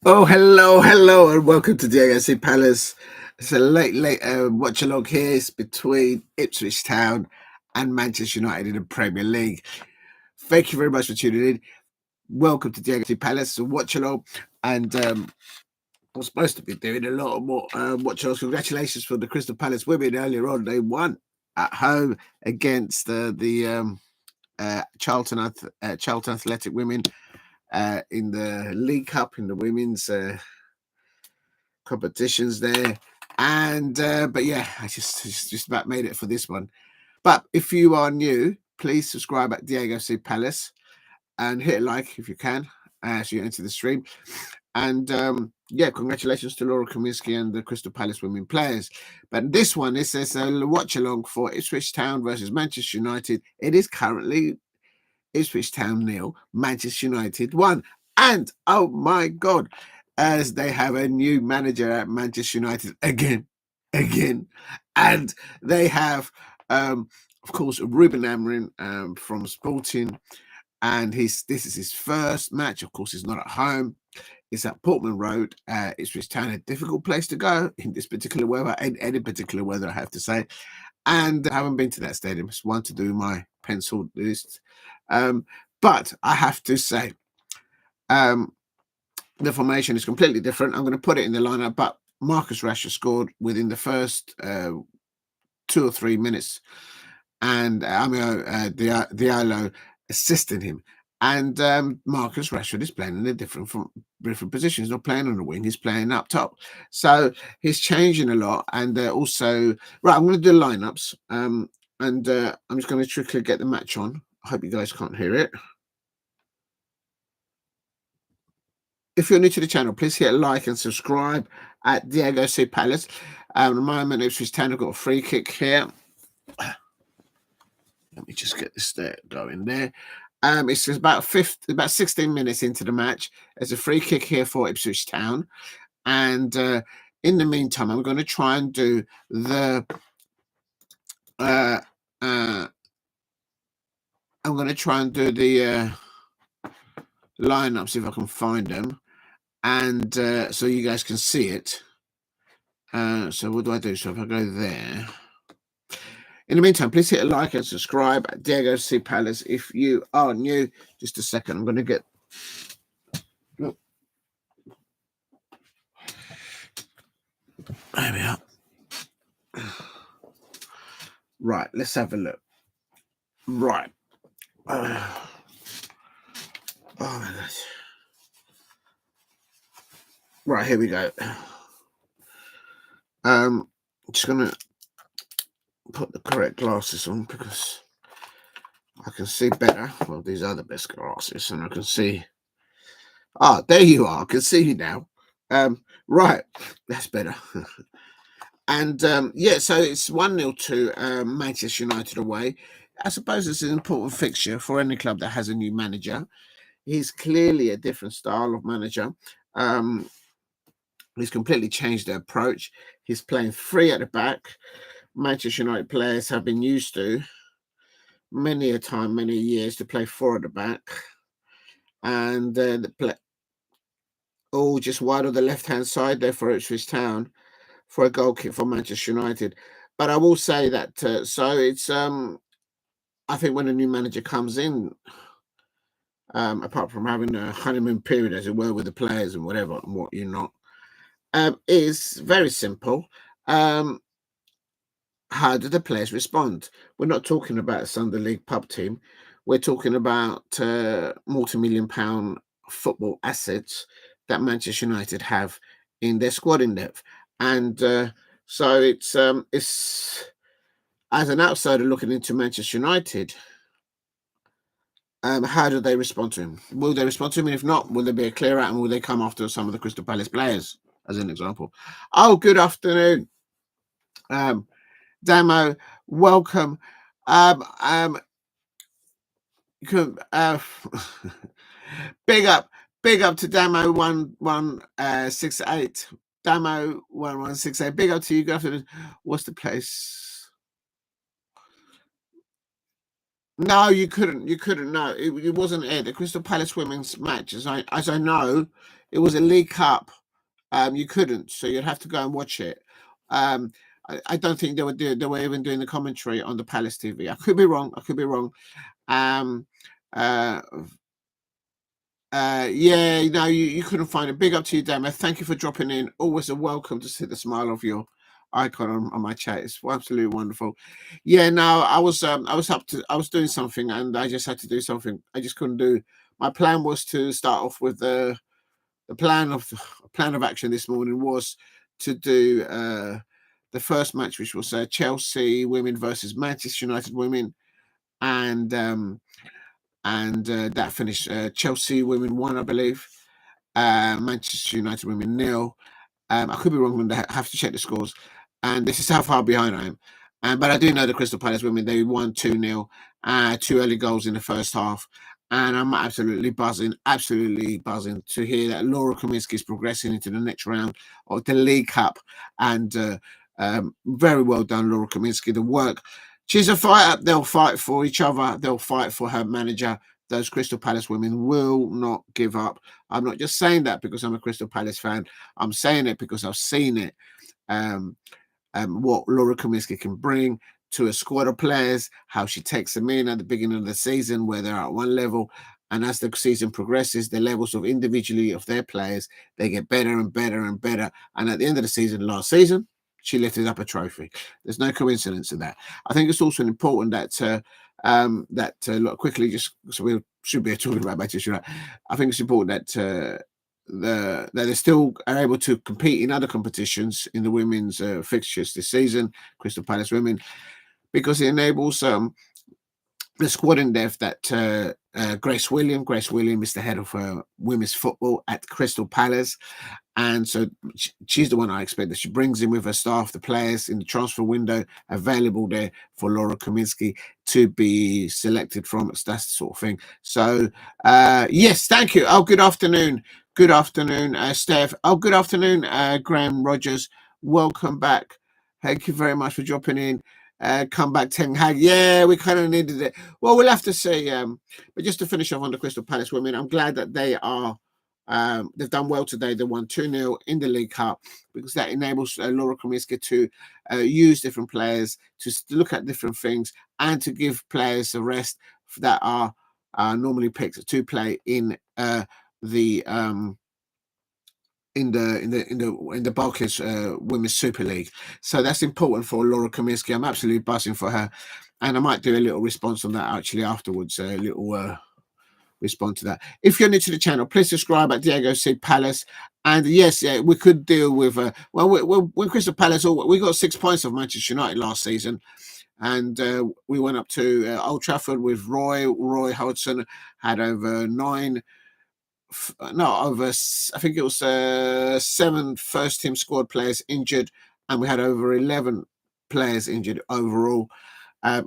Oh, hello, and welcome to DAC Palace. It's a late watch along here. It's between Ipswich Town and Manchester United in the Premier League. Thank you very much for tuning in. Welcome to DAC Palace, a watch along. And I'm supposed to be doing a lot more watch alongs. Congratulations for the Crystal Palace women earlier on. They won at home against the Charlton Athletic women in the League Cup in the women's. Competitions there, and but yeah, I just about made it for this one. But if you are new, please subscribe at Diego C Palace and hit a like if you can as you enter the stream. And yeah, congratulations to Laura Kaminsky and the Crystal Palace women players. But this one, this is a watch along for Ipswich Town versus Manchester United. It is currently Ipswich Town 0, Manchester United 1. And oh my God, as they have a new manager at Manchester United again. And they have, of course, Ruben Amorim from Sporting. And this is his first match. Of course, he's not at home. It's at Portman Road. Ipswich Town, a difficult place to go in this particular weather, in any particular weather, I have to say. And I haven't been to that stadium. It's one to do my pencil list. But I have to say, the formation is completely different. I'm going to put it in the lineup, but Marcus Rashford scored within the first 2 or 3 minutes, and Diallo assisting him. And Marcus Rashford is playing in a different position. He's not playing on the wing; he's playing up top. So he's changing a lot. And also, right, I'm going to do lineups. And I'm just going to quickly get the match on. I hope you guys can't hear it. If you're new to the channel, please hit like and subscribe at Diego C Palace. At the moment, Ipswich Town have got a free kick here. Let me just get this there going there. It's about 16 minutes into the match. There's a free kick here for Ipswich Town, and in the meantime, I'm going to try and do the. I'm going to try and do the lineups if I can find them, and so you guys can see it. So what do I do? So if I go there. In the meantime, please hit a like and subscribe at Diego C Palace if you are new. Just a second, I'm going to get. There we are. Right, let's have a look. Right. Oh my gosh. Right, here we go. I'm just going to put the correct glasses on because I can see better. Well, these are the best glasses, and I can see. Ah, there you are. I can see you now. Right, that's better. And yeah, so it's 1-0 to Manchester United away. I suppose it's an important fixture for any club that has a new manager. He's clearly a different style of manager. He's completely changed their approach. He's playing three at the back. Manchester United players have been used to many a time, many years to play four at the back. And the play all just wide on the left-hand side there for Ipswich Town for a goal kick for Manchester United. But I will say that so it's I think when a new manager comes in, apart from having a honeymoon period, as it were, with the players and whatever and what you're not, is very simple. How do the players respond? We're not talking about a Sunday League pub team. We're talking about multi-million-pound football assets that Manchester United have in their squad in depth, and so it's as an outsider looking into Manchester United. How do they respond to him? Will they respond to him? And if not, will there be a clear out and will they come after some of the Crystal Palace players, as an example? Oh, good afternoon. Damo, welcome. Big up to Damo 1168. Damo 1168. Big up to you. Good afternoon. What's the place? No, you couldn't. No, it wasn't aired. The Crystal Palace women's match, as I know, it was a League Cup. You couldn't, so you'd have to go and watch it. I don't think they were even doing the commentary on the Palace TV. I could be wrong. I could be wrong. Um, uh, yeah, no, you couldn't find it. Big up to you, Dama. Thank you for dropping in. Always a welcome to see the smile of your icon on my chat. It's absolutely wonderful. Yeah, no, I was I was doing something and I just had to do something. I just couldn't do. My plan was to start off with the plan of action this morning was to do the first match, which was Chelsea women versus Manchester United women, and that finished Chelsea women won, I believe. Manchester United women nil. I could be wrong when I have to check the scores. And this is how far behind I am. But I do know the Crystal Palace women, they won 2-0, 2 early goals in the first half. And I'm absolutely buzzing to hear that Laura Kaminsky is progressing into the next round of the League Cup. And very well done, Laura Kaminsky. The work. She's a fighter. They'll fight for each other. They'll fight for her manager. Those Crystal Palace women will not give up. I'm not just saying that because I'm a Crystal Palace fan. I'm saying it because I've seen it. What Laura Kaminsky can bring to a squad of players, how she takes them in at the beginning of the season where they're at one level. And as the season progresses, the levels of individually of their players, they get better and better and better. And at the end of the season, last season, she lifted up a trophy. There's no coincidence in that. I think it's also important that look, quickly, just so we should be talking about Manchester United. I think it's important that that they still are able to compete in other competitions in the women's fixtures this season, Crystal Palace women, because it enables the squad in depth that Grace William is the head of women's football at Crystal Palace. And so she's the one I expect that she brings in with her staff, the players in the transfer window available there for Laura Kaminsky to be selected from. That's the sort of thing. So, yes, thank you. Oh, good afternoon. Good afternoon, Steph. Oh, good afternoon, Graham Rogers. Welcome back. Thank you very much for dropping in. Come back, Ten Hag. Yeah, we kind of needed it. Well, we'll have to see. But just to finish off on the Crystal Palace women, I'm glad that they are. They've done well today. They won 2-0 in the League Cup because that enables Laura Kaminsky to use different players, to look at different things, and to give players a rest that are normally picked to play in the Barclays Women's Super League. So that's important for Laura Kaminsky. I'm absolutely buzzing for her, and I might do a little response on that actually afterwards. A little. Respond to that. If you're new to the channel, please subscribe at Diego C. Palace. And yes, we could deal with when Crystal Palace, we got 6 points of Manchester United last season, and we went up to Old Trafford with Roy Hodgson had over I think it was 7 first team squad players injured, and we had over 11 players injured overall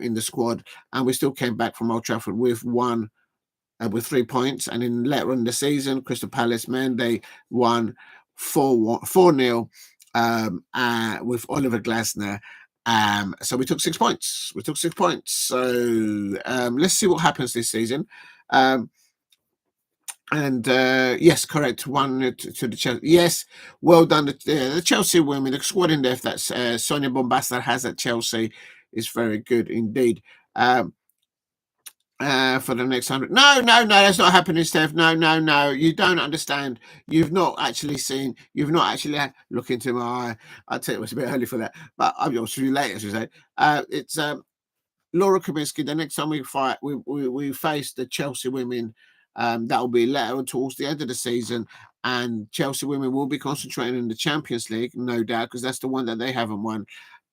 in the squad, and we still came back from Old Trafford with 3 points. And in later in the season, Crystal Palace men, they won 4-0 with Oliver Glasner. So we took 6 points. So let's see what happens this season. Yes, correct. 1 to the Chelsea. Yes, well done. The Chelsea women, the squad in depth that Sonia Bombasta has at Chelsea is very good indeed. For the next 100. No, that's not happening, Steph. No. You don't understand. You've not actually had look into my eye. I'll tell you, it was a bit early for that, but I'll see you later, as you say. It's Laura Kaminsky. The next time we fight, we face the Chelsea women. That will be later towards the end of the season, and Chelsea women will be concentrating in the Champions League, no doubt, because that's the one that they haven't won.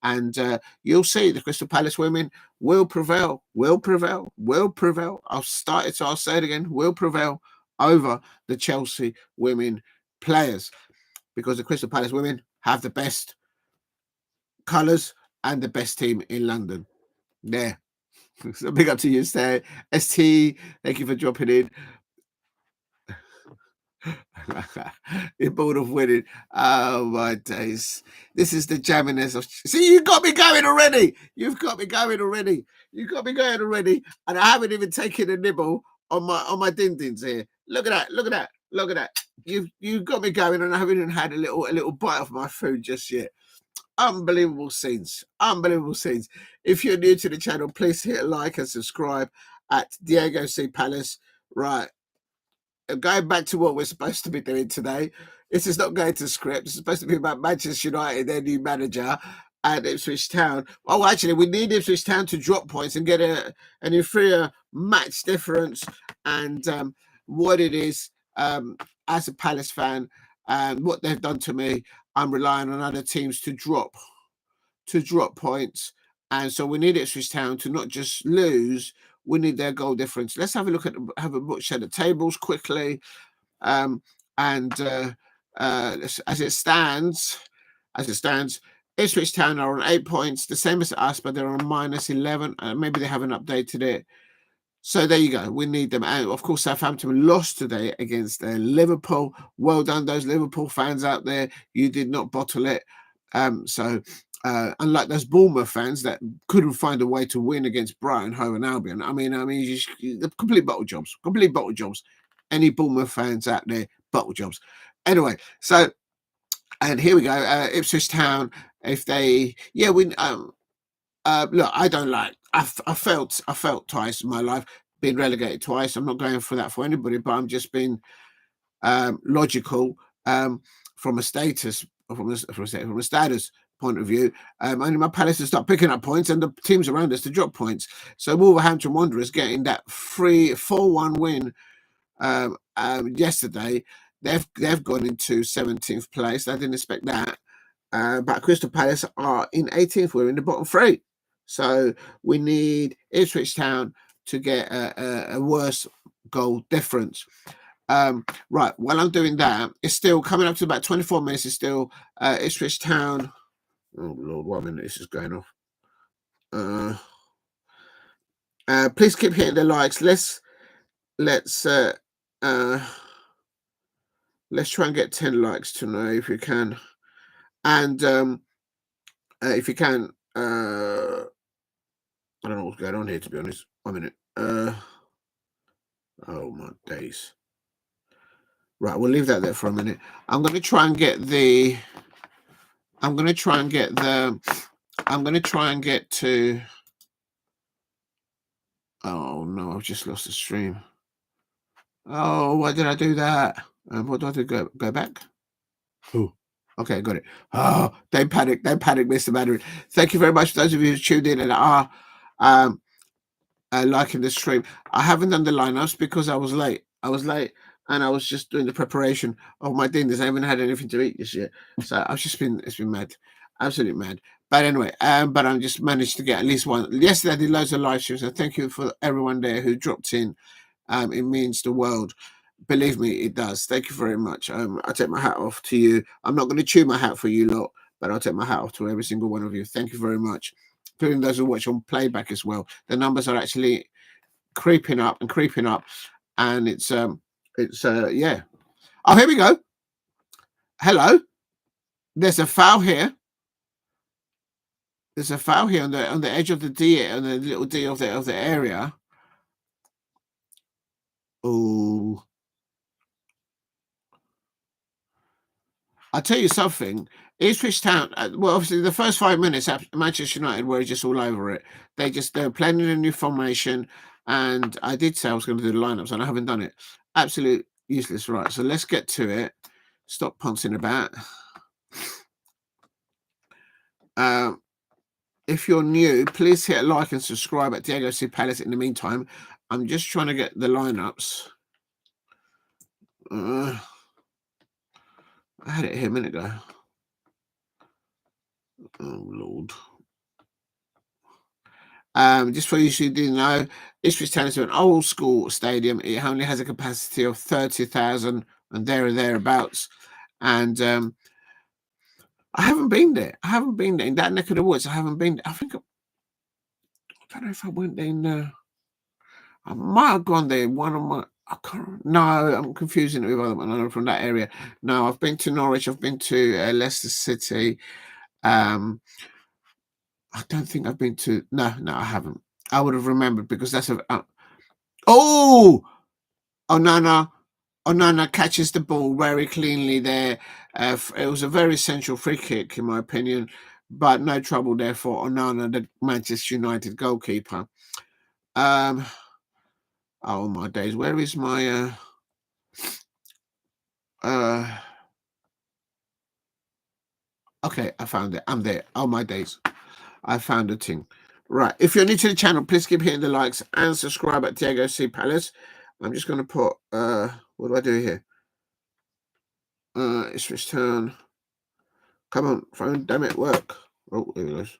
And you'll see the Crystal Palace women will prevail. I'll start it, so I'll say it again. Will prevail over the Chelsea women players because the Crystal Palace women have the best colours and the best team in London. There. So big up to you, ST. Thank you for dropping in. You're bored of winning. Oh my days. This is the jamminess of see, you got me going already. You've got me going already. And I haven't even taken a nibble on my din-dins here. Look at that. Look at that. You've got me going, and I haven't even had a little bite of my food just yet. Unbelievable scenes. Unbelievable scenes. If you're new to the channel, please hit like and subscribe at Diego C. Palace. Right. Going back to what we're supposed to be doing today. This is not going to script. It's supposed to be about Manchester United, their new manager, and Ipswich Town. Oh, actually, we need Ipswich Town to drop points and get an inferior match difference. And what it is, as a Palace fan, and what they've done to me, I'm relying on other teams to drop points. And so we need Ipswich Town to not just lose, we need their goal difference. Let's have a look at the tables quickly. And as it stands, Ipswich Town are on 8 points, the same as us, but they're on -11. Maybe they haven't updated it. So there you go. We need them. And of course, Southampton lost today against Liverpool. Well done, those Liverpool fans out there. You did not bottle it. Unlike those Bournemouth fans that couldn't find a way to win against Brighton, Hove and Albion. I mean, complete bottle jobs. Complete bottle jobs. Any Bournemouth fans out there, bottle jobs. Anyway, so and here we go. Ipswich Town. If they, yeah, we look, I don't like. I felt twice in my life being relegated twice. I'm not going for that for anybody, but I'm just being logical from a status point of view. Only my Palace to start picking up points, and the teams around us to drop points. So Wolverhampton Wanderers getting that 4-1 win yesterday. They've gone into 17th place. I didn't expect that. But Crystal Palace are in 18th. We're in the bottom three. So we need Ipswich Town to get a worse goal difference. Right, while I'm doing that, it's still coming up to about 24 minutes. It's still Ipswich Town. Oh, Lord, 1 minute this is going off. Please keep hitting the likes. Let's try and get 10 likes tonight if you can. And if you can, I don't know what's going on here, to be honest. 1 minute. Oh my days. Right, we'll leave that there for a minute. I'm going to try and get to. Oh no, I've just lost the stream. Oh, why did I do that? What do I do? Go back? Oh, okay, got it. Oh, don't panic, Mr. Mandarin. Thank you very much for those of you who tuned in and are liking the stream. I haven't done the lineups because I was late. And I was just doing the preparation of my dinners. I haven't had anything to eat this year, so it's been mad, absolutely mad. But anyway, but I just managed to get at least one. Yesterday I did loads of live streams, so thank you for everyone there who dropped in. It means the world. Believe me, it does. Thank you very much. I take my hat off to you. I'm not going to chew my hat for you lot, but I'll take my hat off to every single one of you. Thank you very much, including those who watch on playback as well. The numbers are actually creeping up, and it's yeah. Oh, here we go. Hello. There's a foul here. There's a foul here on the edge of the D, on the little D of the area. Oh, I'll tell you something. Ipswich Town. Well, obviously, the first 5 minutes, Manchester United were just all over it. They're playing in a new formation, and I did say I was going to do the lineups, and I haven't done it. Absolute useless. Right. So let's get to it. Stop pouncing about. If you're new, please hit like and subscribe at Diego C. Palace. In the meantime, I'm just trying to get the lineups. I had it here a minute ago. Oh, Lord. Just for you who didn't know, Ipswich Town is an old school stadium. It only has a capacity of 30,000 and thereabouts. And I haven't been there. In that neck of the woods. I haven't been there. I don't know if I went there in I might have gone there. No, I'm confusing it with other one from that area. No, I've been to Norwich. I've been to Leicester City. I don't think I've been to. No, I haven't. I would have remembered because that's a. Oh no. Onana catches the ball very cleanly there. It was a very central free kick, in my opinion, but no trouble there for Onana, the Manchester United goalkeeper. Oh my days, where is my okay, I found it. I'm there. Oh my days, I found a thing. Right, if you're new to the channel, please keep hitting the likes and subscribe at Diego C Palace. I'm just going to put what do I do here? Ipswich Town. Come on, phone, damn it, work. Oh, there it goes.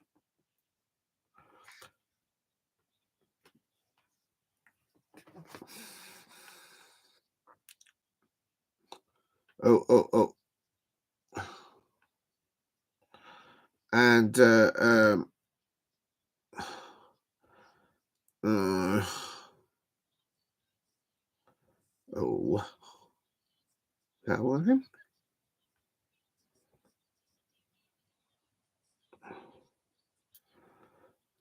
Oh. And oh, that one.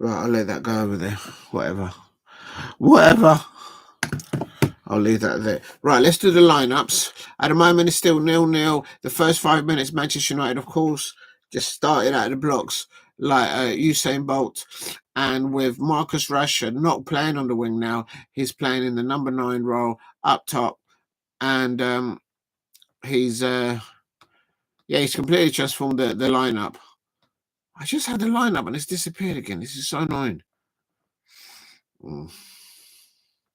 Right, I'll let that go over there. Whatever. I'll leave that there. Right, let's do the lineups. At the moment, it's still 0-0. The first 5 minutes, Manchester United, of course, just started out of the blocks like Usain Bolt. And with Marcus Rashford not playing on the wing now, he's playing in the number 9 role up top. And he's completely transformed the lineup. I just had the lineup and it's disappeared again. This is so annoying.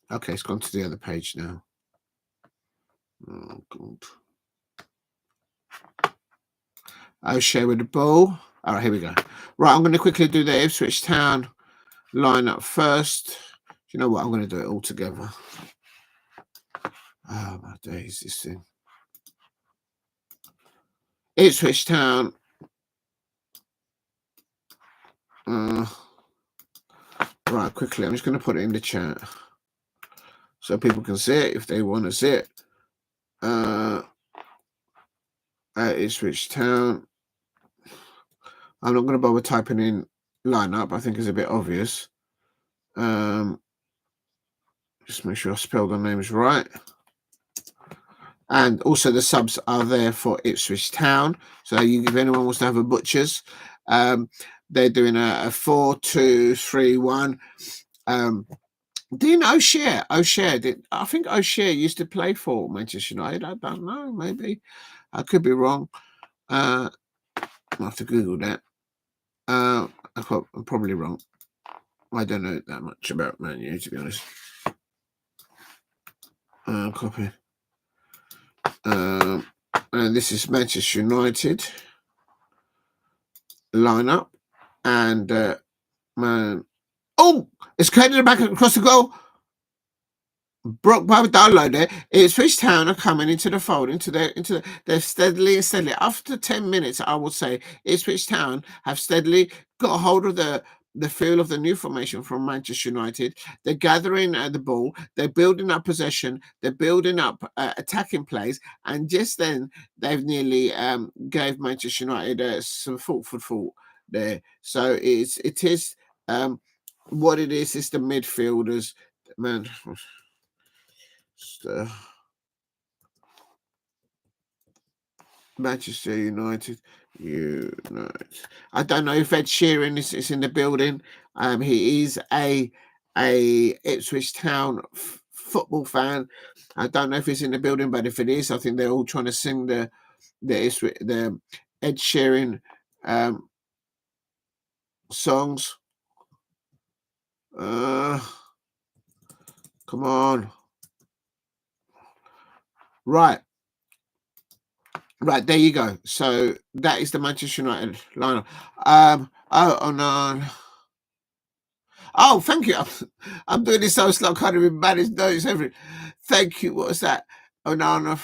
Okay, it's gone to the other page now. Oh, God. I'll share with the ball. All right, here we go. Right, I'm going to quickly do the Ipswich Town lineup first. Do you know what? I'm going to do it all together. Oh, my days, this thing. Ipswich Town. Right, quickly, I'm just going to put it in the chat so people can see it if they want to see it. Ipswich Town. I'm not going to bother typing in lineup. I think it's a bit obvious. Just make sure I spell the names right. And also the subs are there for Ipswich Town. So if anyone wants to have a butcher's, they're doing a 4-2-3-1. Dean O'Shea. I think O'Shea used to play for Manchester United. I don't know. Maybe I could be wrong. I'll have to Google that. I'm probably wrong. I don't know that much about Man U, to be honest. Copy. And this is Manchester United lineup. And man, oh, it's cleared the back across the goal. Broke by the download there. Ipswich Town are coming into the fold, they're steadily after 10 minutes, I would say Ipswich Town have steadily got a hold of the feel of the new formation from Manchester United. They're gathering the ball, they're building up possession, they're building up attacking plays, and just then they've nearly gave Manchester United some fault for fault there. So it is what it is. It's the midfielders, man. Manchester United. I don't know if Ed Sheeran is in the building. He is a Ipswich Town football fan. I don't know if he's in the building, but if it is, I think they're all trying to sing the Ed Sheeran songs. Come on. Right, there you go. So that is the Manchester United lineup. Oh no. Oh, thank you. I'm doing this so slow. I can't even manage notes. Everything. Thank you. What was that? Onana,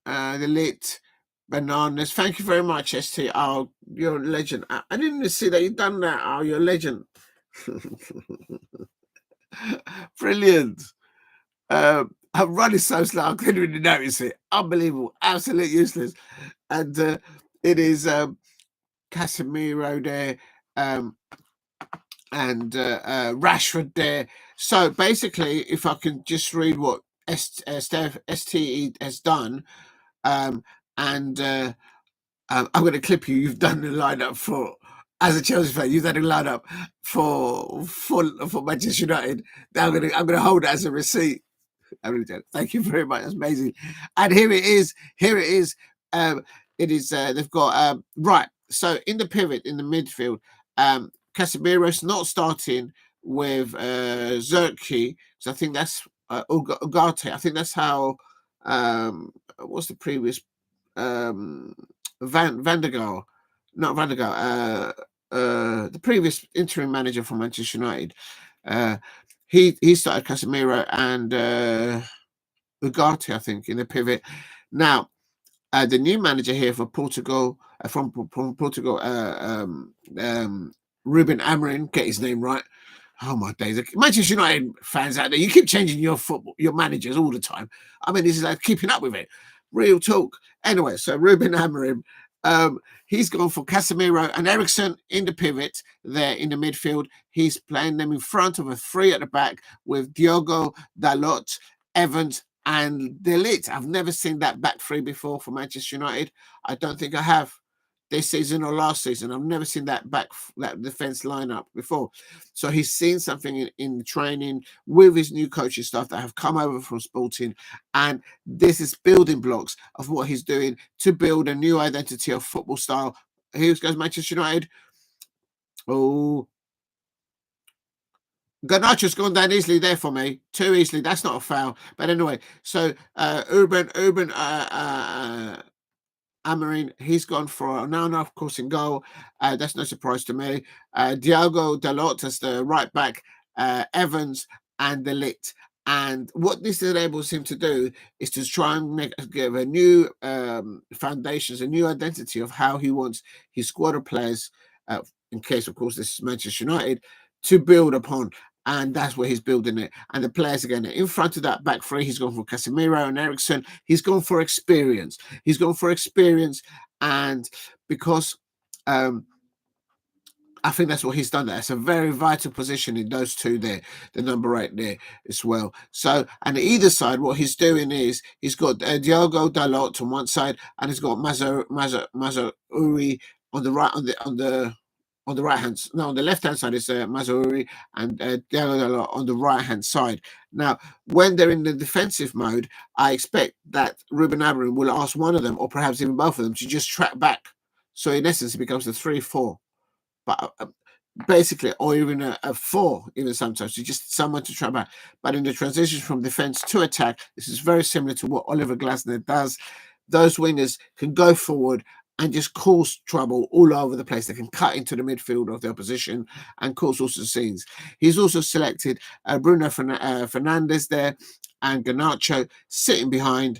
the lit bananas. Thank you very much, ST. Oh, you're a legend. I didn't even see that you've done that. Oh, you're a legend. Brilliant. I'm running so slow, I couldn't even notice it. Unbelievable. Absolutely useless. And it is Casemiro there and Rashford there. So basically, if I can just read what STE has done. And I'm going to clip you. You've done the lineup for, as a Chelsea fan, you've done the lineup for Manchester United. Now I'm gonna hold that as a receipt. I really do. Thank you very much. That's amazing. And here it is. Here it is. It is. They've got right. So in the pivot in the midfield, Casemiro's not starting with Zerkzee. So I think that's Ugarte. I think that's how. What's the previous? Van der Gaal, not Van der Gaal. The previous interim manager for Manchester United. He started Casemiro and Ugarte, I think, in the pivot. Now, the new manager here for Portugal, from Portugal, Ruben Amorim, get his name right. Oh my days! Manchester United fans out there, you keep changing your managers all the time. I mean, this is like keeping up with it. Real talk. Anyway, so Ruben Amorim, he's gone for Casemiro and Eriksen in the pivot there in the midfield. He's playing them in front of a three at the back with Diogo Dalot, Evans, and De Ligt. I've never seen that back three before for Manchester United. I don't think I have this season or last season. I've never seen that defense lineup before. So he's seen something in training with his new coaching staff that have come over from Sporting, and this is building blocks of what he's doing to build a new identity of football style. Here goes Manchester United. Oh, Garnacho's gone down easily there for me. Too easily. That's not a foul. But anyway, so Ruben Amorim, he's gone for now, of course, in goal. That's no surprise to me. Diogo Dalot as the right back, Evans and De Ligt. And what this enables him to do is to try and give a new foundations, a new identity of how he wants his squad of players, in case, of course, this is Manchester United, to build upon. And that's where he's building it. And the players, again, in front of that back three, he's gone for Casemiro and Eriksen. He's gone for experience. He's gone for experience. And because I think that's what he's done there. It's a very vital position in those two there, the number 8 there as well. So, and either side, what he's doing is he's got Diogo Dalot on one side, and he's got Mazraoui on the right, on the right hand, no, on the left hand side is Mazraoui and Diogo Dalot on the right hand side. Now, when they're in the defensive mode, I expect that Ruben Amorim will ask one of them, or perhaps even both of them, to just track back. So in essence, it becomes a 3-4. But basically, or even a 4, even sometimes, so just someone to track back. But in the transition from defense to attack, this is very similar to what Oliver Glasner does. Those wingers can go forward and just cause trouble all over the place. They can cut into the midfield of the opposition and cause all sorts of scenes. He's also selected Bruno Fernandes there and Garnacho sitting behind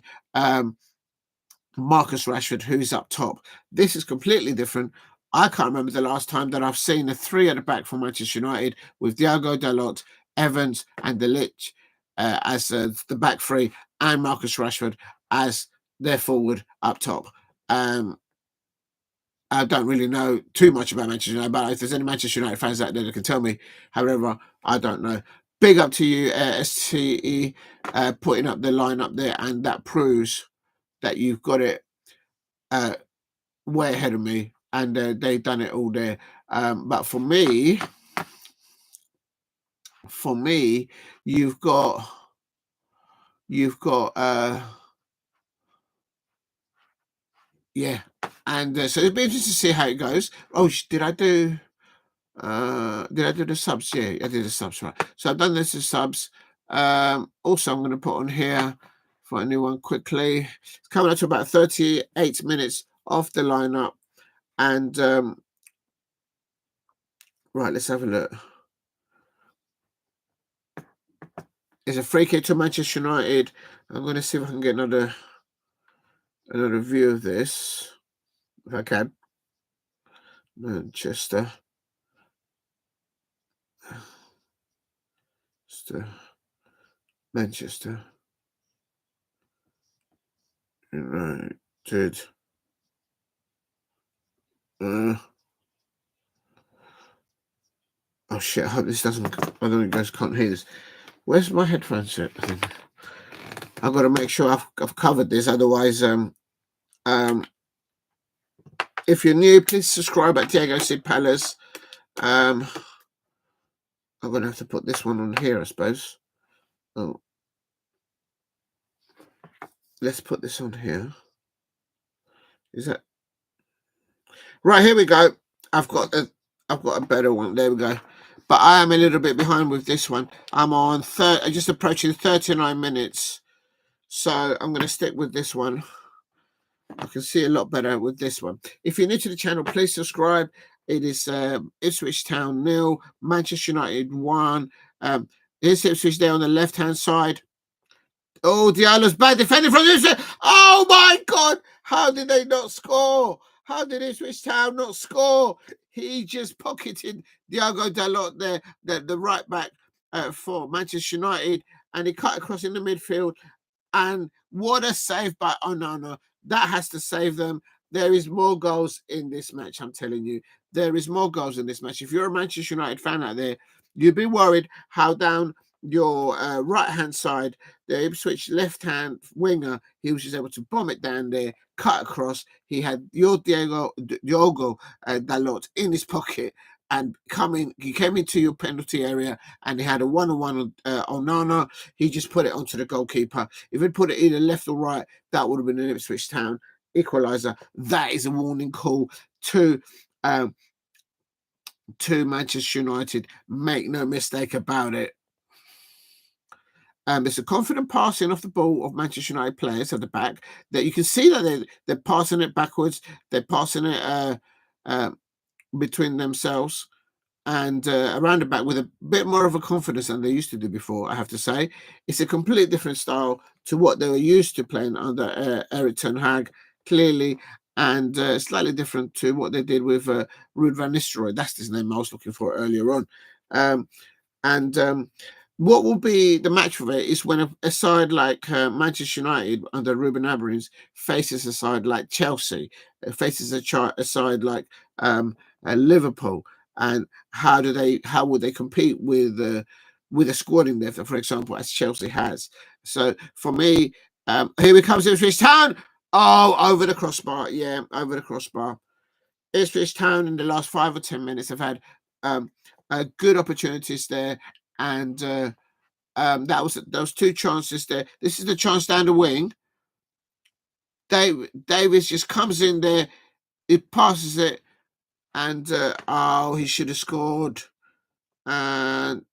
Marcus Rashford, who's up top. This is completely different. I can't remember the last time that I've seen a 3 at the back for Manchester United with Diogo Dalot, Evans and De Ligt as the back 3 and Marcus Rashford as their forward up top. I don't really know too much about Manchester United, but if there's any Manchester United fans out there that can tell me, however, I don't know. Big up to you, STE, putting up the line up there, and that proves that you've got it way ahead of me, and they've done it all there. But for me, you've got yeah, and so it'll be interesting to see how it goes. Oh, did I do the subs? Yeah, I did the subs, right. So I've done this as subs. Also, I'm going to put on here for a new one quickly. It's coming up to about 38 minutes off the lineup. And right, let's have a look. It's a free kick to Manchester United. I'm going to see if I can get another view of this, if I can. Manchester. United. Oh shit! I hope this doesn't. I don't think you guys can't hear this. Where's my headphones set? I've got to make sure I've covered this. Otherwise, if you're new, please subscribe at Diego C. Palace. I'm going to have to put this one on here, I suppose. Oh, let's put this on here. Is that right? Here we go. I've got a better one. There we go. But I am a little bit behind with this one. I'm on just approaching 39 minutes. So I'm going to stick with this one. I can see a lot better with this one. If you're new to the channel, please subscribe. It is Ipswich Town 0, Manchester United 1. Here's Ipswich there on the left-hand side. Oh, Diallo's bad defending from Ipswich. Oh, my God. How did they not score? How did Ipswich Town not score? He just pocketed Diogo Dalot there, the right back for Manchester United, and he cut across in the midfield. And what a save by Onana. That has to save them. There is more goals in this match, I'm telling you. There is more goals in this match. If you're a Manchester United fan out there, you'd be worried how down your right-hand side, the Ipswich left-hand winger, he was just able to bomb it down there, cut across. He had your Diogo Dalot in his pocket, and he came into your penalty area, and he had a one-on-one on Onana. He just put it onto the goalkeeper. If he'd put it either left or right, that would have been an Ipswich Town equaliser. That is a warning call to Manchester United. Make no mistake about it. There's a confident passing off the ball of Manchester United players at the back that you can see that they're passing it backwards. They're passing it between themselves and around the back with a bit more of a confidence than they used to do before, I have to say. It's a completely different style to what they were used to playing under Erik ten Hag, clearly, and slightly different to what they did with Ruud van Nistelrooy. That's his name I was looking for earlier on. What will be the match for it is when a side like Manchester United under Ruben Amorim faces a side like Chelsea, faces a side like Liverpool, and how would they compete with a squad in there, for example, as Chelsea has. So for me, here it comes Ipswich Town. Oh, over the crossbar, yeah, over the crossbar. Ipswich Town in the last 5 or 10 minutes have had good opportunities there, and those two chances there. This is the chance down the wing. Davis just comes in there, he passes it, and he should have scored. And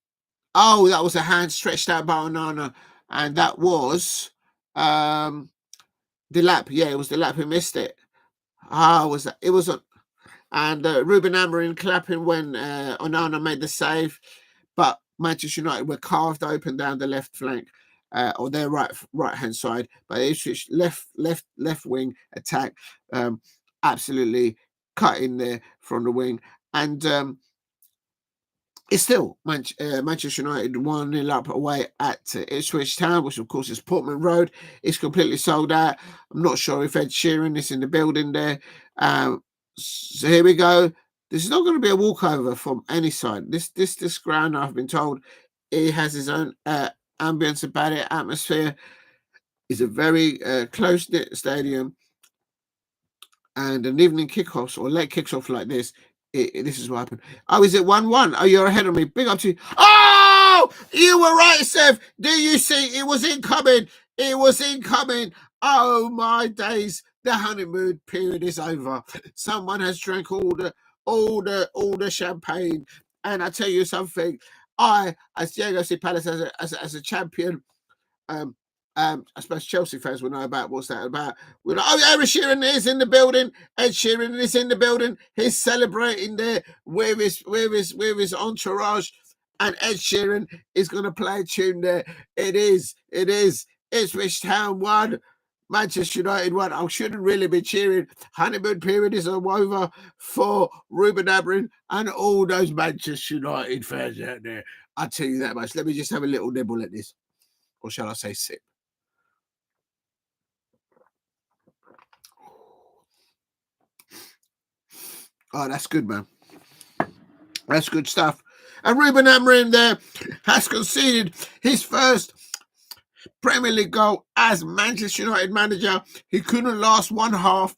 that was a hand stretched out by Onana, and that was Delap. Yeah, it was Delap who missed it. Was that? It was and Ruben Amorim clapping when Onana made the save, but Manchester United were carved open down the left flank or their right hand side by the Ipswich left wing attack, absolutely cut in there from the wing, and it's still Manchester United 1-0 up away at Ipswich Town, which of course is Portman Road. It's completely sold out. I'm not sure if Ed Sheeran is in the building there. So here we go. This is not going to be a walkover from any side. This ground, I've been told, it has its own ambience about it, atmosphere. It's a very close-knit stadium, and an evening kickoffs or late kickoff like this, this is what happened. Oh, is it 1-1? Oh, you're ahead of me. Big up to you. Oh, you were right, Seth. Do you see? It was incoming. It was incoming. Oh, my days. The honeymoon period is over. Someone has drank all the champagne. And I tell you something. As Diego C. Palace, as a champion, I suppose Chelsea fans will know about what's that about. We're like, Ed Sheeran is in the building. Ed Sheeran is in the building. He's celebrating there with his entourage, and Ed Sheeran is going to play a tune there. It is. Ipswich Town 1, Manchester United 1. I shouldn't really be cheering. Honeymoon period is over for Ruben Amorim and all those Manchester United fans out there. I tell you that much. Let me just have a little nibble at this, or shall I say sip? Oh, that's good, man. That's good stuff. And Ruben Amorim there has conceded his first Premier Premier League goal as Manchester United manager. He couldn't last one half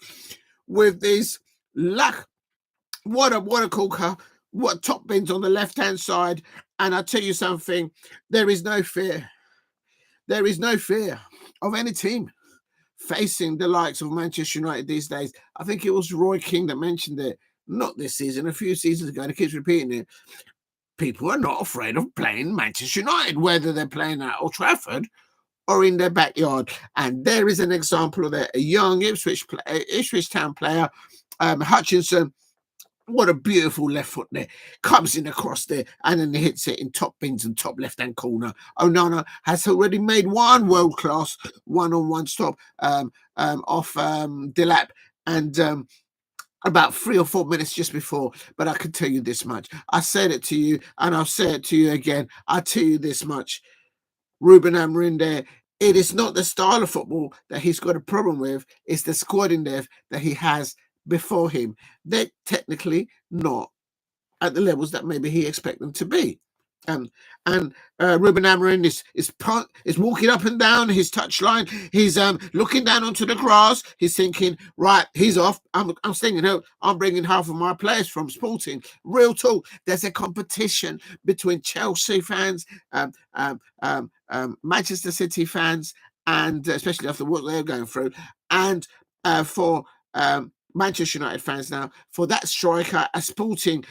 with this luck. What a corker. What top bins on the left-hand side. And I'll tell you something, there is no fear. There is no fear of any team facing the likes of Manchester United these days. I think it was Roy King that mentioned it, not this season, a few seasons ago, and he keeps repeating it. People are not afraid of playing Manchester United, whether they're playing at Old Trafford or in their backyard. And there is an example of that. A young Ipswich Town player, Hutchinson. What a beautiful left foot there. Comes in across there and then hits it in top bins and top left-hand corner. Onana has already made one world-class one-on-one stop off Delap. And about 3 or 4 minutes just before, but I can tell you this much. I said it to you, and I'll say it to you again. I tell you this much. Ruben Amorim there, it is not the style of football that he's got a problem with. It's the squad in depth that he has before him. They're technically not at the levels that maybe he expects them to be. And Ruben Amorim is walking up and down his touchline. He's looking down onto the grass. He's thinking, right, he's off. I'm thinking, no, I'm bringing half of my players from Sporting. Real talk. There's a competition between Chelsea fans, Manchester City fans, and especially after what they're going through, and for Manchester United fans now, for that striker at Sporting,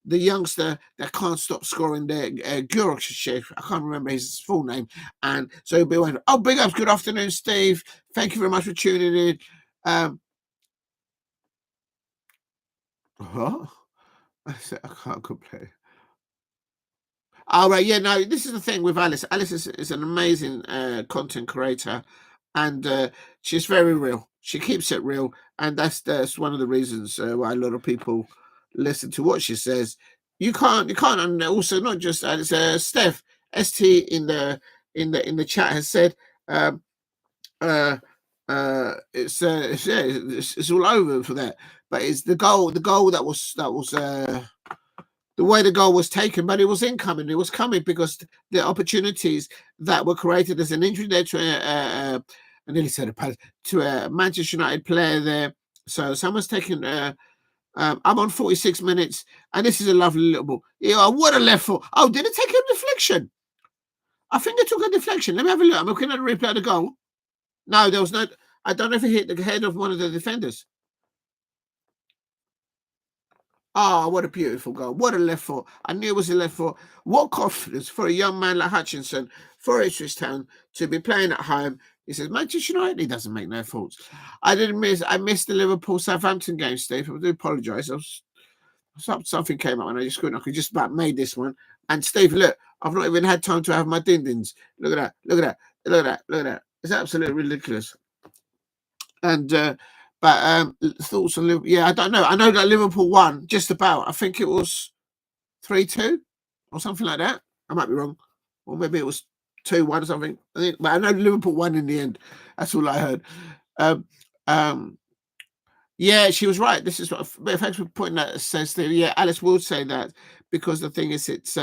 the youngster that can't stop scoring there, Gurok, I can't remember his full name. And so he'll be wondering, oh, big ups, good afternoon, Steve. Thank you very much for tuning in. What? I can't complain. All right, yeah, no, this is the thing with Alice. Alice is an amazing content creator, and she's very real. She keeps it real, and that's one of the reasons why a lot of people listen to what she says. You can't, and also not just Alice. Steph St in the chat has said, it's all over for that. But it's the goal that was the way the goal was taken, but it was incoming. It was coming because the opportunities that were created as an injury there to I nearly said a Manchester United player there. So someone's taken. I'm on 46 minutes, and this is a lovely little ball. Yeah, what a left foot! Oh, did it take a deflection? I think it took a deflection. Let me have a look. I'm looking at the replay of the goal. No, there was no. I don't know if it hit the head of one of the defenders. Oh, what a beautiful goal. What a left foot. I knew it was a left foot. What confidence for a young man like Hutchinson, for Ipswich Town, to be playing at home. He says, Manchester United, he doesn't make no faults. I missed the Liverpool-Southampton game, Steve. I do apologise. Something came up and I could just about made this one. And Steve, look, I've not even had time to have my din-dins. Look at that. Look at that. Look at that. Look at that. It's absolutely ridiculous. And but thoughts on Liverpool? Yeah, I don't know. I know that Liverpool won just about. I think it was 3-2 or something like that. I might be wrong, or maybe it was 2-1 or something. But I know Liverpool won in the end. That's all I heard. Yeah, she was right. This is what. Thanks for pointing that. Says there. Yeah, Alice would say that because the thing is, it's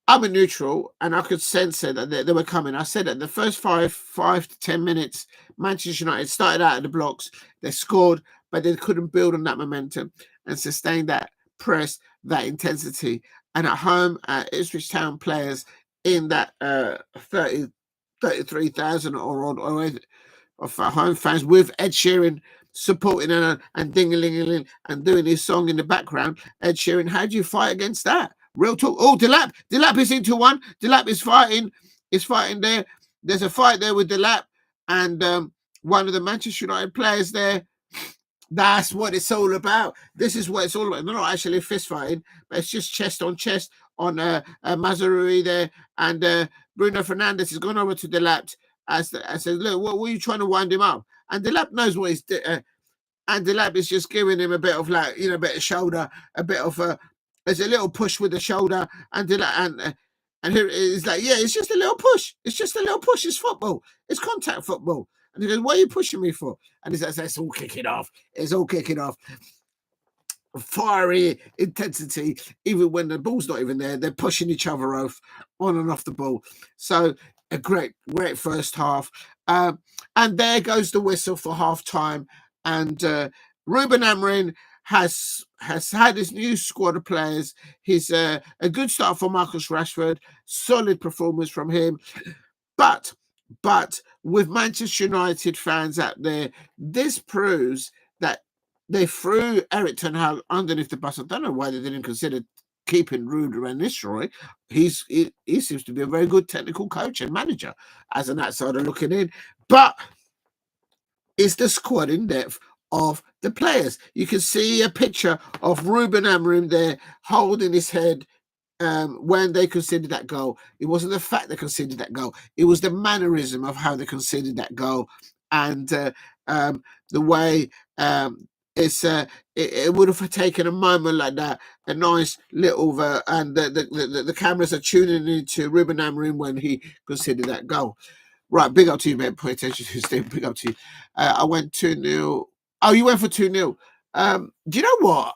I'm a neutral, and I could sense it that they were coming. I said that the first 5 to 10 minutes, Manchester United started out of the blocks. They scored, but they couldn't build on that momentum and sustain that press, that intensity. And at home, Ipswich Town players in that 33,000 or of home fans with Ed Sheeran supporting and ding-a-ling-a-ling and doing his song in the background. Ed Sheeran, how do you fight against that? Real talk. Oh, Delap is into one. Delap is fighting. There. There's a fight there with Delap and one of the Manchester United players there. That's what it's all about. This is what it's all about. They're not actually fist fighting, but it's just chest on Mazarui there. And Bruno Fernandes has gone over to Delap and says, look, what were you trying to wind him up? And Delap knows what he's doing. And Delap is just giving him a bit of a bit of shoulder, a bit of there's a little push with the shoulder, and here it's like, yeah, it's just a little push. It's just a little push. It's football. It's contact football. And he goes, what are you pushing me for? And he says, it's all kicking off. It's all kicking off. fiery intensity, even when the ball's not even there. They're pushing each other off on and off the ball. So a great first half. And there goes the whistle for half time. And Ruben Amorim has had his new squad of players. He's a good start for Marcus Rashford, solid performance from him. But with Manchester United fans out there, this proves that they threw Eric Ten Hag underneath the bus. I don't know why they didn't consider keeping Ruben Van Nistelrooy. He seems to be a very good technical coach and manager as an outsider looking in. But it's the squad in depth of the players. You can see a picture of Ruben Amorim there holding his head when they conceded that goal. It wasn't the fact they conceded that goal. It was the mannerism of how they conceded that goal. And the way it would have taken a moment like that, a nice little, and the cameras are tuning into Ruben Amorim when he conceded that goal. Right, big up to you, man. Pay attention to Steve. Big up to you. I went 2-0. Oh, you went for 2-0. Do you know what?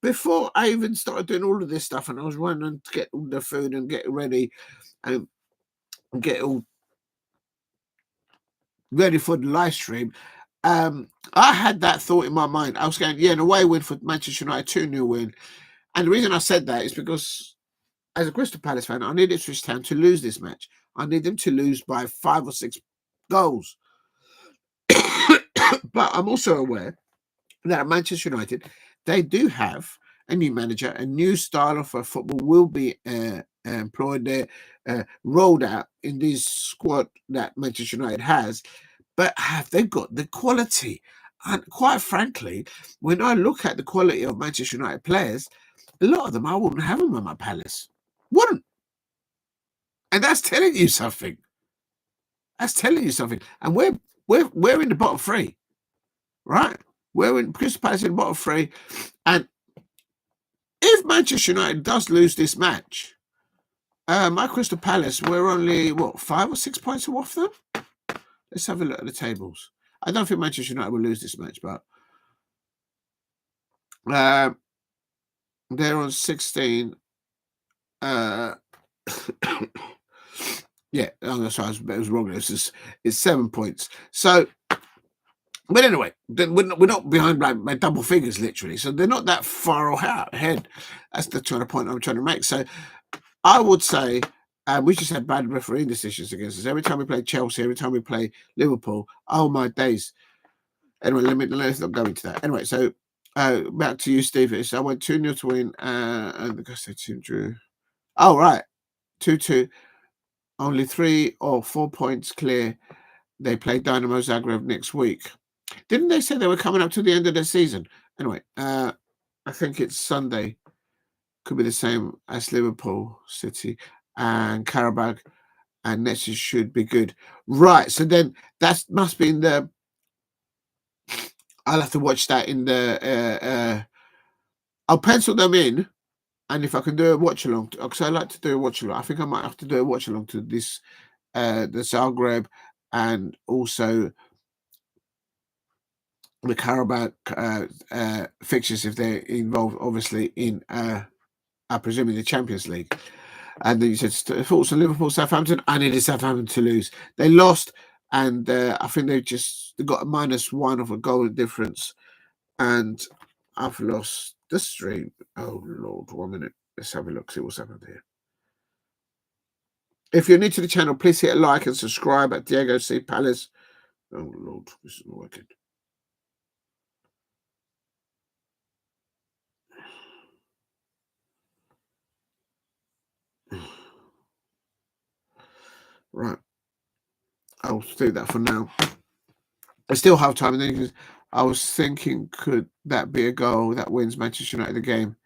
Before I even started doing all of this stuff, and I was running to get all the food and get ready and get all ready for the live stream, I had that thought in my mind. I was going, yeah, an away win for Manchester United, 2-0 win. And the reason I said that is because as a Crystal Palace fan, I need Ipswich Town to lose this match. I need them to lose by 5 or 6 goals. But I'm also aware that at Manchester United, they do have a new manager, a new style of football will be employed there, rolled out in this squad that Manchester United has. But have they got the quality? And quite frankly, when I look at the quality of Manchester United players, a lot of them I wouldn't have them at my Palace. Wouldn't. And that's telling you something. That's telling you something. And we're in the bottom 3, right? We're in Crystal Palace in the bottom 3. And if Manchester United does lose this match, my Crystal Palace, we're only, 5 or 6 points off them? Let's have a look at the tables. I don't think Manchester United will lose this match, but they're on 16. Yeah, sorry, I was wrong. It's 7 points. So, but anyway, we're not behind by double figures, literally. So they're not that far ahead. That's the point I'm trying to make. So I would say we just had bad refereeing decisions against us. Every time we play Chelsea, every time we play Liverpool, oh my days. Anyway, let's not go into that. Anyway, so back to you, Steve. So I went 2-0 to win, and the Gusto team drew. Oh, right. 2-2. Only 3 or 4 points clear. They play Dynamo Zagreb next week. Didn't they say they were coming up to the end of the season? Anyway, I think it's Sunday. Could be the same as Liverpool, City, and Karabakh, and next should be good. Right, so then that must be in the... I'll have to watch that in the... I'll pencil them in, and if I can do a watch-along, because I like to do a watch-along. I think I might have to do a watch-along to this, the Zagreb, and also the Karabakh fixtures if they're involved, obviously, in, I presume, in the Champions League. And then you said thoughts on Liverpool, Southampton. I needed Southampton to lose. They lost, and I think they got a -1 of a goal difference. And I've lost the stream. Oh Lord, 1 minute. Let's have a look, see what's happened here. If you're new to the channel, please hit a like and subscribe at Diego C. Palace. Oh Lord, this is not working. Right. I'll do that for now. I still have time. And then I was thinking, could that be a goal that wins Manchester United the game?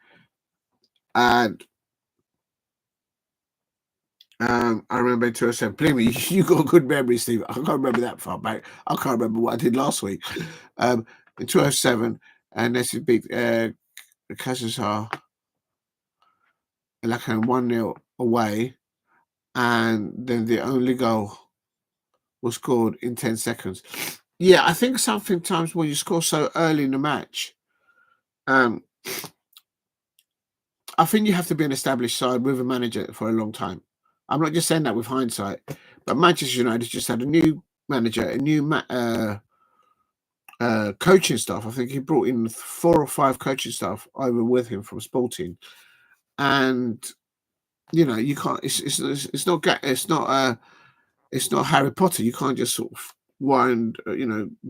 And I remember in 2007. Believe me, you got a good memory, Steve. I can't remember that far back. I can't remember what I did last week. In 2007, and this is beat Kazakhstan like 1-0 away, and then the only goal was scored in 10 seconds. Yeah, I think sometimes when you score so early in the match, I think you have to be an established side with a manager for a long time. I'm not just saying that with hindsight, but Manchester United just had a new manager, a new coaching staff. I think he brought in 4 or 5 coaching staff over with him from Sporting, and you can't. It's not Harry Potter. You can't just sort of wind,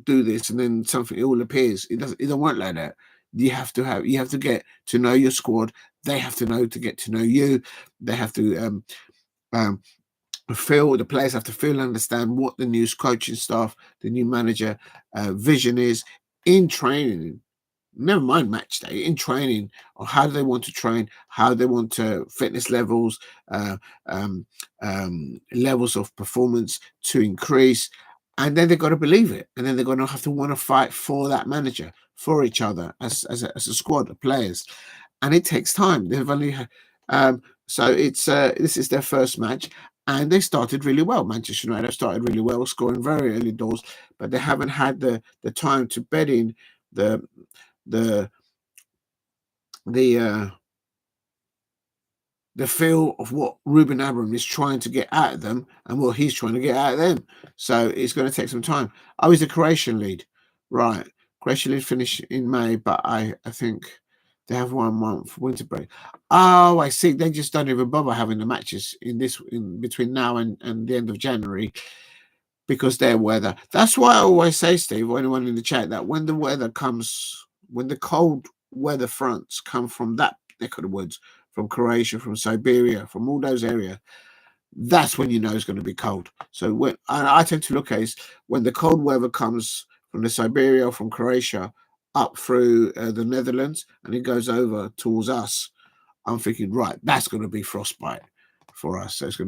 do this and then something all appears. It don't work like that. You have to get to know your squad. They have to know to get to know you. They have to um, the players have to feel and understand what the new coaching staff, the new manager vision is in training. Never mind match day, in training, or how do they want to train, how they want to fitness levels, uh, um, levels of performance to increase, and then they've got to believe it, and then they're going to have to want to fight for that manager, for each other as a squad of players, and it takes time. They've only so it's this is their first match, and they started really well. Manchester United started really well, scoring very early doors, but they haven't had the time to bed in the the the the feel of what Ruben Amorim is trying to get out of them and what he's trying to get out of them. So it's going to take some time. Oh, he's the Croatian lead, right? Croatian lead finished in May, but I think they have 1 month winter break. Oh, I see. They just don't even bother having the matches in between now and the end of January because their weather. That's why I always say, Steve, or anyone in the chat, that when the cold weather fronts come from that neck of the woods, from Croatia, from Siberia, from all those areas, that's when you know it's going to be cold. So when I tend to look at is when the cold weather comes from the Siberia or from Croatia up through the Netherlands and it goes over towards us, I'm thinking, right, that's going to be frostbite for us. So it's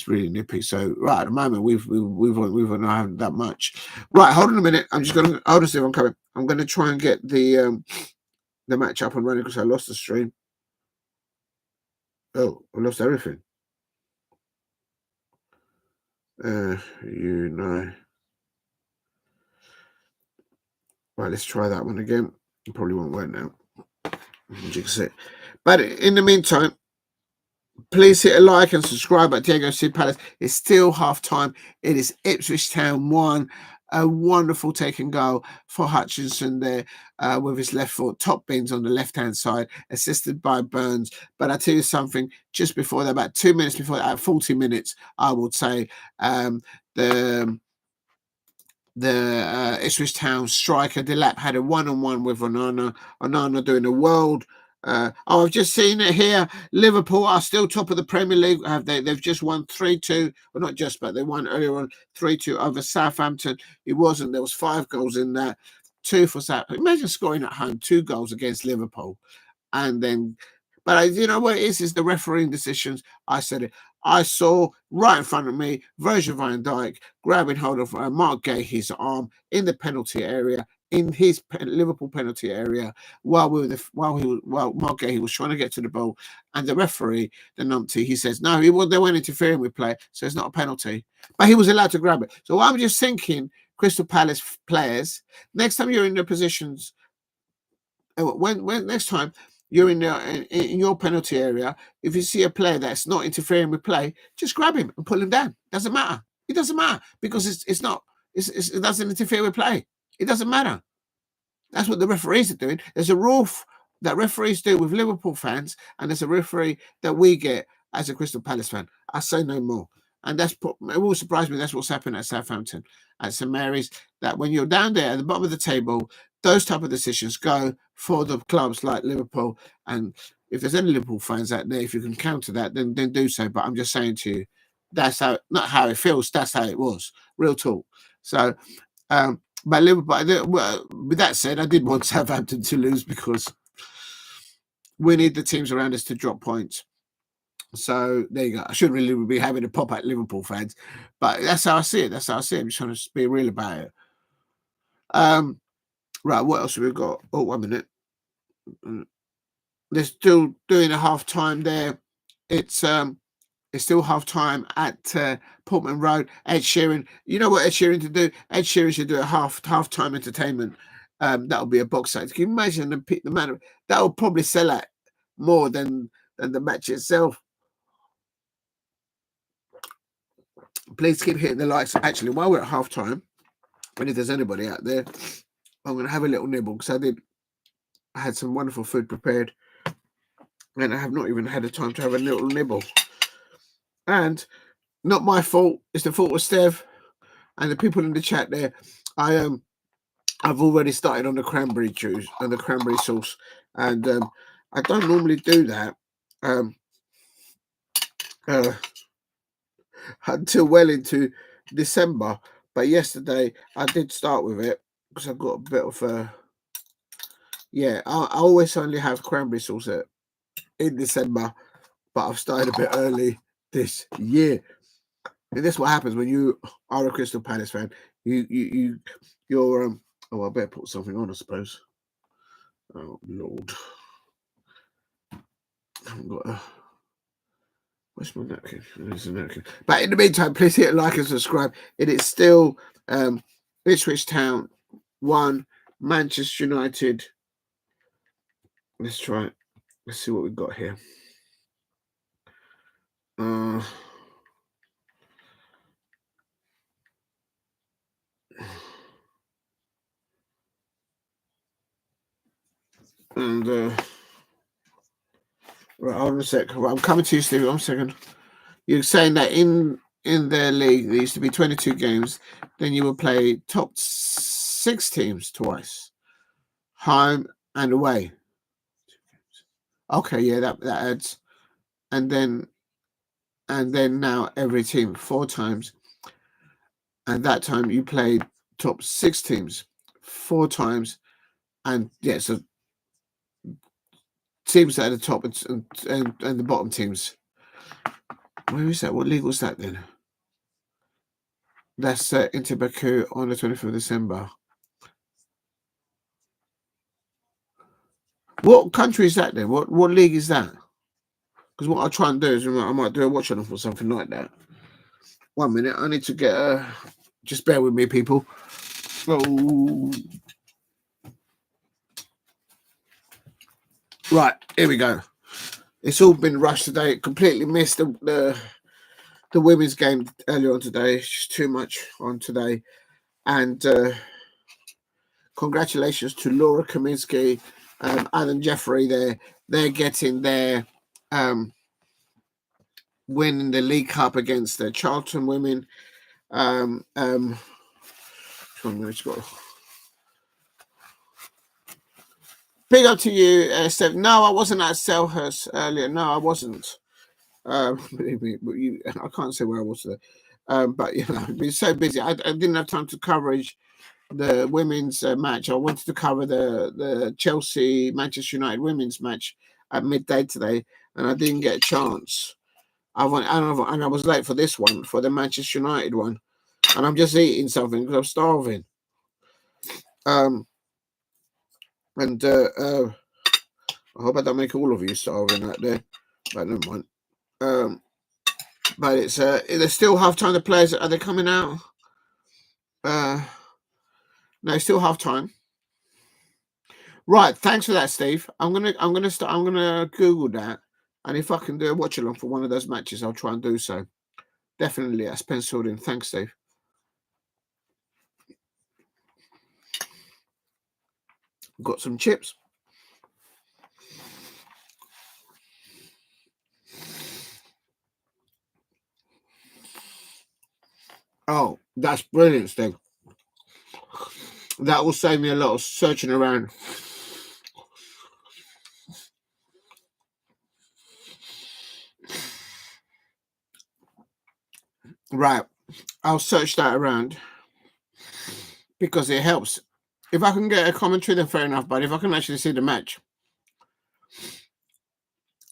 really nippy. So right at the moment we've not had that much. Right, hold on a minute. I'm just going to hold on, see if I'm coming. I'm going to try and get the match up and running because I lost the stream. Oh, I lost everything. Right, let's try that one again. It probably won't work now. Jinx it. But in the meantime, please hit a like and subscribe at Diego C. Palace. It's still half time. It is Ipswich Town 1. A wonderful taken goal for Hutchinson there with his left foot. Top bins on the left-hand side, assisted by Burns. But I tell you something, just before that, about 2 minutes before that, 40 minutes, I would say, the Ipswich Town striker Delap had a one-on-one with Onana. Onana doing a world. I've just seen it here. Liverpool are still top of the Premier League. They've just won 3-2. Well, not just, but they won earlier on 3-2 over Southampton. It wasn't. There was 5 goals in that. 2 for Southampton. Imagine scoring at home 2 goals against Liverpool, and then. But you know what it is the refereeing decisions. I said it. I saw right in front of me Virgil van Dijk grabbing hold of Mark Gahey's arm in the penalty area, in his Liverpool penalty area, while Mark Gahey was trying to get to the ball, and the referee, the numpty, he says no, they weren't interfering with play, so it's not a penalty, but he was allowed to grab it. So I'm just thinking, Crystal Palace players, next time you're in the positions, when next time you're in your penalty area, if you see a player that's not interfering with play, just grab him and pull him down. Doesn't matter. It doesn't matter because it doesn't interfere with play. It doesn't matter. That's what the referees are doing. There's a rule that referees do with Liverpool fans, and there's a referee that we get as a Crystal Palace fan. I say no more. And it will surprise me. That's what's happened at Southampton, at St Mary's. That when you're down there at the bottom of the table, those type of decisions go for the clubs like Liverpool. And if there's any Liverpool fans out there, if you can counter that, then do so. But I'm just saying to you, that's not how it feels. That's how it was. Real talk. So, but Liverpool. With that said, I did want Southampton to lose because we need the teams around us to drop points. So there you go. I shouldn't really be having a pop at Liverpool fans, but that's how I see it. That's how I see it. I'm just trying to be real about it. Right, what else have we got? Oh, 1 minute. They're still doing a half time there. It's still half time at Portman Road. Ed Sheeran. You know what Ed Sheeran to do? Ed Sheeran should do a half time entertainment That'll be a box set. Can you imagine the man that will probably sell out more than the match itself? Please keep hitting the likes. Actually, while we're at half time, and if there's anybody out there, I'm going to have a little nibble because I had some wonderful food prepared, and I have not even had the time to have a little nibble. And not my fault. It's the fault of Steph and the people in the chat there. I've already started on the cranberry juice and the cranberry sauce, and I don't normally do that until well into December. But yesterday I did start with it because I've got a bit of I always only have cranberry sauce in December, but I've started a bit early this year. And that's what happens when you are a Crystal Palace fan. You're oh, I better put something on, I suppose. Oh Lord, I haven't got a. Where's my napkin? There's a napkin. But in the meantime, please hit like and subscribe. It is still Ipswich Town 1, Manchester United. Let's try it. Let's see what we've got here. And right, hold on a sec. Right, I'm coming to you, Steve. 1 second. You're saying that in their league there used to be 22 games, then you would play top 6 teams twice, home and away. Okay, yeah, that adds, and then now every team 4 times, and that time you played top 6 teams 4 times, and yeah, so teams at the top and the bottom teams. Where is that? What league was that then? That's Inter Baku on the 25th of December. What country is that then? What league is that? Because what I'll try and do is I might do a watch on or something like that. 1 minute, I need to get just bear with me, people. Oh. Right, here we go. It's all been rushed today. Completely missed the women's game earlier on today. It's just too much on today. And congratulations to Laura Kaminsky, Adam Jeffrey. They're getting their win in the League Cup against the Charlton women. Big up to you, Steph. No, I wasn't at Selhurst earlier. No, I wasn't. I can't say where I was there. But I've been so busy. I didn't have time to coverage the women's match. I wanted to cover the Chelsea Manchester United women's match at midday today, and I didn't get a chance. And I was late for this one, for the Manchester United one, and I'm just eating something because I'm starving. And I hope I don't make all of you starving out there, but never mind. But it's there's still half time. The players, are they coming out? No, it's still half time. Right, thanks for that, Steve. I'm gonna Google that, and if I can do a watch along for one of those matches, I'll try and do so. Definitely, that's penciled in. Thanks, Steve. Got some chips. Oh, that's brilliant, Steve. That will save me a lot of searching around. Right, I'll search that around because it helps. If I can get a commentary, then fair enough. But if I can actually see the match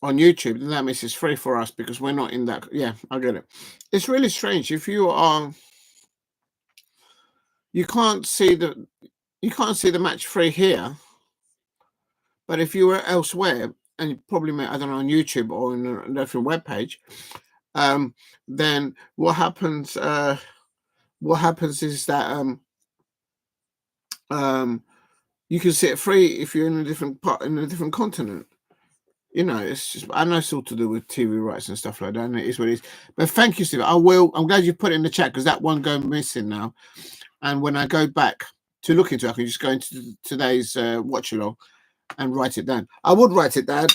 on YouTube, then that means it's free for us because we're not in that. Yeah, I get it. It's really strange. If you are, you can't see the match free here. But if you were elsewhere, and you probably I don't know, on YouTube or on a different webpage, then what happens? What happens is that You can sit free if you're in a different part, in a different continent. You know, it's just, I know it's all to do with TV rights and stuff like that, and it is what it is. But thank you, Steve. I'm glad you put it in the chat, because that one going missing now. And when I go back to look into it, I can just go into today's watch along and write it down. I would write it down.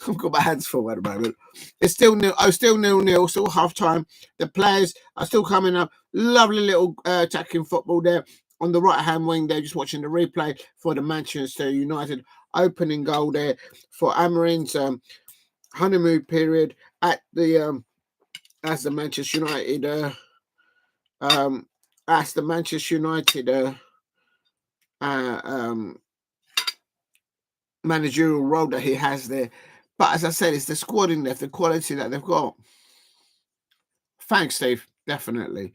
I've got my hands full at the moment. It's still nil. Oh, still 0-0. Still half time. The players are still coming up. Lovely little attacking football there on the right hand wing. They're just watching the replay for the Manchester United opening goal there for Amorim's honeymoon period at the as the Manchester United as the Manchester United managerial role that he has there. But as I said, it's the squad in there, the quality that they've got. Thanks, Steve. Definitely.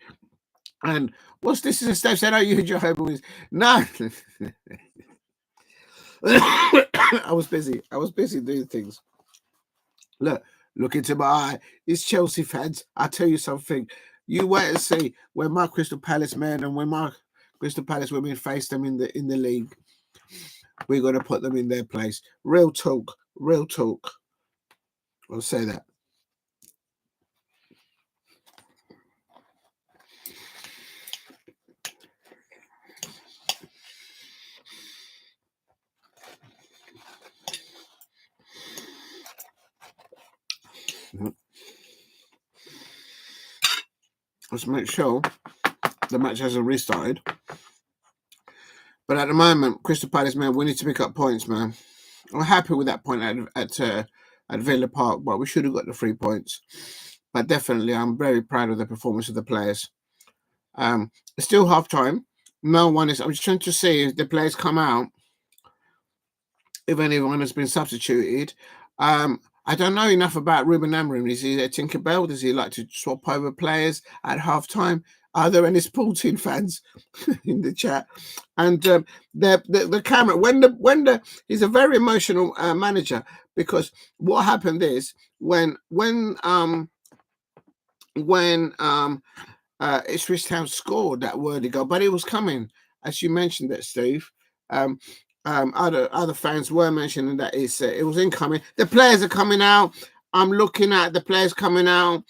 And what's this? Is Steve said, "Oh, you Jehovah's." No, I was busy. I was busy doing things. Look into my eye. It's Chelsea fans. I tell you something. You wait and see when my Crystal Palace men and when my Crystal Palace women face them in the league. We're going to put them in their place. Real talk. Real talk. I'll say that. Let's make sure the match hasn't restarted. But at the moment, Crystal Palace, man, we need to pick up points, man. I'm happy with that point at Villa Park, but we should have got the 3 points. But definitely, I'm very proud of the performance of the players. It's still half time. No one is. I'm just trying to see if the players come out, if anyone has been substituted. I don't know enough about Ruben Amorim. Is he a Tinkerbell? Does he like to swap over players at half time? Are there any Sporting fans in the chat? And the camera, he's a very emotional manager, because what happened is when Ipswich Town scored that worthy goal, but it was coming, as you mentioned that, Steve. Other fans were mentioning that it was incoming. The players are coming out. I'm looking at the players coming out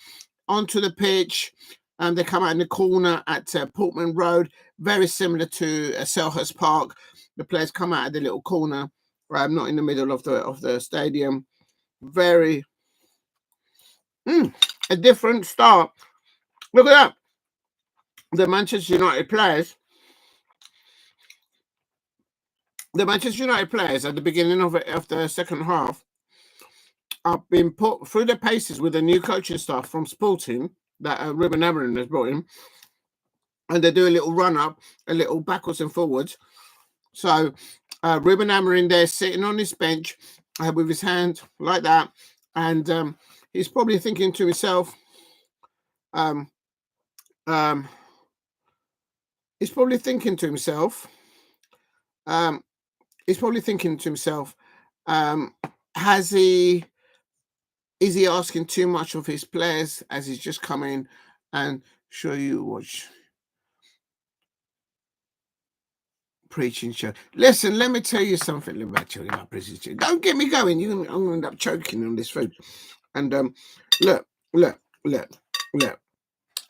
onto the pitch. They come out in the corner at Portman Road, very similar to Selhurst Park. The players come out of the little corner, right, not in the middle of the stadium. Very a different start. Look at that. The Manchester United players at the beginning of the second half have been put through the paces with the new coaching staff from Sporting that Ruben Amorim has brought in, and they do a little run up, a little backwards and forwards. So Ruben Amorim there sitting on his bench with his hand like that, and he's probably thinking to himself, he's probably thinking to himself, is he asking too much of his players as he's just come in and show you watch preaching show? Listen, let me tell you something about preaching show. Don't get me going. I'm going to end up choking on this food. And look.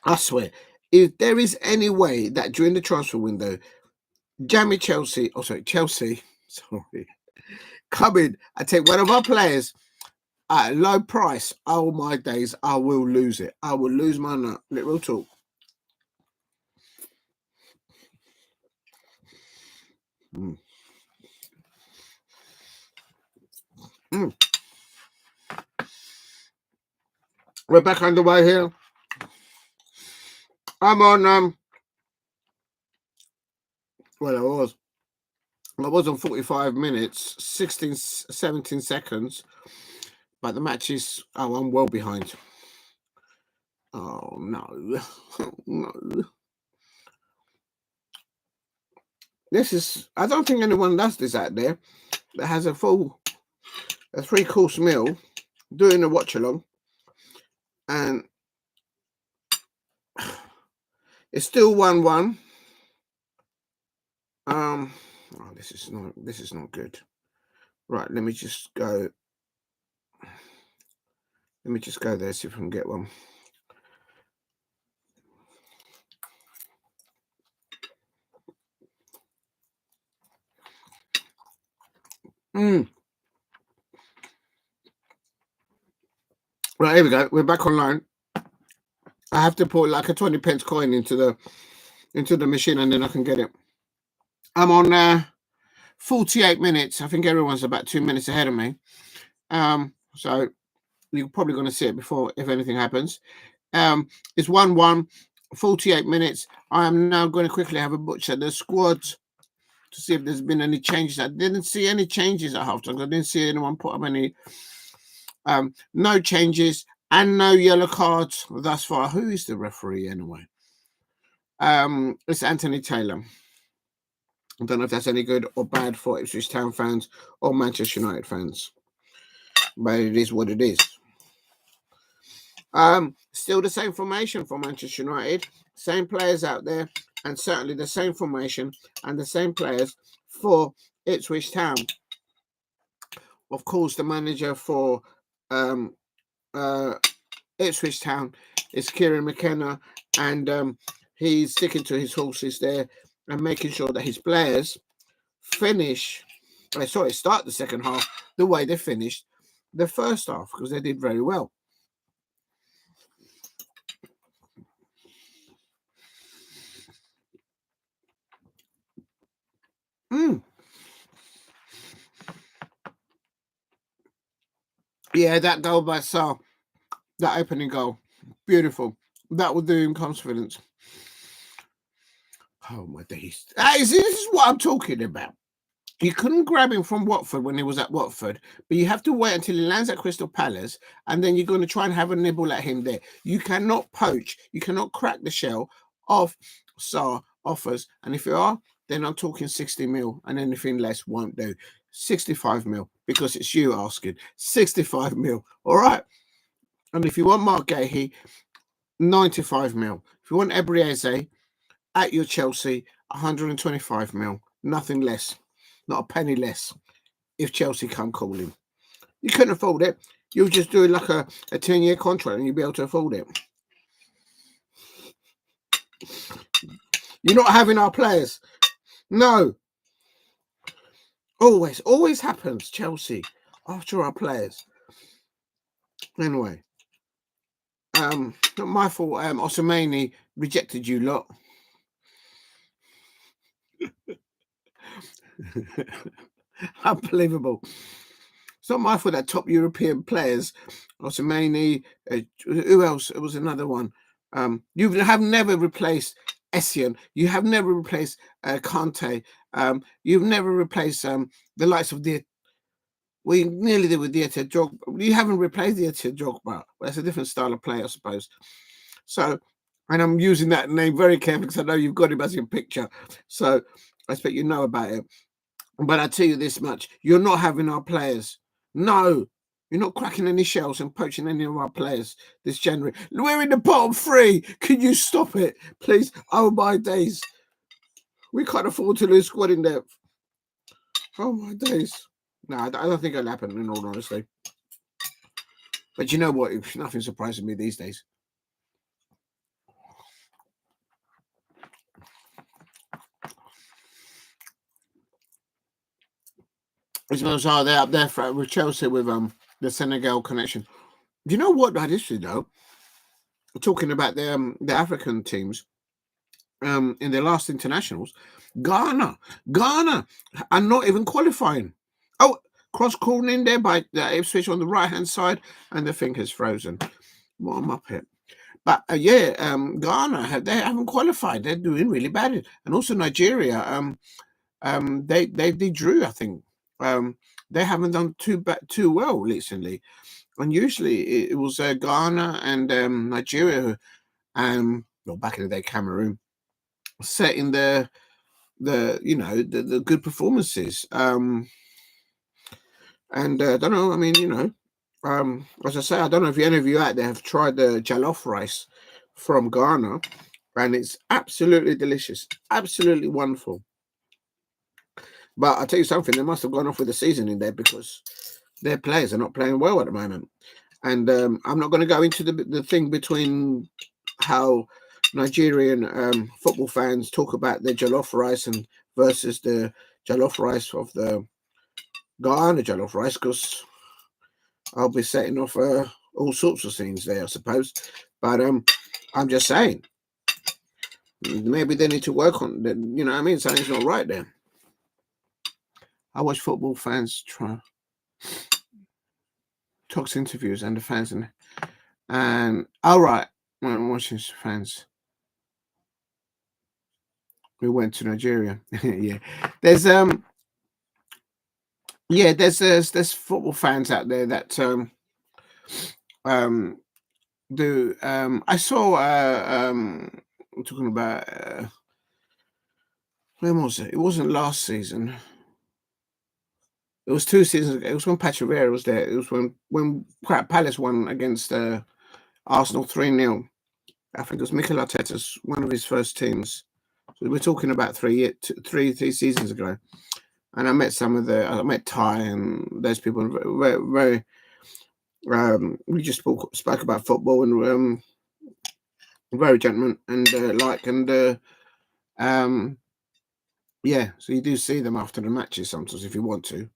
I swear, if there is any way that during the transfer window, Chelsea, come in and take one of our players at a low price, oh my days, I will lose it. I will lose my nut. Real talk. We're back underway here. I'm on well, I was on 45 minutes, 17 seconds, but the match is, I'm well behind. Oh no. No. This is, I don't think anyone does this out there that has a 3-course meal doing a watch along, and it's still 1-1. Oh, this is not good. Right, let me just go. Let me just go there, see if I can get one. Right, here we go. We're back online. I have to put like a 20p coin into the machine, and then I can get it. I'm on 48 minutes. I think everyone's about 2 minutes ahead of me. So you're probably going to see it before, if anything happens. It's 1-1, 48 minutes. I am now going to quickly have a butcher the squads to see if there's been any changes. I didn't see any changes at halftime. I didn't see anyone put up any. No changes and no yellow cards thus far. Who is the referee anyway? It's Anthony Taylor. I don't know if that's any good or bad for Ipswich Town fans or Manchester United fans, but it is what it is. Still the same formation for Manchester United, same players out there, and certainly the same formation and the same players for Ipswich Town. Of course, the manager for Ipswich Town is Kieran McKenna, and he's sticking to his horses there and making sure that his players start the second half the way they finished the first half, because they did very well. Yeah, that goal by Sal, that opening goal, beautiful. That will do him confidence. Oh my days! This is what I'm talking about. You couldn't grab him from Watford when he was at Watford, but you have to wait until he lands at Crystal Palace, and then you're going to try and have a nibble at him there. You cannot poach. You cannot crack the shell of Sarr offers. And if you are, then I'm talking 60 mil, and anything less won't do. 65 mil, because it's you asking. 65 mil, all right? And if you want Mark Gahey, 95 mil. If you want Ebrieze at your Chelsea, 125 mil. Nothing less. Not a penny less if Chelsea come calling. You couldn't afford it. You'll just do like a 10-year contract and you'll be able to afford it. You're not having our players. No. Always happens, Chelsea, after our players. Anyway. Not my fault. Osimhen rejected you lot. Unbelievable. It's not my fault that top European players, Osimhen, who else? It was another one. You have never replaced Essien. You have never replaced Kante. You've never replaced the likes of we nearly did with Dieter Drogba. You haven't replaced Dieter Drogba. Well, that's a different style of play, I suppose. So, and I'm using that name very carefully because I know you've got him as your picture. So I expect you know about it. But I tell you this much, you're not having our players. No, you're not cracking any shells and poaching any of our players this January. We're in the bottom three. Can you stop it, please? Oh, my days. We can't afford to lose squad in depth. Oh, my days. No, I don't think it'll happen, in all honesty. But you know what? Nothing surprises me these days. As well as they're up there with Chelsea with the Senegal connection. Do you know what that is, though? Talking about the African teams, in their last internationals, Ghana are not even qualifying. Oh, cross corner in there by Ipswich on the right hand side, and the thing has frozen. What am up here? But Ghana they haven't qualified. They're doing really bad, and also Nigeria. They drew. I think they haven't done too well recently, and usually it was Ghana and Nigeria, well, back in the day Cameroon, setting the good performances. And I don't know. I mean, as I say, I don't know if any of you out there have tried the jollof rice from Ghana, and it's absolutely delicious, absolutely wonderful. But I'll tell you something, they must have gone off with the season in there because their players are not playing well at the moment. And I'm not going to go into the thing between how Nigerian football fans talk about their jollof rice and versus the jollof rice of the Guyana jollof rice, because I'll be setting off all sorts of scenes there, I suppose. But I'm just saying, maybe they need to work on that. You know what I mean? Something's not right there. I watch football fans try talks interviews and the fans and all right, when watching fans. We went to Nigeria. Yeah, there's there's football fans out there that um do I saw talking about when was it? It wasn't last season. It was 2 seasons ago. It was when Patrick Vieira was there. It was when Palace won against Arsenal 3-0. I think it was Mikel Arteta's one of his first teams. So we're talking about three seasons ago. And I met I met Ty and those people. Very we just spoke about football and very gentleman and yeah. So you do see them after the matches sometimes if you want to.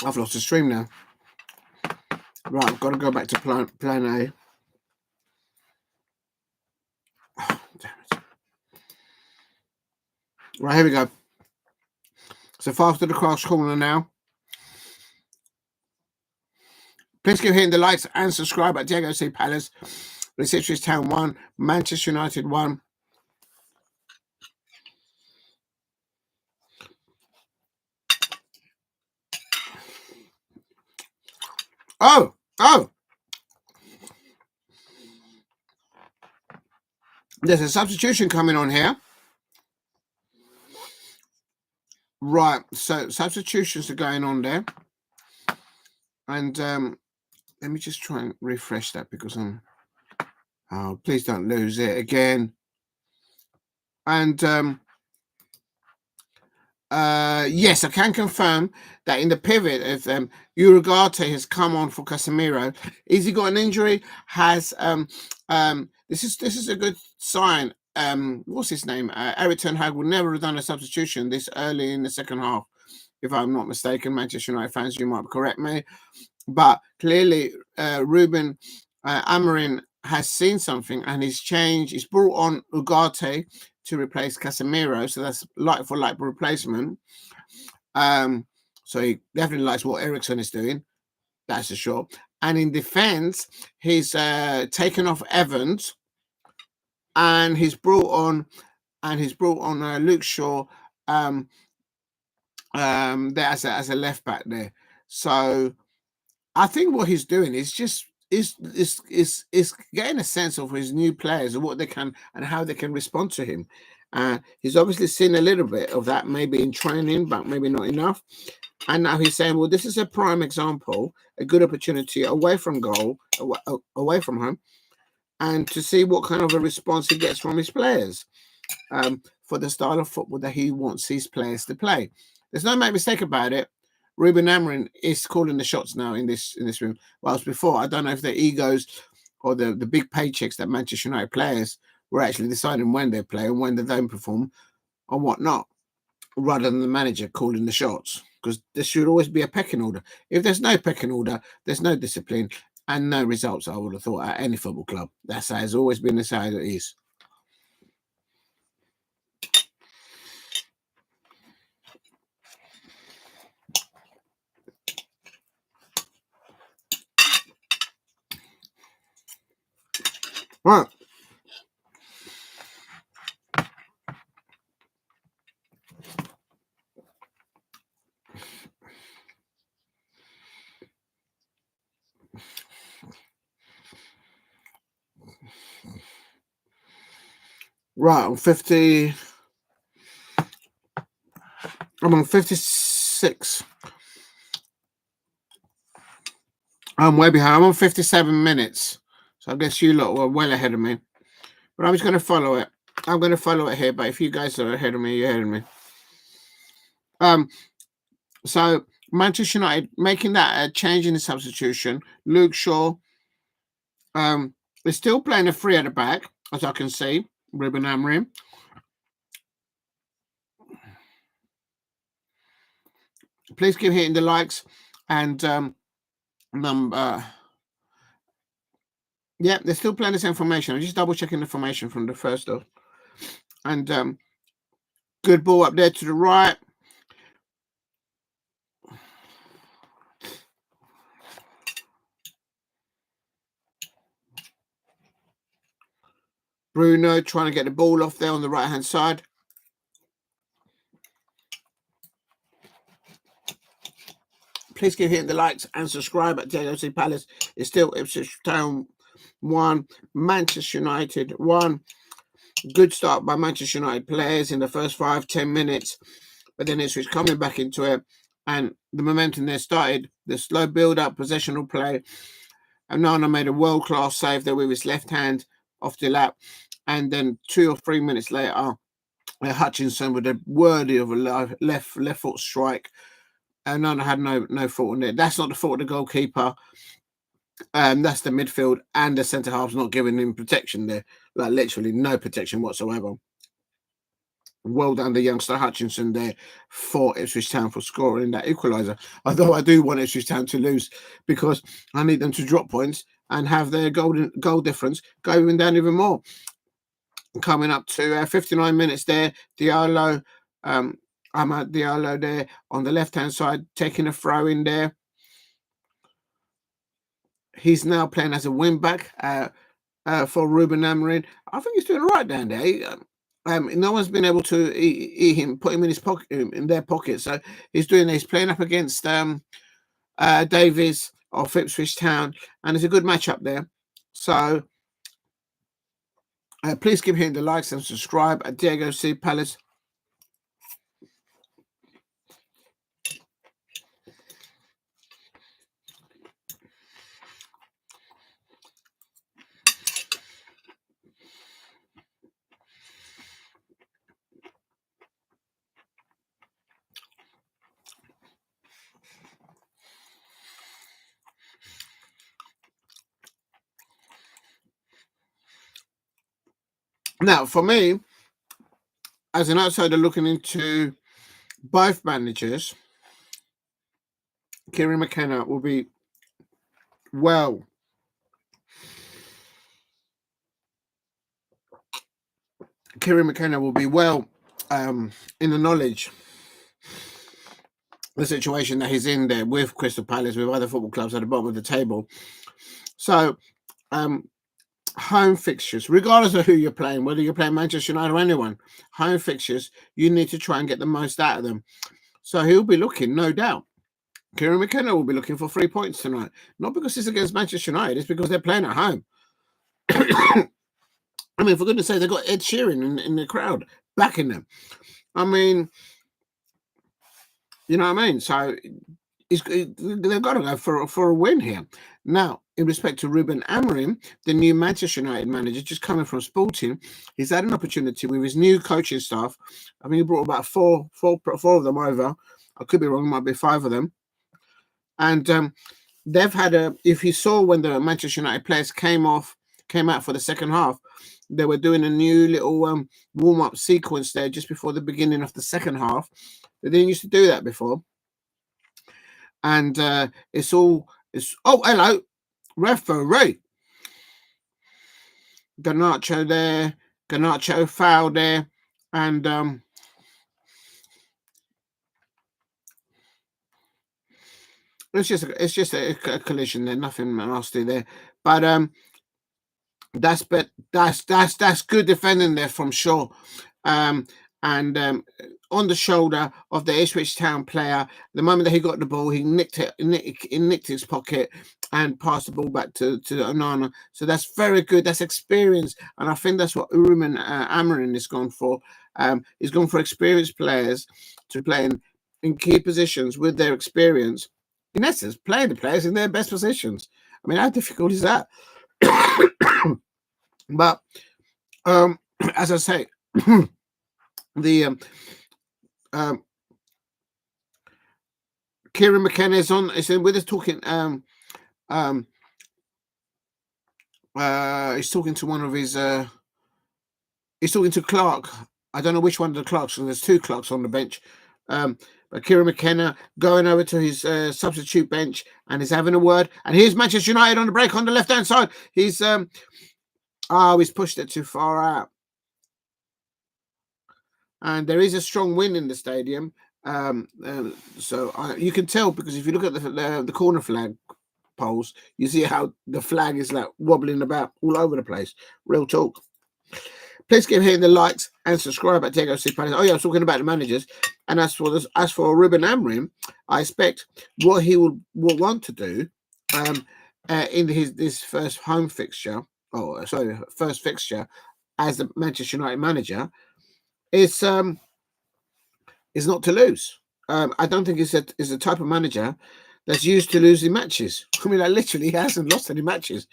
I've lost the stream now. Right, I've got to go back to plan A. Oh, damn it. Right, here we go. So fast to the cross corner now. Please keep hitting the likes and subscribe at Diego C. Palace. Ipswich Town 1, Manchester United 1. Oh! There's a substitution coming on here. Right, so substitutions are going on there. And let me just try and refresh that because oh, please don't lose it again. And yes, I can confirm that in the pivot, if Urugarte has come on for Casemiro. Has he got an injury? This is a good sign. What's his name? Eric Ten Hag would never have done a substitution this early in the second half, if I'm not mistaken. Manchester United fans, you might correct me, but clearly Ruben Amorim has seen something and he's changed. He's brought on Ugarte to replace Casemiro, so that's like for like replacement. So he definitely likes what Ericsson is doing, that's for sure. And in defense, he's taken off Evans, and he's brought on Luke Shaw there as a left back there. So I think what he's doing is just is getting a sense of his new players and what they can and how they can respond to him. He's obviously seen a little bit of that maybe in training, but maybe not enough. And now he's saying, well, this is a prime example, a good opportunity away from goal, away from home, and to see what kind of a response he gets from his players for the style of football that he wants his players to play. There's no mistake about it. Ruben Amorim is calling the shots now in this room. Whilst before, I don't know if the egos or the big paychecks that Manchester United players were actually deciding when they play and when they don't perform or whatnot, rather than the manager calling the shots. Because there should always be a pecking order. If there's no pecking order, there's no discipline and no results, I would have thought, at any football club. That's how it's always been the side it is. Right. Right, I'm 50. I'm on 56. I'm way behind. I'm on 57 minutes. So I guess you lot were well ahead of me. But I'm just going to follow it. I'm going to follow it here. But if you guys are ahead of me, you're ahead of me. So Manchester United making that change in the substitution. Luke Shaw is still playing a three at the back, as I can see. Ruben Amorim. Please keep hitting the likes and yeah, they're still playing the same formation. I'm just double checking the formation from the first off. And good ball up there to the right. Bruno trying to get the ball off there on the right hand side. Please keep hitting the likes and subscribe at Diego C Palace. It's still Ipswich Town 1, Manchester United 1. Good start by Manchester United players in the first 5-10 minutes, but then Ipswich coming back into it, and the momentum there started. The slow build-up, possessional play. And Nana made a world-class save there with his left hand off the lap, and then 2 or 3 minutes later, Hutchinson with a worthy of a left foot strike. And Nana had no fault in it. That's not the fault of the goalkeeper. That's the midfield and the centre halves not giving him protection there, like literally no protection whatsoever. Well done the youngster Hutchinson there for Ipswich Town for scoring that equaliser. Although I do want Ipswich Town to lose because I need them to drop points and have their goal difference going down even more. Coming up to 59 minutes there, Diallo, Ahmad Diallo there on the left-hand side, taking a throw in there. He's now playing as a wing-back for Ruben Amorim. I think he's doing right down there. No one's been able to eat him, put him in his pocket, in their pocket. So he's doing. He's playing up against Davies of Ipswich Town, and it's a good matchup there. So please keep hitting the likes and subscribe at Diego C Palace. Now, for me, as an outsider looking into both managers, Kieran McKenna will be well. Kieran McKenna will be well in the knowledge, the situation that he's in there with Crystal Palace, with other football clubs at the bottom of the table. So, home fixtures, regardless of who you're playing, whether you're playing Manchester United or anyone, home fixtures, you need to try and get the most out of them. So he'll be looking, no doubt. Kieran McKenna will be looking for 3 points tonight. Not because it's against Manchester United, it's because they're playing at home. I mean, for goodness sake, they've got Ed Sheeran in the crowd backing them. I mean, you know what I mean? So they've got to go for a win here. Now, in respect to Ruben Amorim, the new Manchester United manager, just coming from Sporting, he's had an opportunity with his new coaching staff. I mean, he brought about four of them over. I could be wrong, it might be 5 of them. And they've had if you saw when the Manchester United players came out for the second half, they were doing a new little warm-up sequence there just before the beginning of the second half. They didn't used to do that before. And oh, hello, referee. Garnacho there, Garnacho foul there, and it's just a collision there, nothing nasty there. But that's good defending there from Shaw. And on the shoulder of the Ipswich Town player, the moment that he got the ball, he nicked his pocket and passed the ball back to Onana. So that's very good. That's experience, and I think that's what Ruben Amorim has gone for. He's gone for experienced players to play in key positions with their experience. in essence, playing the players in their best positions. I mean, how difficult is that? But as I say, the Kieran McKenna is in with us talking. He's talking to one of his. He's talking to Clark. I don't know which one of the Clarks. There's two Clarks on the bench. But Kieran McKenna going over to his substitute bench and he's having a word. And here's Manchester United on the break on the left-hand side. He's he's pushed it too far out. And there is a strong wind in the stadium. So you can tell, because if you look at the corner flag poles, you see how the flag is like wobbling about all over the place. Real talk. Please keep hitting the likes and subscribe at Diego C. Palace. Oh yeah, I was talking about the managers. And as for Ruben Amorim, I expect what he will want to do in this first home fixture, first fixture as the Manchester United manager, is not to lose. I don't think he's a type of manager that's used to losing matches. I mean, literally he hasn't lost any matches.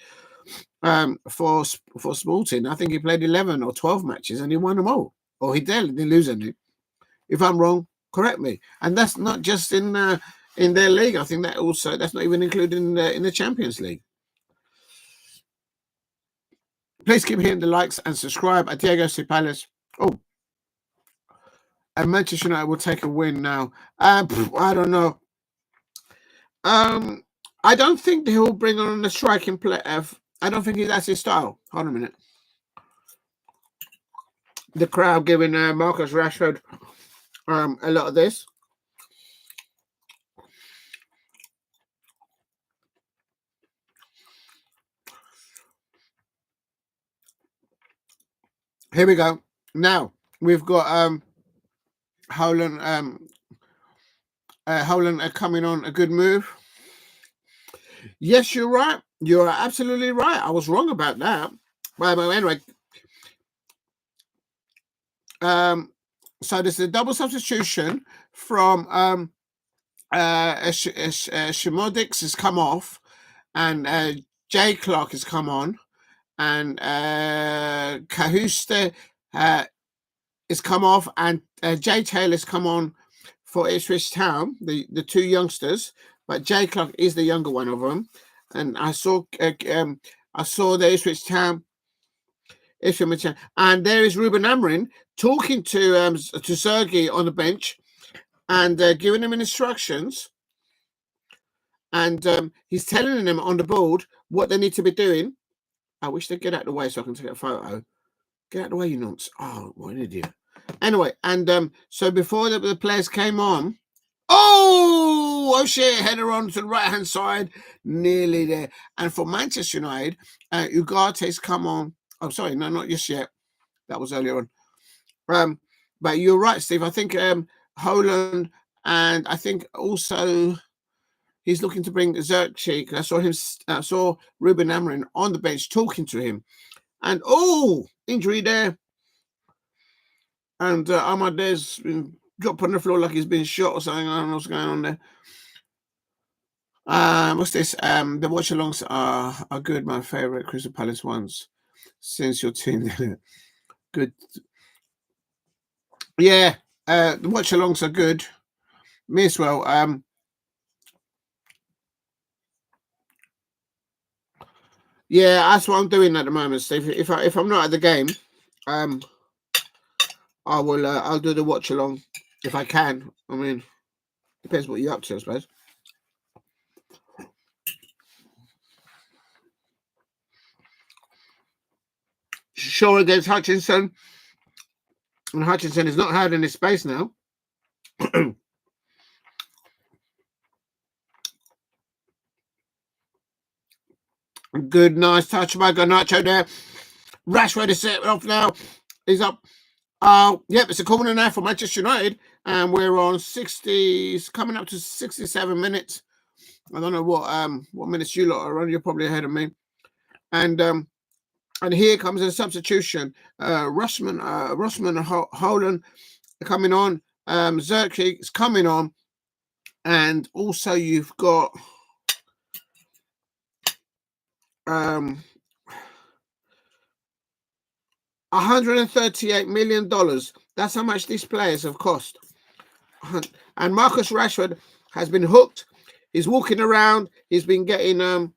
For Sporting, I think he played 11 or 12 matches and he won them all, or he didn't lose any. If I'm wrong, correct me. And that's not just in their league. I think that's not even included in the Champions League. Please keep hitting the likes and subscribe at Diego C. Palace. Oh, and Manchester United will take a win now. I don't know. I don't think he'll bring on the striking play. I don't think that's his style. Hold on a minute. The crowd giving Marcus Rashford a lot of this. Here we go. Now we've got Howland. Howland coming on a good move. Yes, you're right. You're absolutely right. I was wrong about that. Well, anyway, so there's a double substitution from Shimodix has come off, and Jay Clark has come on, and Cahuste has come off, and Jay Taylor's come on for Ipswich Town, the two youngsters, but Jay Clark is the younger one of them. And I saw the Ipswich Town, and there is Ruben Amorim talking to Sergei on the bench and giving him instructions. And he's telling them on the board what they need to be doing. I wish they'd get out of the way so I can take a photo. Get out of the way, you nonce. Oh, what an idiot. Anyway, and so before the players came on, oh shit, header on to the right-hand side, nearly there. And for Manchester United, Ugarte's come on. Oh, sorry, no, not just yet. That was earlier on. But you're right, Steve. I think Howland, and I think also he's looking to bring Zirkzee. I saw Ruben Amorim on the bench talking to him. And injury there. And Ahmad's been dropped on the floor like he's been shot or something. I don't know what's going on there. What's this? The watch-alongs are good. My favourite Crystal Palace ones since your team. Good. Yeah, the watch-alongs are good. Me as well. Yeah, that's what I'm doing at the moment, Steve. If I'm not at the game, I will. I'll do the watch-along if I can. I mean, depends what you're up to, I suppose. Shaw against Hutchinson. And Hutchinson is not had any space now. Good, nice touch by Garnacho there. Rashford is set off now. He's up. Yep, it's a corner now for Manchester United. And we're on 60, coming up to 67 minutes. I don't know what minutes you lot are on. You're probably ahead of me. And here comes a substitution. Russman and Howland are coming on. Zirkzee is coming on. And also you've got $138 million. That's how much these players have cost. And Marcus Rashford has been hooked. He's walking around. He's been getting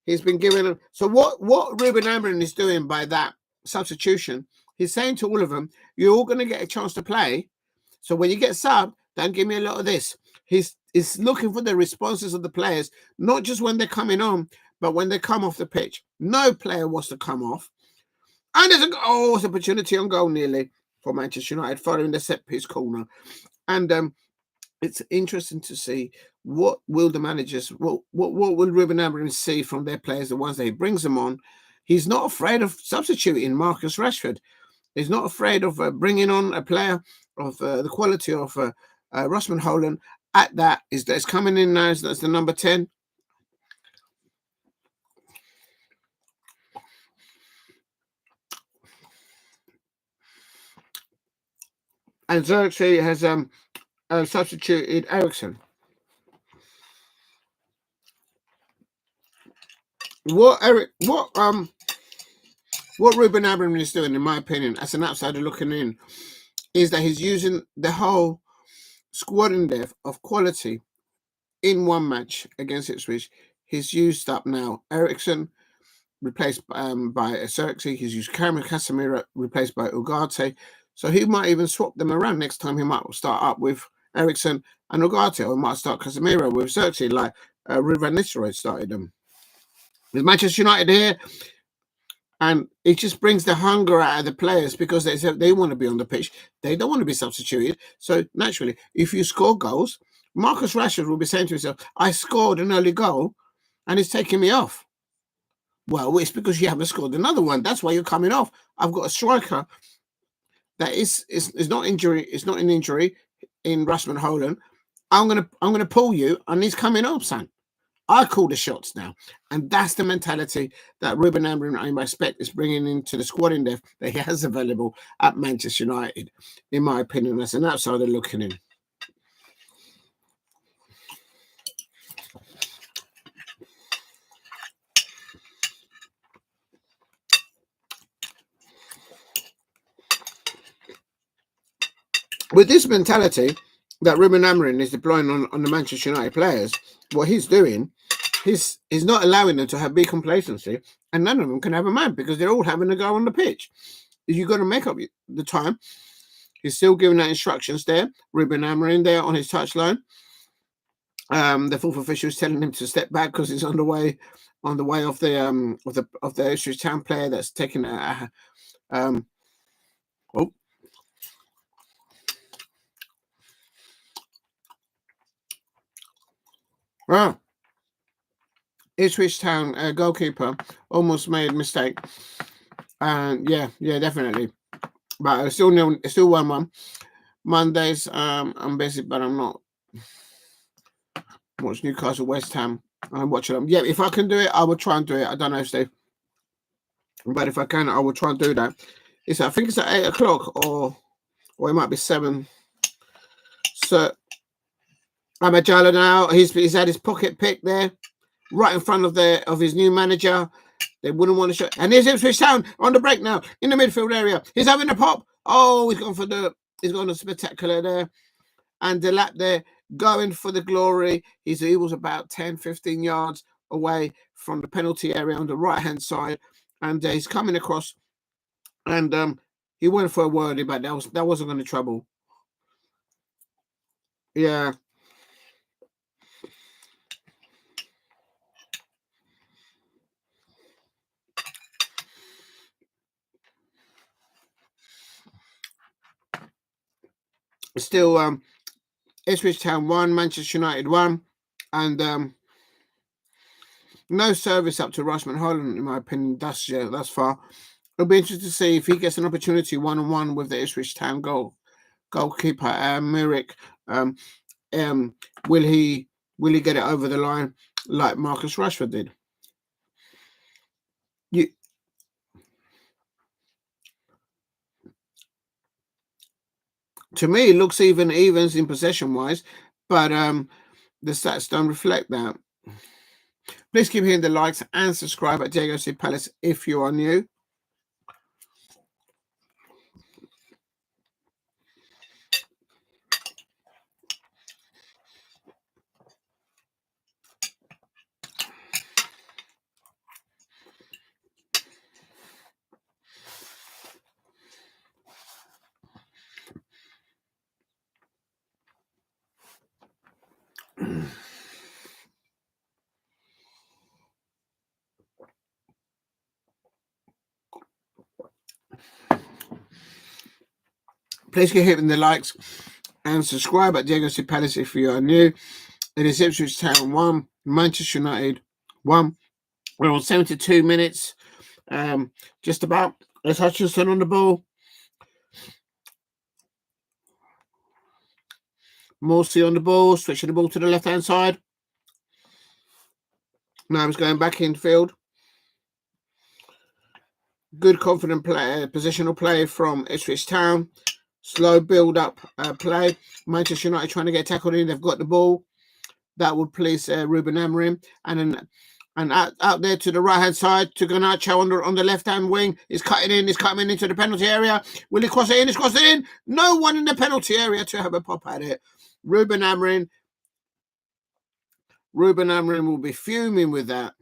he's been given. So what Ruben Amorim is doing by that substitution, he's saying to all of them, you're all going to get a chance to play. So when you get subbed, don't give me a lot of this. He's looking for the responses of the players, not just when they're coming on, but when they come off the pitch. No player wants to come off. And there's an opportunity on goal nearly for Manchester United following the set piece corner. And it's interesting to see what will the managers, what will Ruben Amorim see from their players, the ones that he brings them on. He's not afraid of substituting Marcus Rashford. He's not afraid of bringing on a player of the quality of Rasmus Højlund. At that is coming in now. That's the number 10. And Xerxes has substituted Eriksen. What Ruben Amorim is doing, in my opinion, as an outsider looking in, is that he's using the whole squad in depth of quality in one match against Ipswich. He's used up now Eriksen, replaced by Xerxes. He's used Casemiro, replaced by Ugarte. So he might even swap them around next time. He might start up with Eriksen and Ugarte, or he might start Casemiro with Xerxes, like Ruben Nistelrooy started them. With Manchester United here, and it just brings the hunger out of the players because they want to be on the pitch. They don't want to be substituted. So naturally, if you score goals, Marcus Rashford will be saying to himself, I scored an early goal and it's taking me off. Well, it's because you haven't scored another one. That's why you're coming off. I've got a striker that is not injury. It's not an injury in Rasmus Højlund. I'm gonna pull you, and he's coming off, son. I call the shots now, and that's the mentality that Ruben Amorim, I expect, is bringing into the squad in depth that he has available at Manchester United. In my opinion, as an outsider looking in. With this mentality that Ruben Amorim is deploying on the Manchester United players, what he's doing, he's not allowing them to be complacency, and none of them can have a man because they're all having to go on the pitch. You've got to make up the time. He's still giving that instructions there. Ruben Amorim there on his touchline. The fourth official is telling him to step back because he's on the way of the Ipswich Town player that's taking Ipswich Town goalkeeper almost made a mistake. And yeah, definitely. But it's still 1-1. Mondays, I'm busy, but I'm not. Watch Newcastle, West Ham. I'm watching them. Yeah, if I can do it, I will try and do it. I don't know, Steve. But if I can, I will try and do that. I think it's at 8 o'clock or it might be 7. So Amajala now, he's had his pocket pick there, right in front of his new manager. They wouldn't want to show. And here's Ipswich Town on the break now in the midfield area. He's having a pop. Oh, he's gone a spectacular there. And the lap there, going for the glory. He was about 10, 15 yards away from the penalty area on the right-hand side. And he's coming across. And he went for a wordy, but that wasn't going to trouble. Yeah. Still, Ipswich Town 1, Manchester United 1, and no service up to Rasmus Højlund, in my opinion, thus far. It'll be interesting to see if he gets an opportunity 1-on-1 with the Ipswich Town goalkeeper, Mirik. Will he get it over the line like Marcus Rashford did? To me, it looks evens in possession wise, but the stats don't reflect that. Please keep hitting the likes and subscribe at Diego C. Palace if you are new. Please keep hitting the likes and subscribe at Diego C. Palace if you are new. It is Ipswich Town 1, Manchester United 1. We're on 72 minutes. Just about. There's Hutchinson on the ball. Morsey on the ball, switching the ball to the left-hand side. Now he's going back in field. Good, confident play, positional play from Ipswich Town. Slow build-up play. Manchester United trying to get tackled in. They've got the ball. That would please Ruben Amorim. And out there to the right-hand side to Garnacho on the left-hand wing. He's cutting in. He's coming into the penalty area. Will he cross it in? He's crossed it in. No one in the penalty area to have a pop at it. Ruben Amorim will be fuming with that.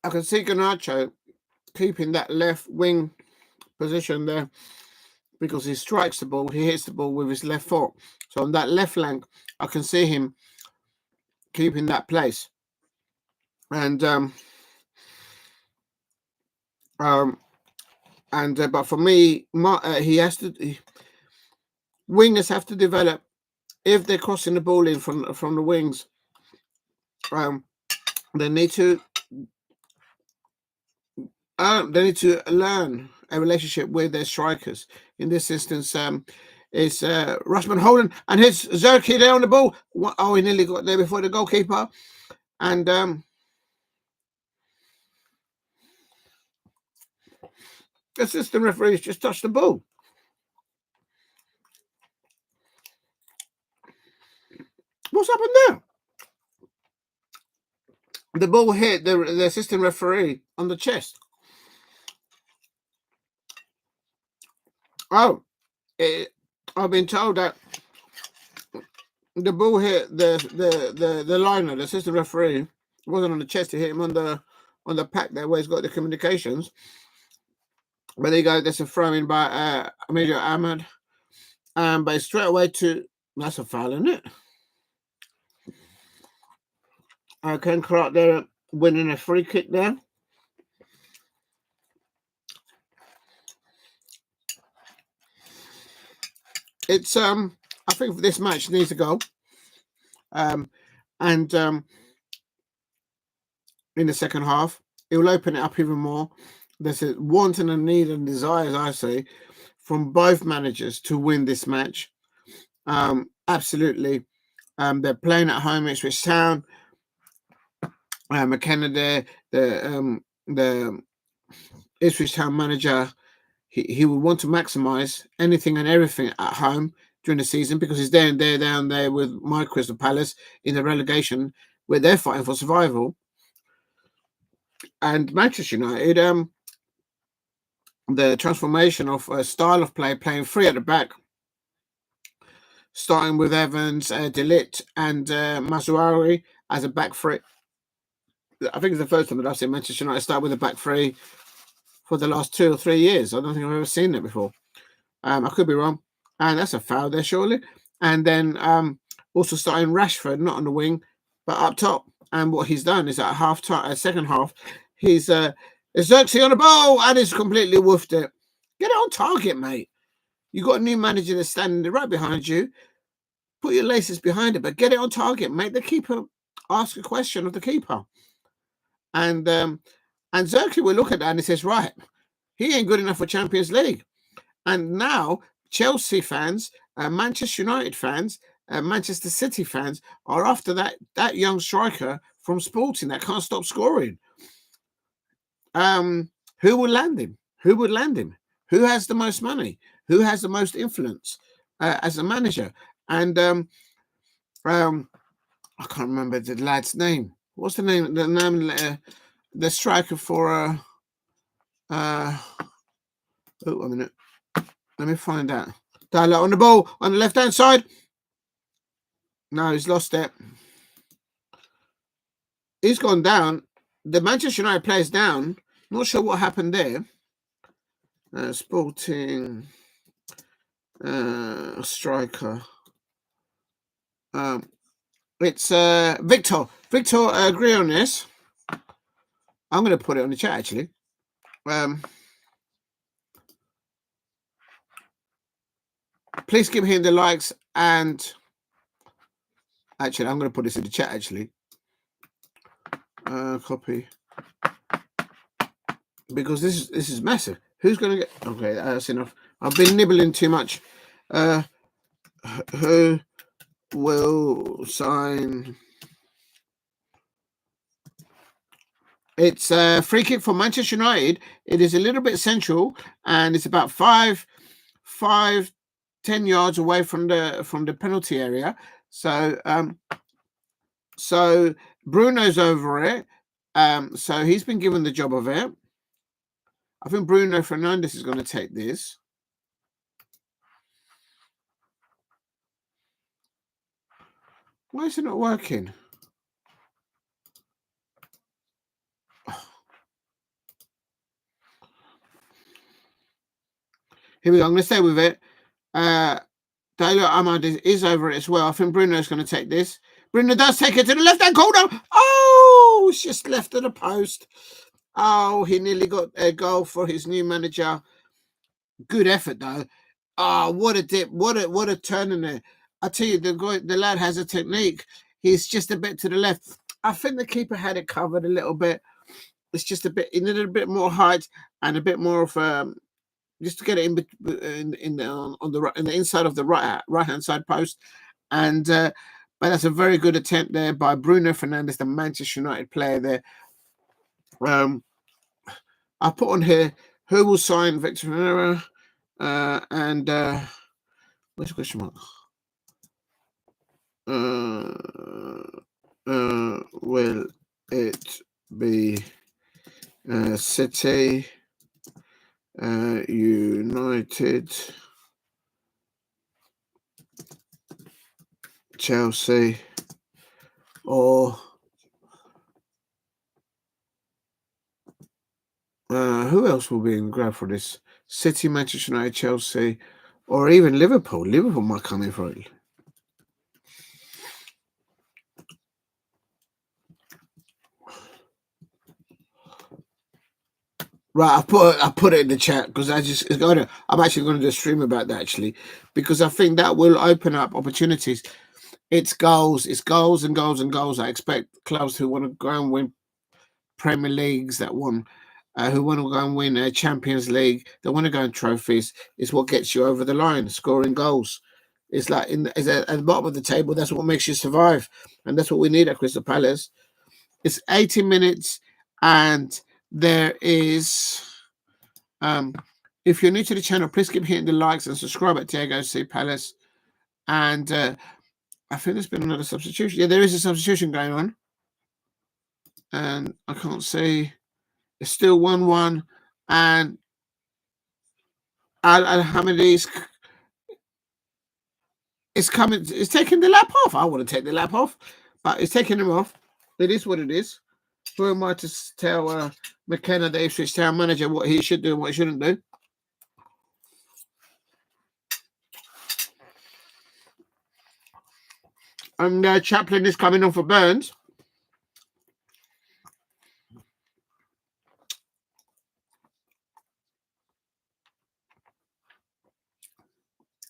I can see Garnacho keeping that left wing position there because he strikes the ball, he hits the ball with his left foot. So on that left flank, I can see him keeping that place. And but for me, wingers have to develop. If they're crossing the ball in from the wings, they need to learn a relationship with their strikers. In this instance, it's Rushman Holden, and hits Zerke there on the ball. Oh, he nearly got there before the goalkeeper. And the assistant referees just touched the ball. What's happened there? The ball hit the assistant referee on the chest. Oh, I've been told that the ball hit the liner, the assistant referee. It wasn't on the chest. It hit him on the pack there where he's got the communications. But there you go. That's a throw in by Amelia Ahmed. But straight away that's a foul, isn't it? Ken Clark there winning a free kick there. It's I think this match needs to go. In the second half, it will open it up even more. There's a want and a need and desire, as I say, from both managers to win this match. Absolutely. They're playing at home, Ipswich Town. McKenna there, the Ipswich Town manager, he would want to maximise anything and everything at home during the season because he's down there with my Crystal Palace in the relegation where they're fighting for survival. And Manchester United, the transformation of a style of play, playing three at the back, starting with Evans, De Ligt, and Masuari as a back three. I think it's the first time that I've seen Manchester United start with a back three for the last 2 or 3 years. I don't think I've ever seen it before. I could be wrong. And that's a foul there, surely. And then also starting Rashford, not on the wing, but up top. And what he's done is at second half, he's Xerxes on the ball and he's completely woofed it. Get it on target, mate. You got a new manager that's standing right behind you. Put your laces behind it, but get it on target. Make the keeper ask a question of the keeper. And Xerxes will look at that and he says, right, he ain't good enough for Champions League. And now Chelsea fans, Manchester United fans, Manchester City fans are after that young striker from Sporting that can't stop scoring. Who will land him? Who would land him? Who has the most money? Who has the most influence as a manager? And I can't remember the lad's name. What's the name? The striker for oh, a minute. Let me find out. Dial on the ball on the left-hand side. No, he's lost it. He's gone down. The Manchester United player's down. Not sure what happened there. Sporting striker. It's Victor. Victor, agree on this. I'm going to put it on the chat actually. Please keep hitting the likes, and actually, I'm going to put this in the chat actually. Copy, because this is massive. Who's going to get? Okay, that's enough. I've been nibbling too much. Who will sign? It's a free kick for Manchester United. It is a little bit central, and it's about 10 yards away from the penalty area. So so Bruno's over it. So he's been given the job of it. I think Bruno Fernandes is going to take this. Why is it not working? Here we go. I'm going to stay with it. Dailo Ahmad is over it as well. I think Bruno's going to take this. Bruno does take it to the left-hand corner. Oh, it's just left of the post. Oh, he nearly got a goal for his new manager. Good effort, though. Oh, what a dip. What a turn in there. I tell you, the lad has a technique. He's just a bit to the left. I think the keeper had it covered a little bit. It's just a bit. He needed a bit more height and a bit more of just to get it on the inside of the right hand side post. And but that's a very good attempt there by Bruno Fernandes, the Manchester United player there. I put on here who will sign Victor Herrera and where's the question mark? Will it be City, United, Chelsea, or who else will be in grab for this? City, Manchester United, Chelsea, or even Liverpool. Liverpool might come in for it. Right, I put it in the chat because I'm actually going to do a stream about that actually, because I think that will open up opportunities. It's goals and goals and goals. I expect clubs who want to go and win Premier Leagues, that won, who want to go and win a Champions League, they want to go and trophies. It's what gets you over the line, scoring goals. It's like at the bottom of the table. That's what makes you survive, and that's what we need at Crystal Palace. It's 80 minutes, and there is. If you're new to the channel, please keep hitting the likes and subscribe at Diego C Palace. And I think there's been another substitution. Yeah, there is a substitution going on, and I can't see. It's still 1-1, and Al-Hamidi is coming. It's taking the lap off. I want to take the lap off, but it's taking him off. It is what it is. Who am I to tell McKenna, the Ipswich Town manager, what he should do and what he shouldn't do? And Chaplin is coming on for Burns.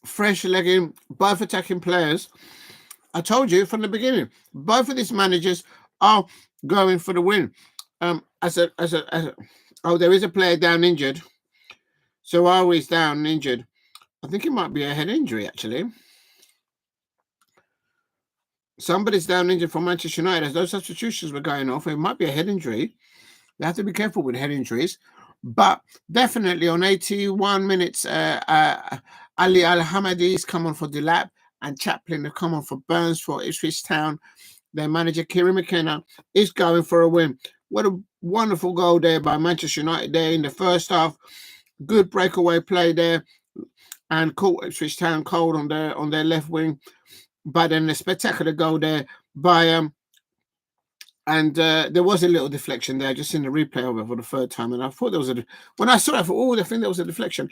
Fresh legging, both attacking players. I told you from the beginning, both of these managers are going for the win. Oh, there is a player down injured. So always down injured. I think it might be a head injury actually. somebody's down injured from Manchester United. As those substitutions were going off, it might be a head injury. They have to be careful with head injuries. But definitely on 81 minutes, Ali Al-Hamadi's come on for Delap, and Chaplin have come on for Burns for Ipswich Town. Their manager, Kieran McKenna, is going for a win. What a wonderful goal there by Manchester United there in the first half. Good breakaway play there, and caught Ipswich Town cold on their left wing. But then a spectacular goal there by and there was a little deflection there, just in the replay of it for the third time. And I thought there was when I saw it, I thought, I think there was a deflection.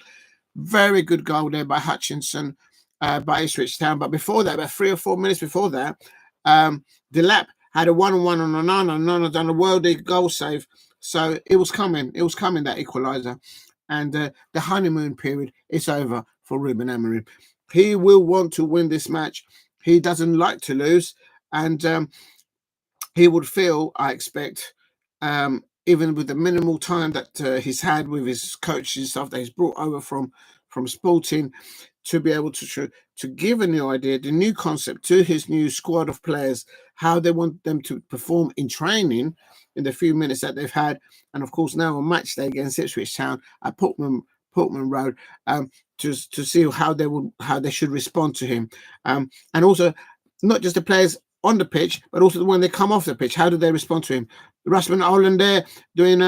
Very good goal there by Hutchinson, by Ipswich Town. But before that, about 3 or 4 minutes before that, Delap had a 1-on-1 on Onana. Onana done a worldy goal save. So it was coming. It was coming, that equaliser. And the honeymoon period is over for Ruben Amorim. He will want to win this match. He doesn't like to lose. And he would feel, I expect, even with the minimal time that he's had with his coaches and stuff that he's brought over from Sporting, to be able to give a new idea, the new concept to his new squad of players, how they want them to perform in training in the few minutes that they've had, and of course now on match day against Ipswich Town at Portman Road, to see how they should respond to him, and also not just the players on the pitch, but also when they come off the pitch, how do they respond to him? Ruben Holland there doing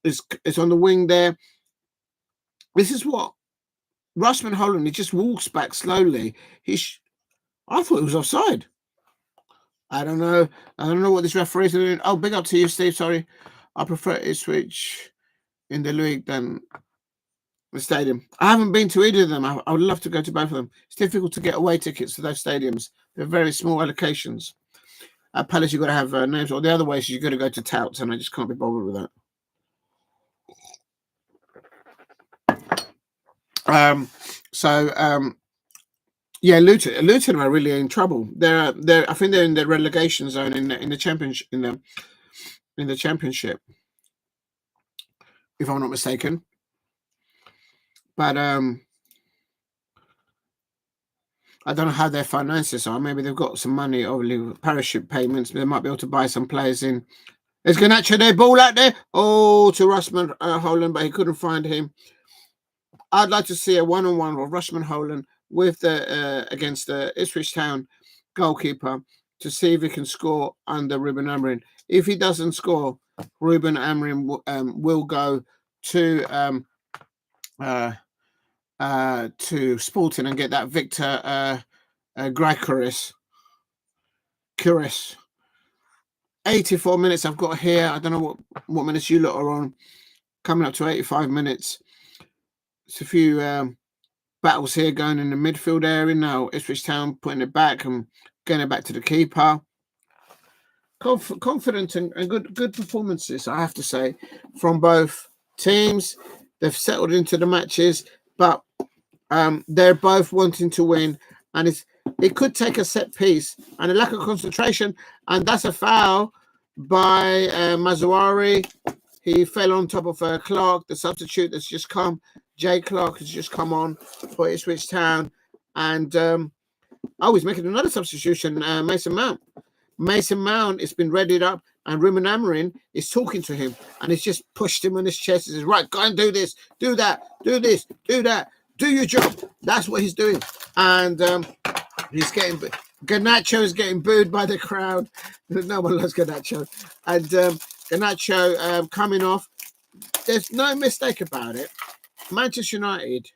is on the wing there. This is what Ruben Holland, he just walks back slowly. I thought he was offside. I don't know what this referee's doing. Oh, big up to you, Steve. Sorry, I prefer Ipswich in the league than the stadium. I haven't been to either of them. I would love to go to both of them. It's difficult to get away tickets to those stadiums. They're very small allocations. At Palace, you've got to have names, or the other way is you've got to go to touts, and I just can't be bothered with that. Yeah, Luton are really in trouble. I think they're in the relegation zone in the championship, in the championship, if I'm not mistaken. But I don't know how their finances are. Maybe they've got some money, obviously parachute payments. They might be able to buy some players in. There's Garnacho there, ball out there. Oh, to Ruben Holland, but he couldn't find him. I'd like to see a 1-on-1 of Ruben Holland with against the Ipswich Town goalkeeper to see if he can score under Ruben Amorim. If he doesn't score, Ruben Amorim will go to Sporting and get that Victor Gyökeres. 84 minutes I've got here. I don't know what minutes you lot are on. Coming up to 85 minutes. It's a few battles here going in the midfield area now. Ipswich Town putting it back and getting it back to the keeper. Confident and good performances, I have to say, from both teams. They've settled into the matches, but they're both wanting to win, and it could take a set piece and a lack of concentration, and that's a foul by Mazzuari. He fell on top of Clark, the substitute that's just come. Jay Clark has just come on for Ipswich Town, and he's making another substitution, Mason Mount. Mason Mount has been readied up, and Ruben Amorim is talking to him, and he's just pushed him on his chest. He says, right, go and do this, do that, do this, do that, do your job. That's what he's doing. And he's getting... Garnacho is getting booed by the crowd. No one loves Garnacho. And Garnacho coming off. There's no mistake about it. Manchester United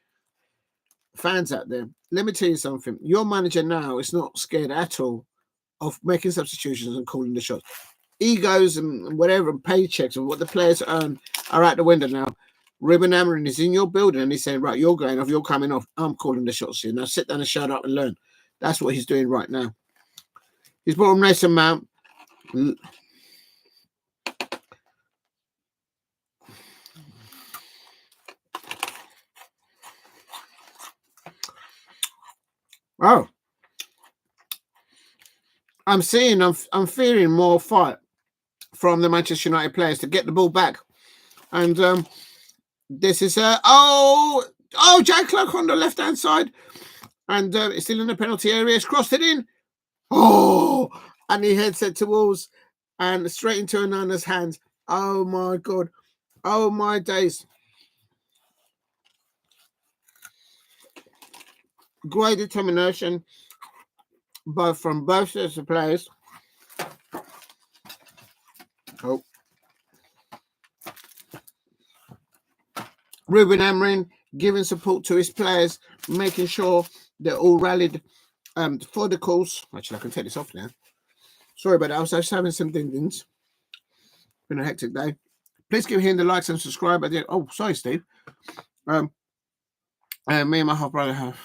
fans out there, let me tell you something. Your manager now is not scared at all of making substitutions and calling the shots. Egos and whatever, and paychecks and what the players earn are out the window now. Ruben Amorim is in your building and he's saying, right, you're going off, you're coming off. I'm calling the shots here. Now sit down and shut up and learn. That's what he's doing right now. He's brought on Mason Mount. Oh. I'm feeling more fight from the Manchester United players to get the ball back. And this is Jack Clark on the left-hand side. And it's still in the penalty area. It's crossed it in. Oh, and he heads it towards and straight into Onana's hands. Oh my God. Oh my days. Great determination from both sets of players. Oh. Ruben Amorim giving support to his players, making sure they're all rallied for the calls. Actually, I can take this off now. Sorry about that. I was just having some ding-dings. Been a hectic day. Please give him the likes and subscribe. Oh, sorry, Steve. Me and my half brother have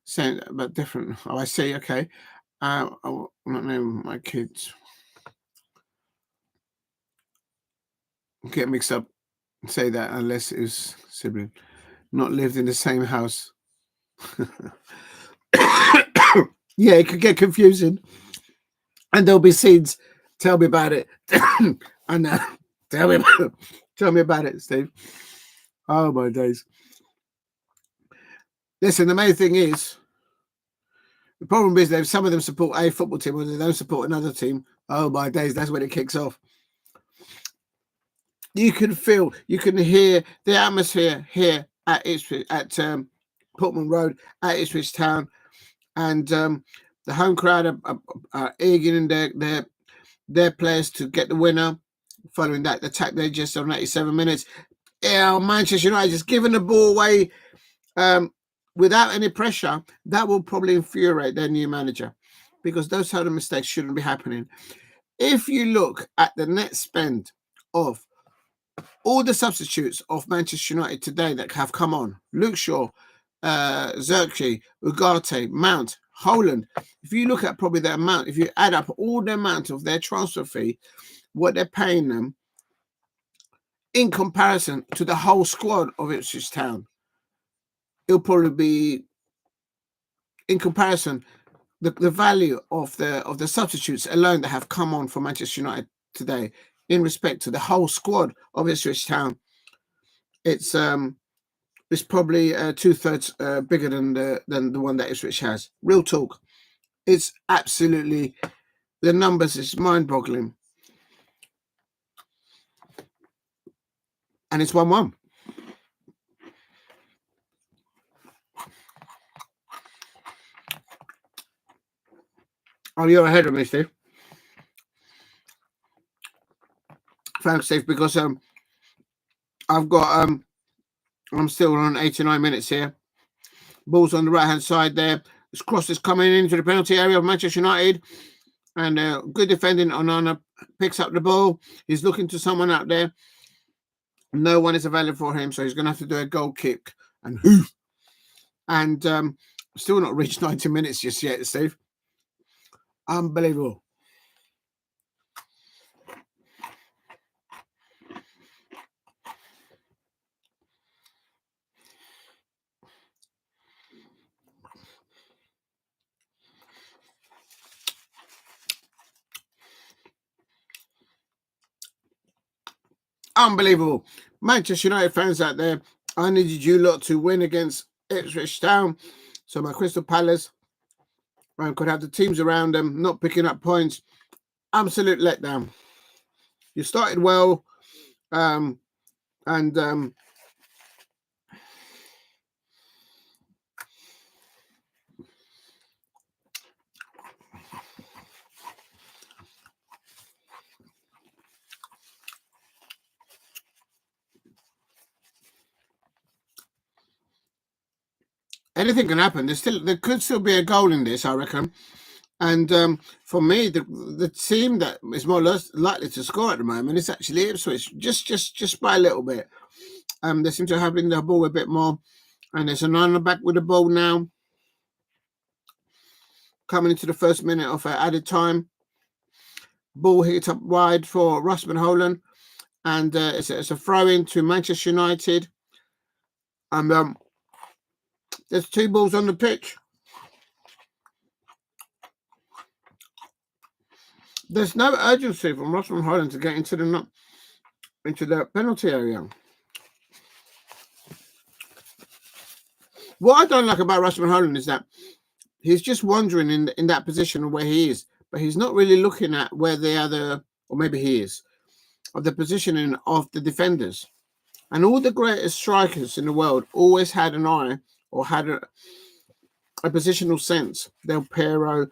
sent but different. Oh, I see. Okay. I will not name my kids. Get mixed up. Say that unless it was sibling, not lived in the same house. Yeah, it could get confusing, and there'll be scenes. Tell me about it. I know. Tell me about it, Steve. Oh my days. Listen, the main thing is, the problem is that some of them support a football team or they don't support another team. Oh my days, that's when it kicks off. You can feel, you can hear the atmosphere here at Ipswich, at Portman Road, at Ipswich Town, and the home crowd are egging their players to get the winner. Following that attack, they just on 87 minutes. Yeah, Manchester United just giving the ball away without any pressure. That will probably infuriate their new manager, because those sort of mistakes shouldn't be happening. If you look at the net spend of all the substitutes of Manchester United today that have come on, Luke Shaw, Zirkzee, Ugarte, Mount, Holland, if you look at probably the amount, if you add up all the amount of their transfer fee, what they're paying them, in comparison to the whole squad of Ipswich Town, it'll probably be, in comparison, the value of the substitutes alone that have come on for Manchester United today, in respect to the whole squad of Ipswich Town, it's probably 2/3 bigger than the one that Ipswich has. Real talk. It's absolutely, the numbers is mind-boggling, and it's 1-1. Oh, you're ahead of me, Steve. Thanks, Steve, because I've got I'm still on 89 minutes here. Ball's on the right-hand side there. This cross is coming into the penalty area of Manchester United, and good defending. Onana picks up the ball. He's looking to someone out there. No one is available for him, so he's going to have to do a goal kick. And hoof. And still not reached 90 minutes just yet, Steve. Unbelievable. Unbelievable. Manchester United fans out there, I needed you lot to win against Ipswich Town, so my Crystal Palace could have the teams around them not picking up points. Absolute letdown. You started well, and anything can happen. There could still be a goal in this, I reckon. And for me, the team that is more likely to score at the moment is actually Ipswich, just by a little bit. They seem to have in the ball a bit more, and there's Onana back with the ball now, coming into the first minute of added time. Ball hit up wide for Ruben Holland, and it's a throw in to Manchester United. And there's 2 balls on the pitch. There's no urgency from Ruben Holland to get into the penalty area. What I don't like about Ruben Holland is that he's just wandering in that position where he is, but he's not really looking at where the other, or maybe he is, of the positioning of the defenders. And all the greatest strikers in the world always had an eye or had a positional sense. Del Piero,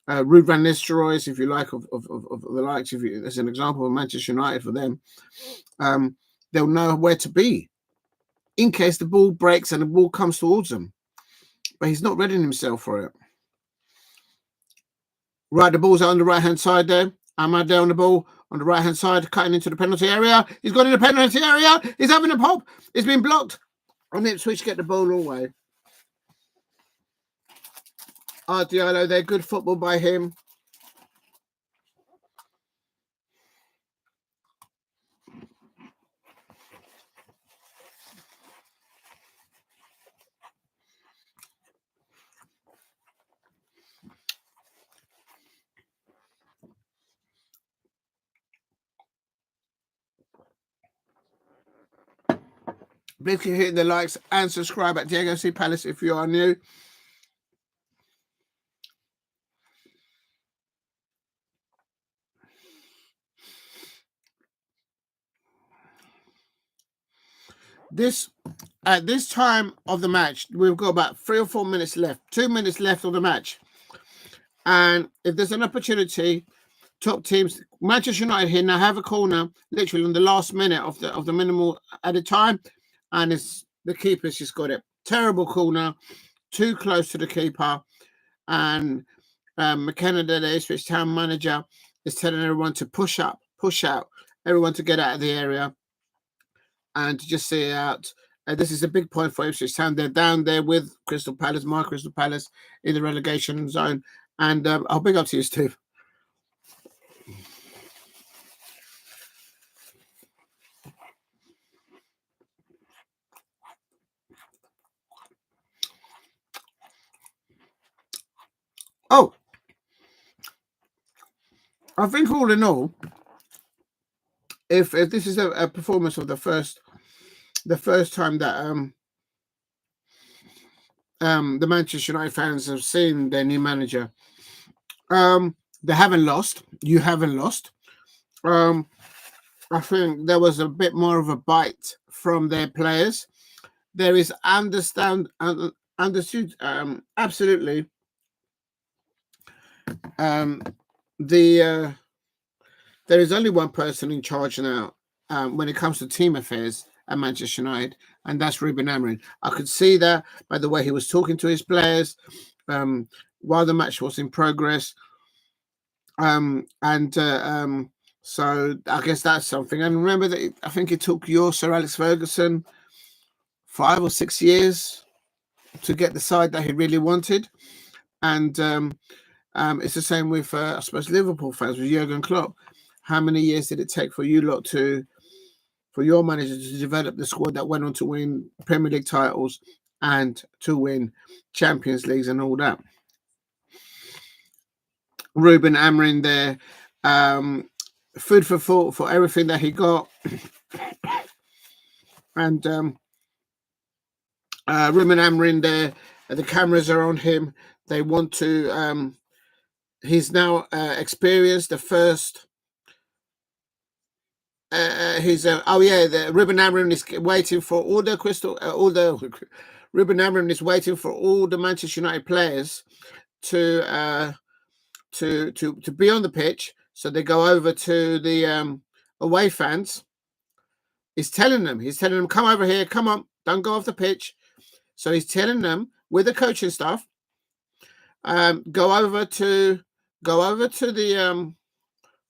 Ruben van Nistelrooy, if you like, of the likes, if you, as an example of Manchester United for them, they'll know where to be in case the ball breaks and the ball comes towards them. But he's not readying himself for it. Right, the ball's on the right-hand side there. Ahmad on the ball on the right-hand side, cutting into the penalty area. He's got in the penalty area. He's having a pop. It's been blocked. And Ipswich get the ball all the way. Diallo, they're good football by him. Please keep hitting the likes and subscribe at Diego C Palace if you are new. At this time of the match, we've got about 3 or 4 minutes left. 2 minutes left of the match. And if there's an opportunity, top teams, Manchester United here now have a corner literally in the last minute of the minimal added time, and it's the keeper's just got it. Terrible corner, too close to the keeper, and McKenna, the Ipswich town manager, is telling everyone to push up, push out, everyone to get out of the area and to just see it out. This is a big point for Ipswich Town. They're down there with Crystal Palace, my Crystal Palace, in the relegation zone. And I'll big up to you, Steve. Oh, I think all in all, if this is a performance of the first time that the Manchester United fans have seen their new manager, they haven't lost. You haven't lost. I think there was a bit more of a bite from their players. There is understood absolutely there is only one person in charge now when it comes to team affairs at Manchester United, and that's Ruben Amorim. I could see that by the way he was talking to his players while the match was in progress. So I guess that's something. And remember that I think it took your Sir Alex Ferguson 5 or 6 years to get the side that he really wanted. And it's the same with, I suppose, Liverpool fans with Jurgen Klopp. How many years did it take for you lot for your manager to develop the squad that went on to win Premier League titles and to win Champions Leagues and all that? Ruben Amorim there, food for thought for everything that he got. And Ruben Amorim there, the cameras are on him. They want to, he's now experienced the first, Ruben Amorim is waiting for all the Ruben Amorim is waiting for all the Manchester United players to be on the pitch, so they go over to the away fans. He's telling them, come over here, come on, don't go off the pitch. So he's telling them with the coaching staff, go over to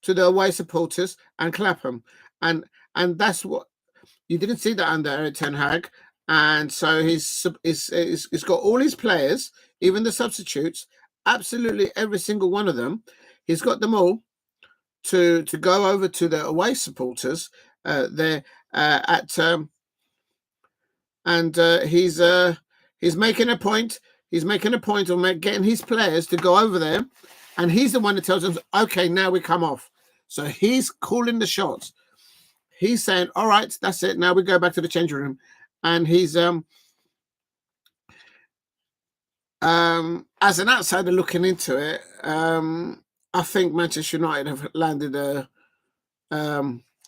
the away supporters and clap them, and that's what you didn't see that under Erik ten Hag. And so he's got all his players, even the substitutes, absolutely every single one of them. He's got them all to go over to the away supporters there he's making a point. He's making a point of getting his players to go over there, and he's the one that tells them, "Okay, now we come off." So he's calling the shots. He's saying, "All right, that's it. Now we go back to the changing room," and he's As an outsider looking into it, I think Manchester United have landed a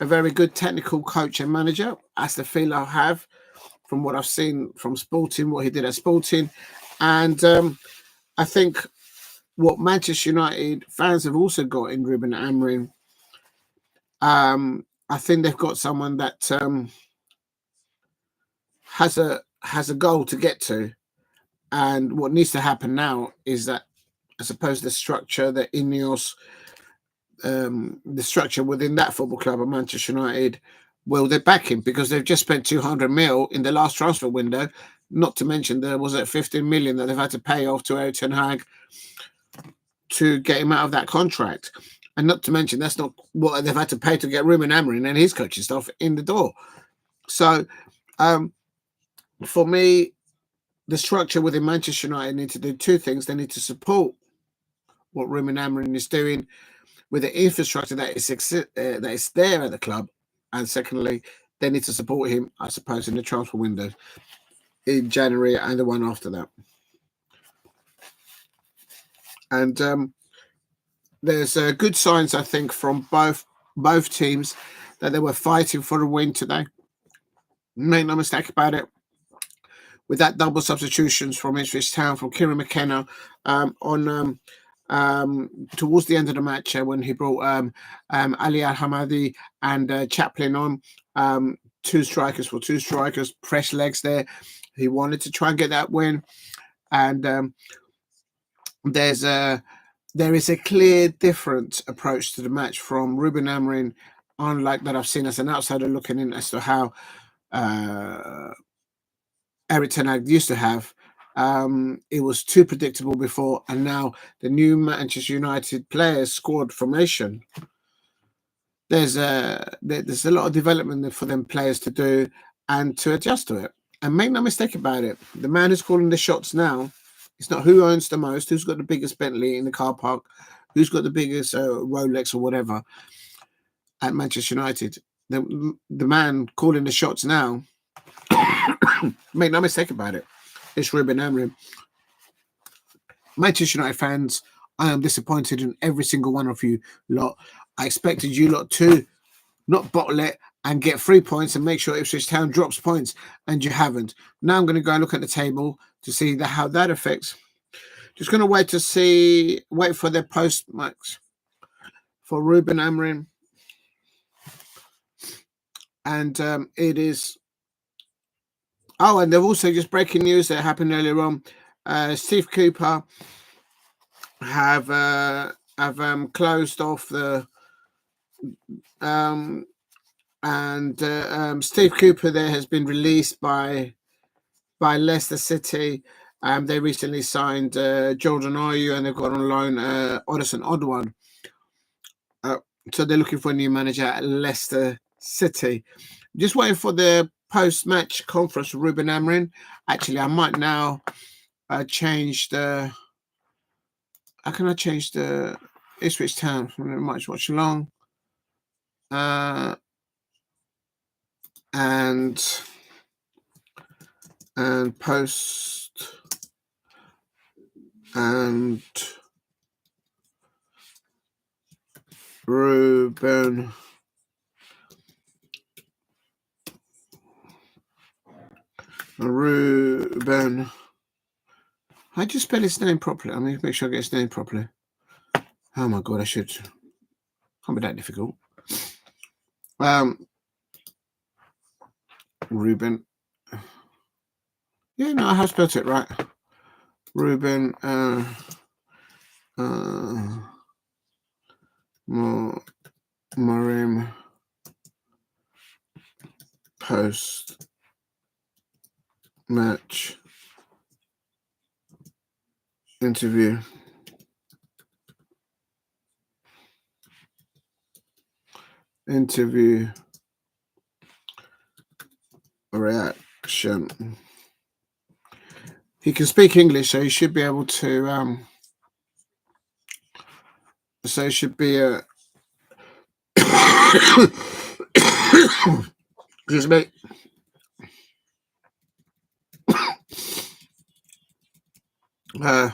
very good technical coach and manager. That's the feel I have from what I've seen from Sporting, what he did at Sporting. And I think what Manchester United fans have also got in Ruben Amorim, I think they've got someone that has a goal to get to. And what needs to happen now is that, I suppose, the structure, the Ineos, the structure within that football club of Manchester United, will they back him, because they've just spent 200 mil in the last transfer window. Not to mention there was 15 million that they've had to pay off to Erik ten Hag to get him out of that contract, and not to mention that's not what they've had to pay to get Ruben Amorim and his coaching staff in the door. So, for me, the structure within Manchester United need to do two things. They need to support what Ruben Amorim is doing with the infrastructure that is there at the club, and secondly, they need to support him, I suppose, in the transfer window in January and the one after that. And there's good signs, I think, from both teams that they were fighting for a win today. Make no mistake about it. With that double substitutions from Ipswich Town, from Kieran McKenna towards the end of the match, when he brought Ali Al-Hamadi and Chaplin on, two strikers, fresh legs there. He wanted to try and get that win, and there is a clear different approach to the match from Ruben Amorim, unlike that I've seen as an outsider looking in, as to how Erik ten Hag used to have. It was too predictable before, and now the new Manchester United players squad formation, there's a lot of development for them players to do and to adjust to it. And make no mistake about it, the man who's calling the shots now, it's not who owns the most, who's got the biggest Bentley in the car park, who's got the biggest Rolex or whatever at Manchester United. The man calling the shots now, make no mistake about it, it's Ruben Amorim. Manchester United fans, I am disappointed in every single one of you lot. I expected you lot to not bottle it and get 3 points and make sure Ipswich Town drops points, and you haven't. Now I'm going to go and look at the table to see how that affects. Just going to wait for their post-match for Ruben Amorim. And it is... Oh, and they've also, just breaking news that happened earlier on, Steve Cooper have closed off the... Steve Cooper there has been released by Leicester City. They recently signed Jordan Ayew, and they've got on loan Odison Odwan. So they're looking for a new manager at Leicester City. Just waiting for the post-match conference with Ruben Amorim. Actually, I might now change the... How can I change the Ipswich Town from the match watch along? And post and Ruben how do you spell his name properly? I mean, make sure I get his name properly. Oh my god, I should. Can't be that difficult. Ruben. Yeah, no, I have spelled it right. Ruben Amorim post match interview. Reaction. He can speak English, so he should be able to so it should be a excuse me. Uh,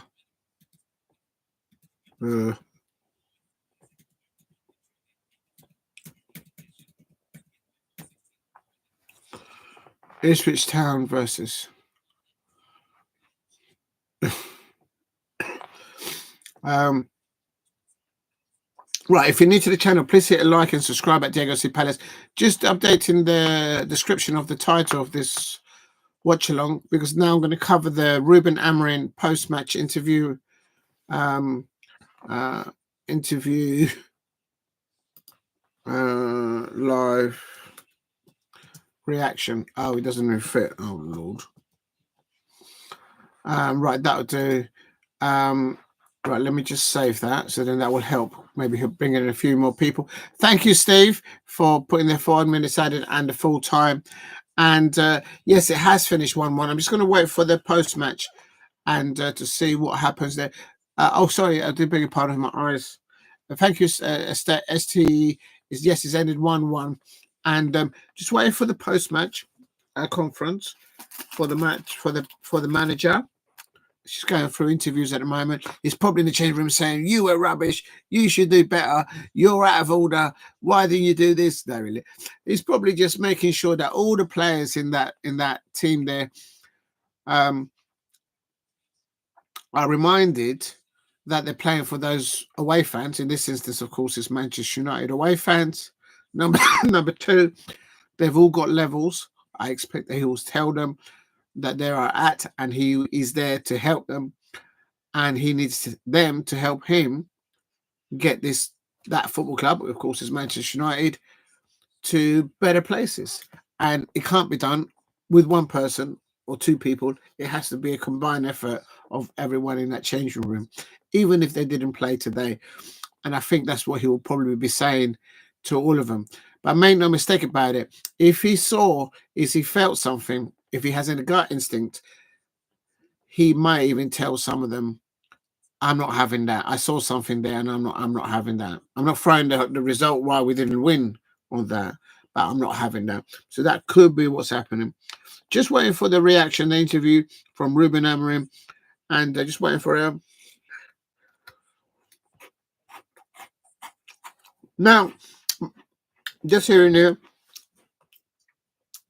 Ipswich Town versus. Right, if you're new to the channel, please hit a like and subscribe at Diego C. Palace. Just updating the description of the title of this watch along, because now I'm going to cover the Ruben Amorim post-match interview. Interview live reaction. Oh, it doesn't even fit. Oh Lord. Right, that'll do. Right, let me just save that, so then that will help. Maybe he'll bring in a few more people. Thank you, Steve, for putting the 4 minutes added and the full time. And yes, it has finished 1-1. I'm just going to wait for the post-match and to see what happens there. Oh, sorry, I did beg your pardon, my eyes. Thank you, ST. Yes, it's ended 1-1. And just waiting for the post-match conference for the match for the manager. She's going through interviews at the moment. He's probably in the change room saying, "You were rubbish. You should do better. You're out of order. Why didn't you do this?" No, really. He's probably just making sure that all the players in that team there are reminded that they're playing for those away fans. In this instance, of course, it's Manchester United away fans. Number two, they've all got levels. I expect that he will tell them that they are at, and he is there to help them, and he needs them to help him get that football club, of course, is Manchester United, to better places. And it can't be done with one person or two people. It has to be a combined effort of everyone in that changing room, even if they didn't play today. And I think that's what he will probably be saying to all of them. But make no mistake about it, if he felt something, if he has any gut instinct, he might even tell some of them, "I'm not having that. I saw something there, and I'm not having that. I'm not throwing the result why we didn't win on that, but I'm not having that." So that could be what's happening. Just waiting for the reaction, the interview from Ruben Amorim, and just waiting for him. Now, just hearing here,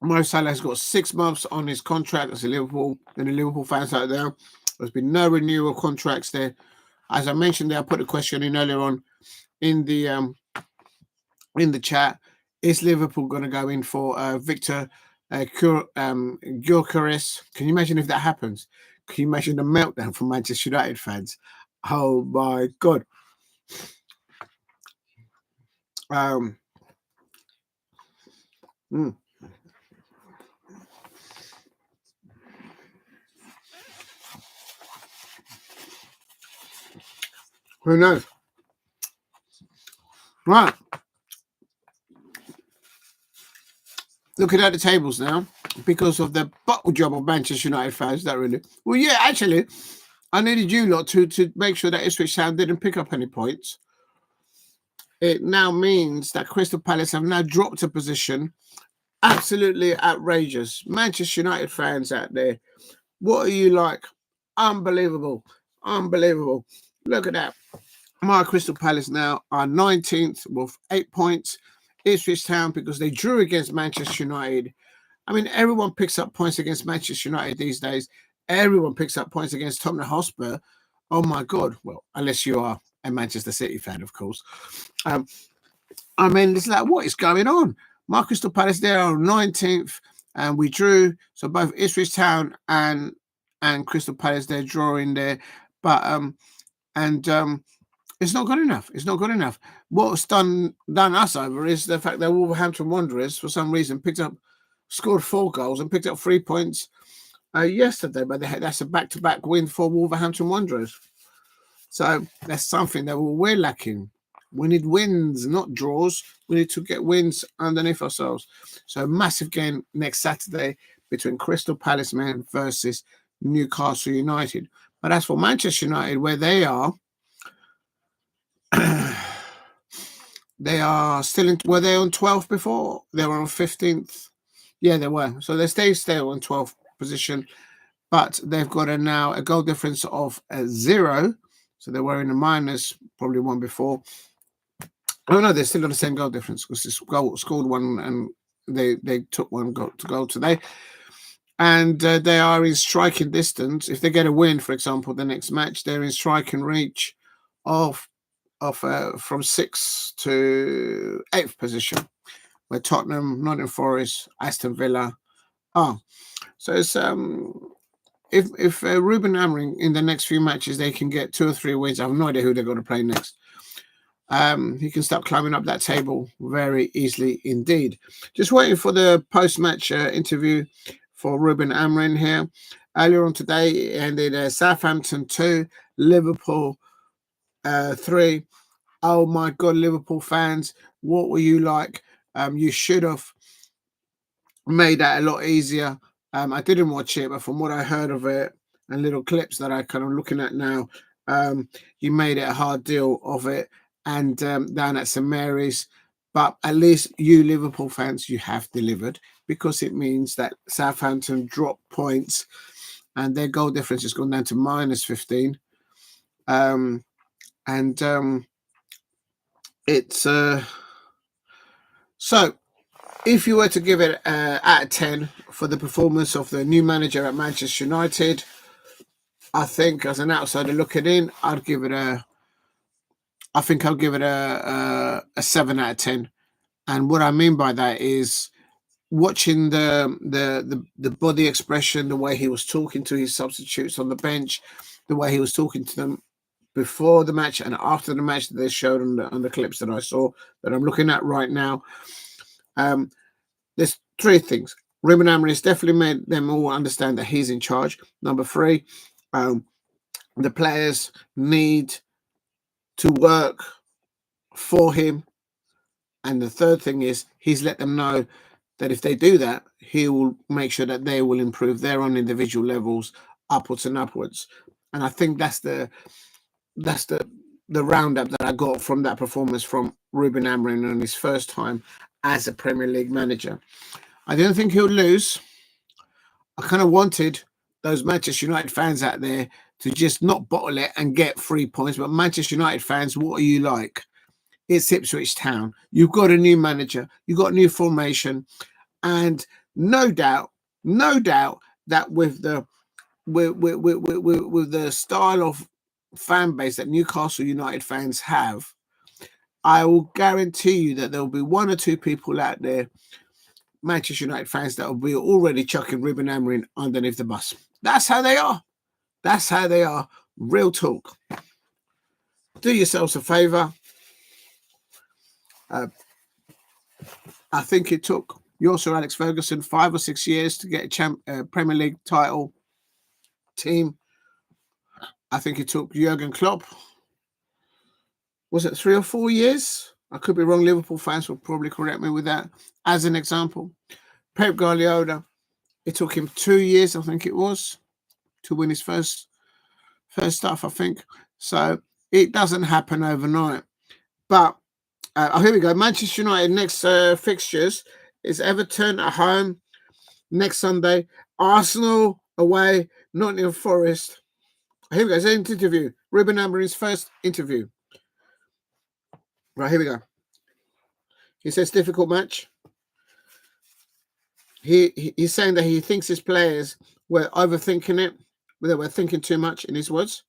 Mo Salah has got 6 months on his contract as a Liverpool. And the Liverpool fans out there, there's been no renewal contracts there. As I mentioned there, I put a question in earlier on in the chat. Is Liverpool going to go in for Victor Gyökeres? Can you imagine if that happens? Can you imagine the meltdown from Manchester United fans? Oh my God. Who knows? Right. Looking at the tables now, because of the bottle job of Manchester United fans, that really. Well, yeah, actually, I needed you lot to make sure that Ipswich Town didn't pick up any points. It now means that Crystal Palace have now dropped a position. Absolutely outrageous. Manchester United fans out there, what are you like? Unbelievable. Unbelievable. Look at that. My Crystal Palace now are 19th with 8 points. Ipswich Town, because they drew against Manchester United. I mean, everyone picks up points against Manchester United these days. Everyone picks up points against Tottenham Hotspur. Oh my God. Well, unless you are a Manchester City fan, of course. I mean, it's like, what is going on? My Crystal Palace, they are 19th, and we drew. So both Ipswich Town and Crystal Palace, they're drawing there. But it's not good enough. It's not good enough. What's done us over is the fact that Wolverhampton Wanderers, for some reason, scored 4 goals and picked up 3 points yesterday. But that's a back-to-back win for Wolverhampton Wanderers. So that's something that we're lacking. We need wins, not draws. We need to get wins underneath ourselves. So massive game next Saturday between Crystal Palace men versus Newcastle United. But as for Manchester United, where they are, they are still were they on 12th before? They were on 15th. Yeah, they were. So they stay still on 12th position. but they've got now a goal difference of 0. So they were in the minus, probably one before. Oh no, they're still on the same goal difference because this goal scored one and they took one goal today. And they are in striking distance. If they get a win, for example, the next match, they're in striking reach of from 6th to 8th position, where Tottenham, Nottingham Forest, Aston Villa are. So it's if Ruben Amorim in the next few matches they can get 2 or 3 wins, I have no idea who they're going to play next. He can start climbing up that table very easily indeed. Just waiting for the post-match interview for Ruben Amorim here. Earlier on today, it ended Southampton 2, Liverpool 3. Oh my God, Liverpool fans, what were you like? You should have made that a lot easier. I didn't watch it, but from what I heard of it and little clips that I kind of looking at now, you made it a hard deal of it. And down at St Mary's, but at least you Liverpool fans, you have delivered, because it means that Southampton dropped points and their goal difference has gone down to minus 15. It's so if you were to give it out of 10 for the performance of the new manager at Manchester United, I think as an outsider looking in, I'll give it a 7 out of 10. And what I mean by that is watching the body expression, the way he was talking to his substitutes on the bench, the way he was talking to them before the match and after the match that they showed on the clips that I saw that I'm looking at right now. There's 3 things. Ruben Amorim has definitely made them all understand that he's in charge. Number 3, the players need to work for him. And the third thing is he's let them know that if they do that, he will make sure that they will improve their own individual levels upwards and upwards. And I think that's the roundup that I got from that performance from Ruben Amorim on his first time as a Premier League manager. I didn't think he'll lose. I kind of wanted those Manchester United fans out there to just not bottle it and get 3 points. But Manchester United fans, what are you like? It's Ipswich Town. You've got a new manager. You've got a new formation. And no doubt that with the style of fan base that Newcastle United fans have, I will guarantee you that there will be 1 or 2 people out there, Manchester United fans, that will be already chucking Ruben Amorim underneath the bus. That's how they are. That's how they are. Real talk. Do yourselves a favour. I think it took your Sir Alex Ferguson 5 or 6 years to get a Premier League title team. I think it took Jurgen Klopp, was it 3 or 4 years? I could be wrong. Liverpool fans will probably correct me with that. As an example, Pep Guardiola, it took him 2 years, I think it was, to win his first stuff, I think. So it doesn't happen overnight. But here we go. Manchester United next fixtures is Everton at home next Sunday. Arsenal away, Nottingham Forest. Here we go. It's an interview. Ruben Amorim's first interview. Right, here we go. He says difficult match. He's saying that he thinks his players were overthinking it. They were thinking too much, in his words.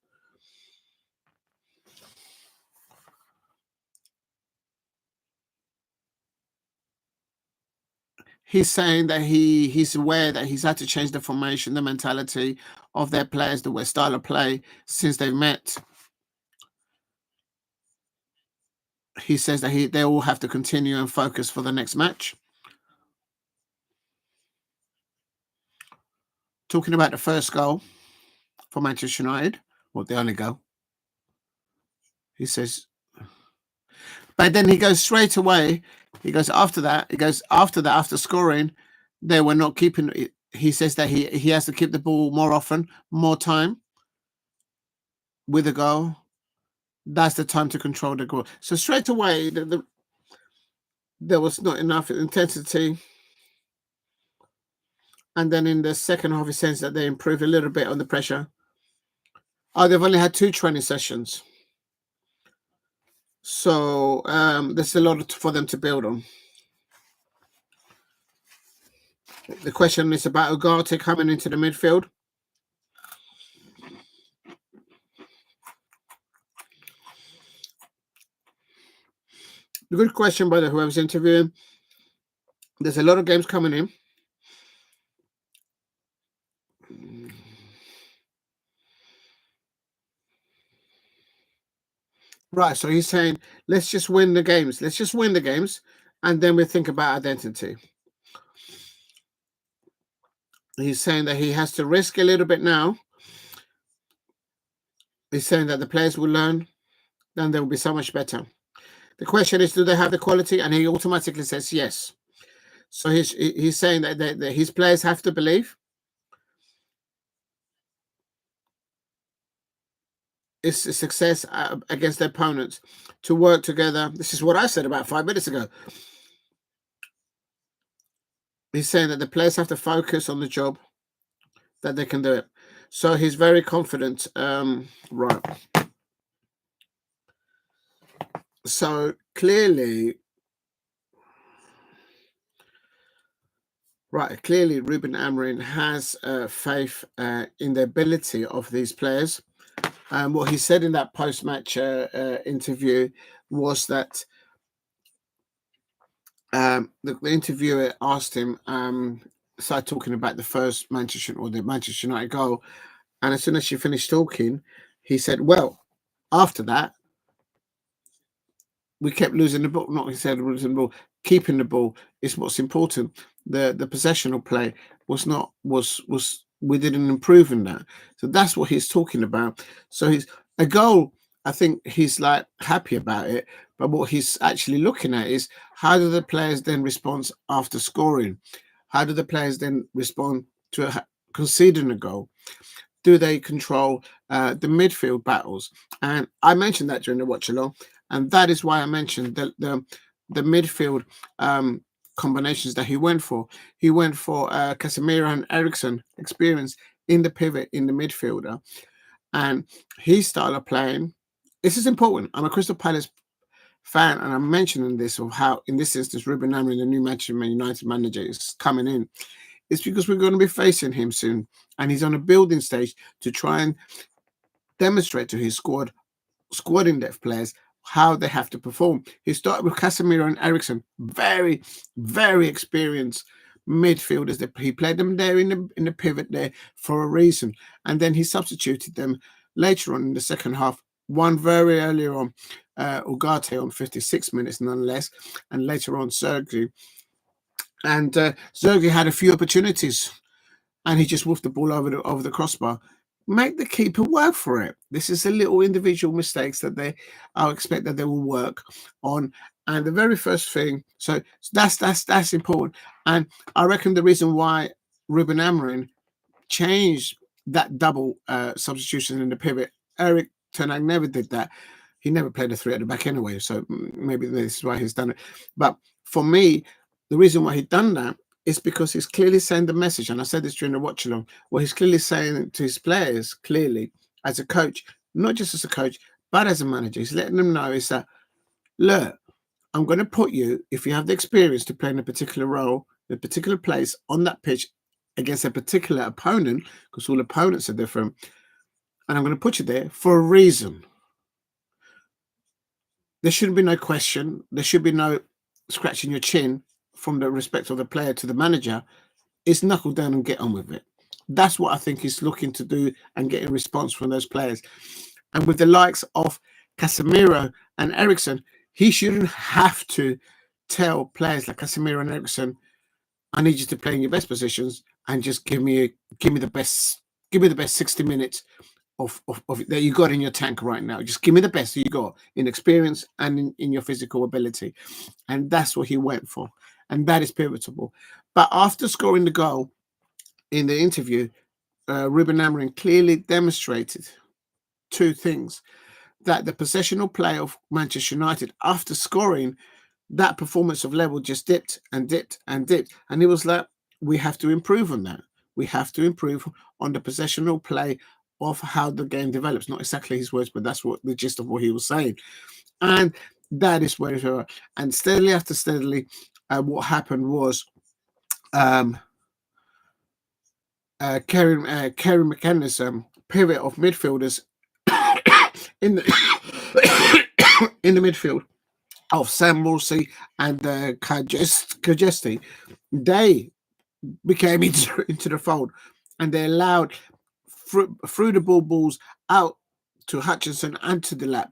He's saying that he's aware that he's had to change the formation, the mentality of their players, the style of play since they've met. He says that they all have to continue and focus for the next match. Talking about the first goal for Manchester United, well, the only goal. He says, but then he goes straight away. He goes after scoring, they were not keeping it. He says that he has to keep the ball more often, more time with a goal. That's the time to control the goal. So straight away, there was not enough intensity. And then in the second half, he says that they improved a little bit on the pressure. Oh, they've only had 2 training sessions. So there's a lot for them to build on. The question is about Ugarte coming into the midfield. A good question by whoever's interviewing. There's a lot of games coming in. Right, so he's saying, let's just win the games. Let's just win the games, and then we think about identity. He's saying that he has to risk a little bit now. He's saying that the players will learn, then they will be so much better. The question is, do they have the quality? And he automatically says yes. So he's saying that his players have to believe. It's a success against their opponents to work together. This is what I said about 5 minutes ago. He's saying that the players have to focus on the job, that they can do it. So he's very confident. Right. So clearly, Ruben Amorim has faith in the ability of these players. What he said in that post-match interview was that the interviewer asked him, started talking about the first the Manchester United goal, and as soon as she finished talking, he said, "Well, after that, we kept losing the ball. Not he said losing the ball, keeping the ball is what's important. The possessional play was not we didn't improve in that. So that's what he's talking about. So he's a goal. I think he's like happy about it, but what he's actually looking at is how do the players then respond after scoring? How do the players then respond to conceding a goal? Do they control the midfield battles? And I mentioned that during the watch along, and that is why I mentioned the midfield combinations that he went for. He went for Casemiro and Eriksen experience in the pivot in the midfielder, and his style of playing. This is important. I'm a Crystal Palace fan, and I'm mentioning this of how, in this instance, Ruben Amorim, the new Manchester United manager, is coming in. It's because we're going to be facing him soon, and he's on a building stage to try and demonstrate to his squad in depth players how they have to perform. He started with Casemiro and Eriksen, very, very experienced midfielders. He played them there in the pivot there for a reason, and then he substituted them later on in the second half. One very earlier on, Ugarte on 56 minutes nonetheless, and later on Sergei. And Sergei had a few opportunities, and he just wolfed the ball over the crossbar. Make the keeper work for it. This is a little individual mistakes that I'll expect that they will work on. And the very first thing, so that's important. And I reckon the reason why Ruben Amorim changed that double substitution in the pivot, Eric Ten Hag never did that. He never played a 3 at the back anyway, so maybe this is why he's done it. But for me, the reason why he's done that is because he's clearly saying the message, and I said this during the watch along, well, he's clearly saying to his players, clearly, as a coach, not just as a coach, but as a manager, he's letting them know is that, look, I'm going to put you, if you have the experience to play in a particular role, in a particular place on that pitch against a particular opponent, because all opponents are different, and I'm going to put you there for a reason. There shouldn't be no question. There should be no scratching your chin from the respect of the player to the manager. It's knuckle down and get on with it. That's what I think he's looking to do and get a response from those players. And with the likes of Casemiro and Eriksen, he shouldn't have to tell players like Casemiro and Eriksen, I need you to play in your best positions and just give me the best 60 minutes of that you got in your tank right now. Just give me the best you got in experience and in your physical ability. And that's what he went for. And that is pivotal. But after scoring the goal in the interview, Ruben Amorim clearly demonstrated 2 things. That the possessional play of Manchester United after scoring, that performance of level just dipped and dipped and dipped. And it was like, we have to improve on that. We have to improve on the possessional play of how the game develops. Not exactly his words, but that's what the gist of what he was saying. And that is where we are. And steadily after steadily, what happened was Kerry McKenna's pivot of midfielders in the in the midfield of Sam Morsey and Kajesti, they became into the fold, and they allowed through the balls out to Hutchinson and to Delap,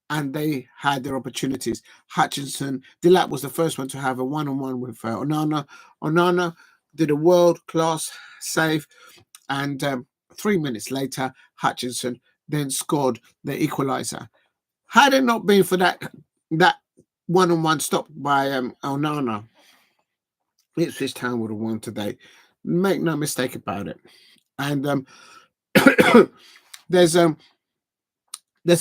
and they had their opportunities. Delap was the first one to have a one-on-one with Onana. Onana did a world-class save, and 3 minutes later, Hutchinson then scored the equaliser. Had it not been for that one-on-one stop by Onana, Ipswich Town would have won today. Make no mistake about it. And there's a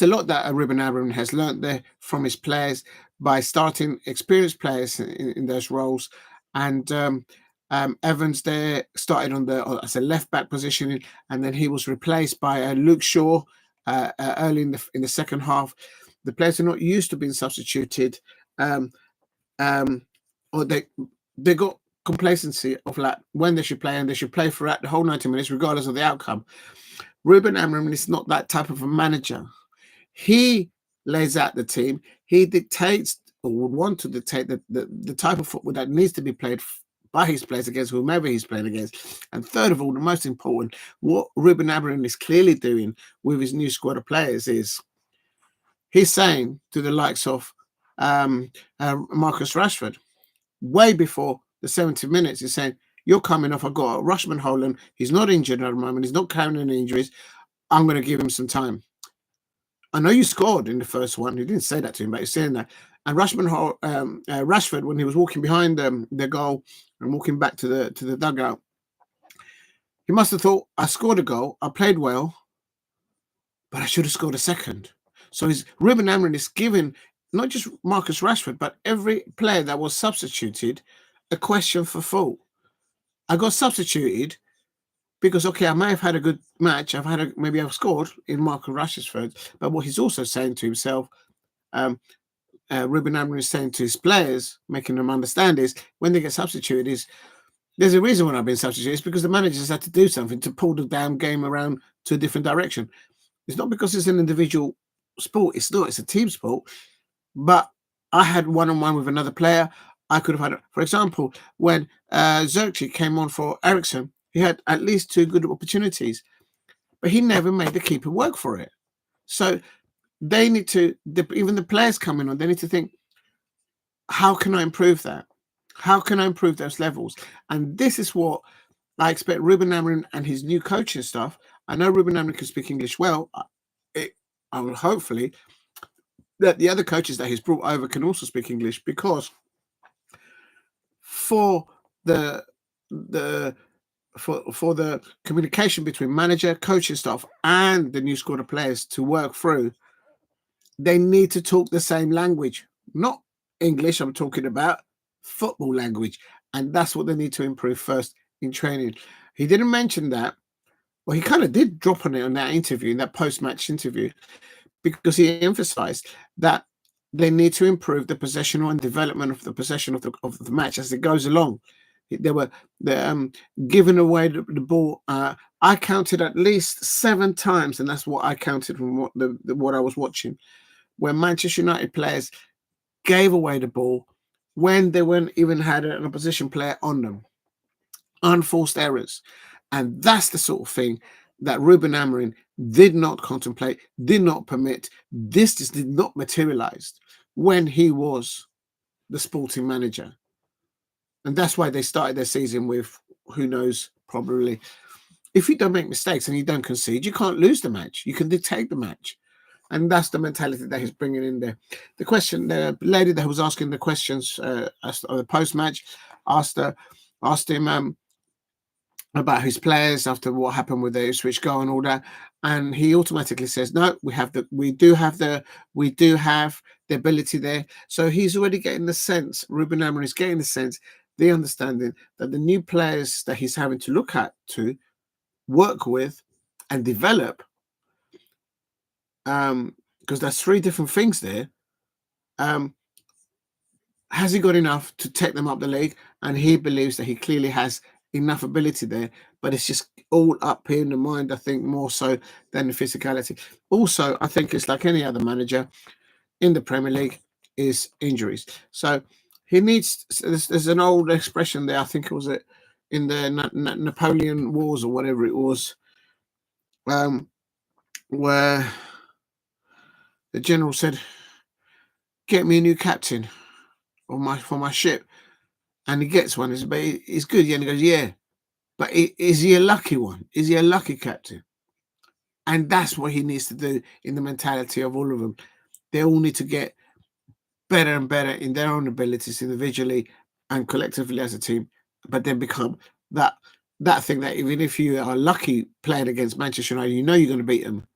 lot that Ruben Amorim has learned there from his players by starting experienced players in those roles. And Evans there started as a left back position, and then he was replaced by Luke Shaw early in the second half. The players are not used to being substituted, or they got complacency of like when they should play, and they should play throughout the whole 90 minutes regardless of the outcome. Ruben Amorim is not that type of a manager. He lays out the team. He dictates, or would want to dictate, the type of football that needs to be played by his players against whomever he's playing against. And third of all, the most important, what Ruben Amorim is clearly doing with his new squad of players is he's saying to the likes of Marcus Rashford, way before the 70 minutes, he's saying, you're coming off. I've got Rushman Holland. He's not injured at the moment. He's not carrying any injuries. I'm going to give him some time. I know you scored in the first one. He didn't say that to him, but he's saying that. And Rashford, when he was walking behind the goal and walking back to the dugout, he must have thought, I scored a goal. I played well, but I should have scored a second. So Ruben Amorim is giving not just Marcus Rashford, but every player that was substituted a question for thought. I got substituted because, okay, I may have had a good match. Maybe I've scored in Marcus Rashford, but what he's also saying to himself, Ruben Amorim is saying to his players, making them understand is when they get substituted is there's a reason when I've been substituted. It's because the managers had to do something to pull the damn game around to a different direction. It's not because it's an individual sport. It's not. It's a team sport. But I had one-on-one with another player. I could have had, for example, when Zirkzee came on for Ericsson, he had at least 2 good opportunities, but he never made the keeper work for it. So they need to, even the players coming on, they need to think, how can I improve that? How can I improve those levels? And this is what I expect Ruben Amorim and his new coaching staff. I know Ruben Amorim can speak English well. I will hopefully that the other coaches that he's brought over can also speak English, because for the communication between manager, coaching staff, and the new squad of players to work through, they need to talk the same language. Not English, I'm talking about football language. And that's what they need to improve first in training. He didn't mention that. Well, he kind of did drop on it on that interview, in that post-match interview, because he emphasized that they need to improve the possessional and development of the possession of the match as it goes along. They're giving away the ball. I counted at least 7 times, and that's what I counted from what I was watching, where Manchester United players gave away the ball when they weren't even had an opposition player on them. Unforced errors. And that's the sort of thing that Ruben Amorim did not contemplate, did not permit. This just did not materialize when he was the sporting manager. And that's why they started their season with, who knows, probably, if you don't make mistakes and you don't concede, you can't lose the match. You can dictate the match. And that's the mentality that he's bringing in there. The lady that was asking the questions the post-match asked him about his players after what happened with the Ipswich goal and all that, and he automatically says, "No, we do have the ability there." So he's already getting the sense. Ruben Amorim is getting the sense the understanding that the new players that he's having to look at to work with and develop, because there's three different things there. Has he got enough to take them up the league? And he believes that he clearly has enough ability there, but it's just all up here in the mind, I think, more so than the physicality. Also, I think it's like any other manager in the Premier League, is injuries. So he needs, there's an old expression there, I think it was in the Napoleon Wars or whatever it was, where the general said, "Get me a new captain for my ship." And he gets one. But he's good. Yeah, and he goes, "Yeah, but is he a lucky one? Is he a lucky captain?" And that's what he needs to do in the mentality of all of them. They all need to get better and better in their own abilities individually and collectively as a team, but then become that thing that even if you are lucky playing against Manchester United, you know you're going to beat them.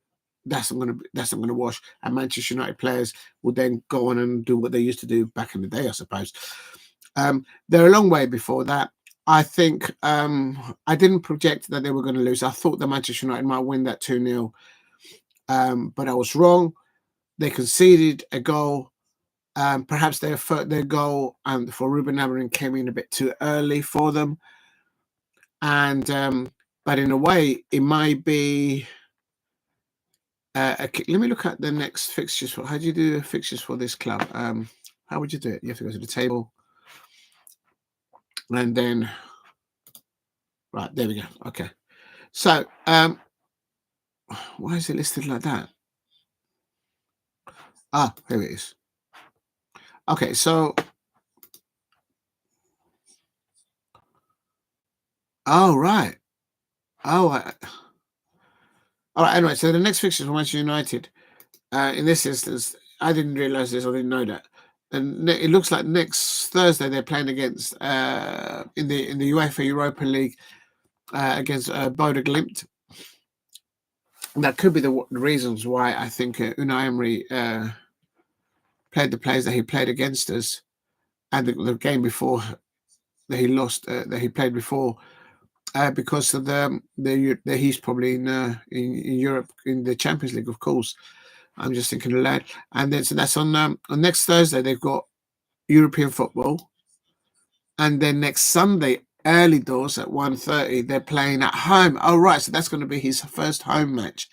That's not going to wash. And Manchester United players will then go on and do what they used to do back in the day, I suppose. They're a long way before that. I think I didn't project that they were going to lose. I thought that Manchester United might win that 2-0, but I was wrong. They conceded a goal. Perhaps their goal for Ruben Amorim came in a bit too early for them. And but in a way, it might be. Let me look at the next fixtures. How do you do the fixtures for this club? How would you do it? You have to go to the table. And then, right, there we go. Okay. So, why is it listed like that? Ah, here it is. Okay, so, oh, right. Oh, all right. Anyway, so the next fixture is Manchester United. In this instance, I didn't realize this or didn't know that. And it looks like next Thursday they're playing against in the UEFA Europa League against Bodo Glimt. And that could be the reasons why I think Unai Emery played the players that he played against us, and the game before that he lost, that he played before, because of the he's probably in Europe in the Champions League, of course. I'm just thinking aloud. And then so that's on next Thursday they've got European football, and then next Sunday early doors at 1:30 they're playing at home. Oh right, so that's going to be his first home match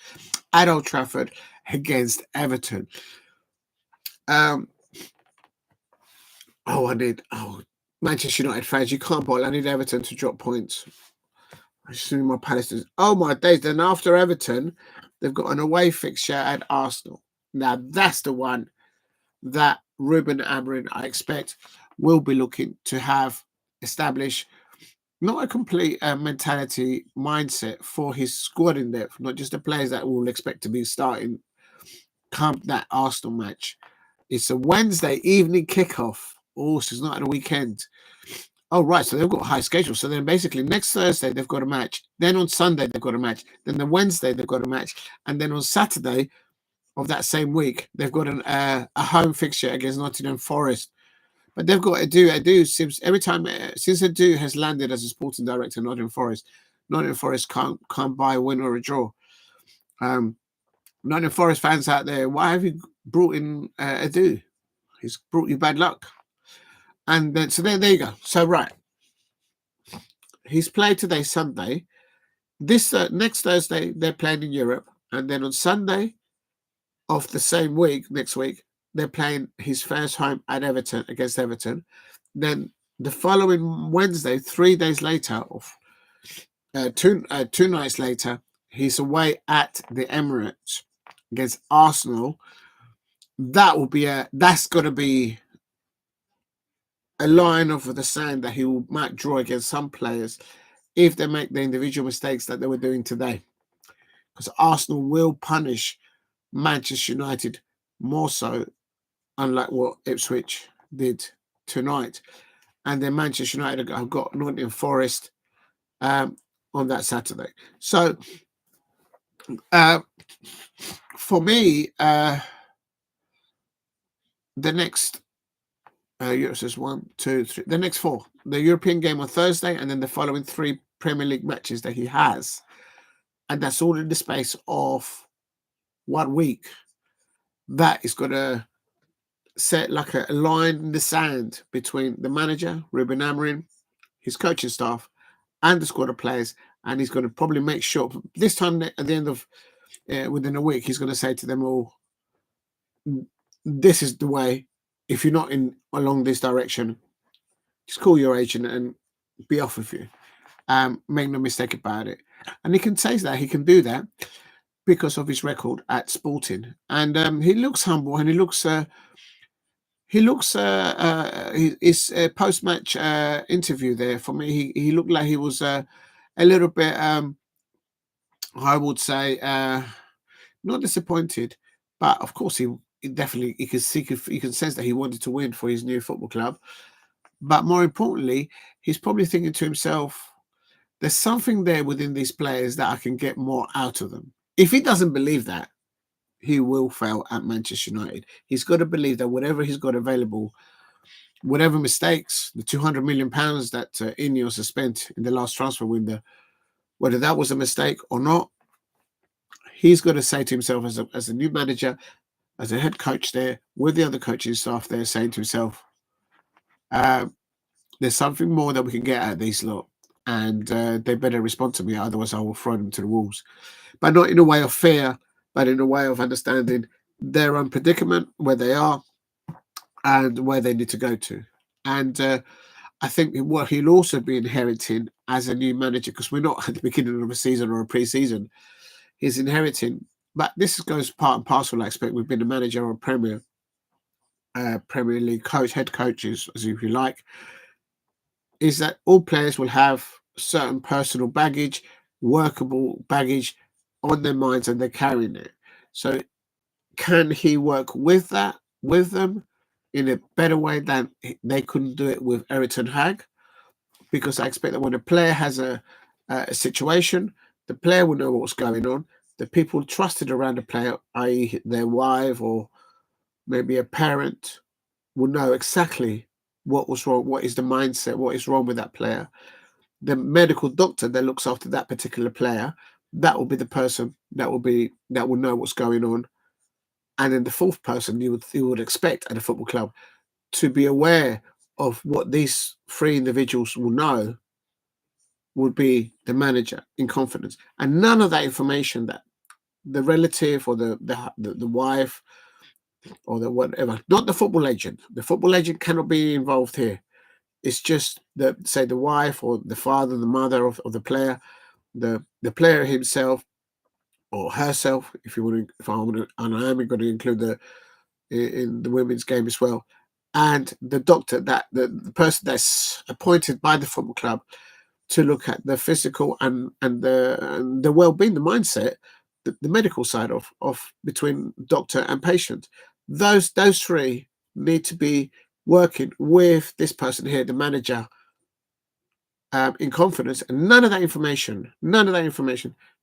at Old Trafford against Everton. Manchester United fans, you can't boil. I need Everton to drop points. I assume my Palace is. Oh my days! Then after Everton, they've got an away fixture at Arsenal. Now that's the one that Ruben Amorim, I expect, will be looking to have establish not a complete mentality mindset for his squad in depth, not just the players that we'll expect to be starting come that Arsenal match. It's a Wednesday evening kickoff. Oh, so it's not at a weekend. Oh, right. So they've got a high schedule. So then basically next Thursday, they've got a match. Then on Sunday, they've got a match. Then the Wednesday, they've got a match. And then on Saturday of that same week, they've got a home fixture against Nottingham Forest. But they've got Adu seems every time since Adu has landed as a sporting director, Nottingham Forest can't buy a win or a draw. Nottingham Forest fans out there, why have you brought in Adu? He's brought you bad luck. And then so there you go. So right, he's played today, Sunday. This next Thursday they're playing in Europe, and then on Sunday of the same week, next week, they're playing his first home at Everton against Everton. Then the following Wednesday, 3 days later, two nights later, he's away at the Emirates against Arsenal. That's got to be a line over the sand that he might draw against some players if they make the individual mistakes that they were doing today. Because Arsenal will punish Manchester United more so, unlike what Ipswich did tonight. And then Manchester United have got Nottingham Forest on that Saturday. So for me, the next says 1, 2, 3. The next 4. the European game on Thursday, and then the following 3 Premier League matches that he has. And that's all in the space of 1 week. That is going to set like a line in the sand between the manager, Ruben Amorim, his coaching staff, and the squad of players. And he's going to probably make sure this time at the end of within a week, he's going to say to them all, this is the way. If you're not in along this direction, just call your agent and be off with you. Make no mistake about it. And he can say that, he can do that because of his record at Sporting. And he looks humble, and his post-match interview there, for me, he looked like he was a little bit, I would say, not disappointed, but of course he definitely, you can sense that he wanted to win for his new football club. But more importantly, he's probably thinking to himself, there's something there within these players that I can get more out of them. If he doesn't believe that, he will fail at Manchester United. He's got to believe that whatever he's got available, whatever mistakes, the £200 million that Ineos has spent in the last transfer window, whether that was a mistake or not, he's got to say to himself as a new manager, as a head coach there, with the other coaching staff there, saying to himself, there's something more that we can get out of these lot, and they better respond to me, otherwise I will throw them to the wolves. But not in a way of fear, but in a way of understanding their own predicament, where they are, and where they need to go to. And I think what he'll also be inheriting as a new manager, because we're not at the beginning of a season or a pre-season, he's inheriting, but this goes part and parcel, I expect, we've been a manager or a Premier League coach, head coaches, as if you like, is that all players will have certain personal baggage, workable baggage on their minds, and they're carrying it. So can he work with that, with them, in a better way than they couldn't do it with Erik ten Hag? Because I expect that when a player has a situation, the player will know what's going on. The people trusted around the player, i.e. their wife or maybe a parent, will know exactly what was wrong, what is the mindset, what is wrong with that player. The medical doctor that looks after that particular player, that will be the person that will know what's going on. And then the fourth person you would expect at a football club to be aware of what these 3 individuals will know would be the manager in confidence. And none of that information that the relative or the wife or the whatever, not the football agent. The football agent cannot be involved here. It's just the wife or the father, the mother of the player, the player himself or herself, if you want to, if I am going to include in the women's game as well, and the doctor, that the person that's appointed by the football club to look at the physical and the well-being, the mindset, the medical side of between doctor and patient. Those 3 need to be working with this person here, the manager, in confidence. And none of that information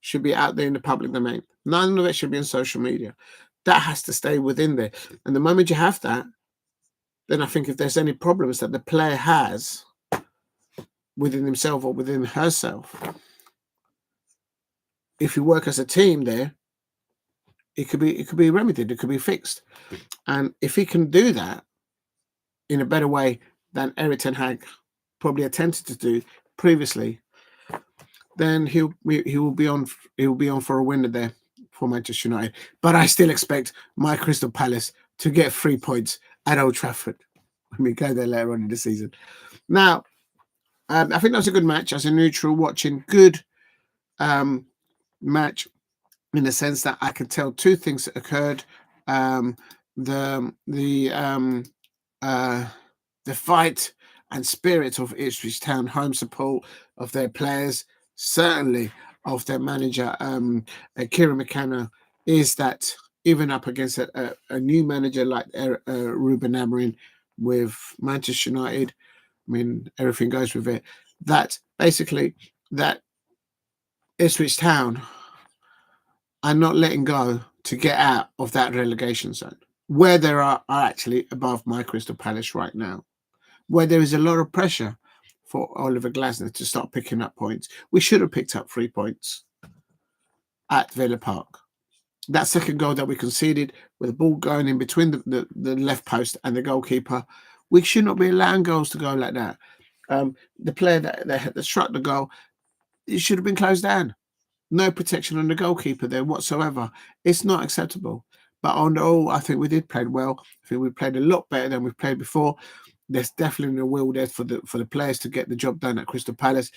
should be out there in the public domain. None of it should be on social media. That has to stay within there. And the moment you have that, then I think if there's any problems that the player has within himself or within herself, if you work as a team there, it could be remedied, it could be fixed. And if he can do that in a better way than Erik ten Hag probably attempted to do previously, then he will be on for a winner there for Manchester United. But I still expect my Crystal Palace to get 3 points at Old Trafford when we go there later on in the season. Now, I think that was a good match as a neutral watching. Good match in the sense that I could tell 2 things that occurred. The fight and spirit of Ipswich Town, home support of their players, certainly of their manager, Kieran McKenna, is that even up against a new manager like Ruben Amorim with Manchester United, I mean, everything goes with it, that basically that Ipswich Town are not letting go to get out of that relegation zone, where they are actually above my Crystal Palace right now, where there is a lot of pressure for Oliver Glasner to start picking up points. We should have picked up 3 points at Villa Park. That second goal that we conceded, with the ball going in between the left post and the goalkeeper, we should not be allowing goals to go like that. The player that struck the goal, it should have been closed down. No protection on the goalkeeper there whatsoever. It's not acceptable. But on the whole, I think we did play well. I think we played a lot better than we've played before. There's definitely a will there for the players to get the job done at Crystal Palace.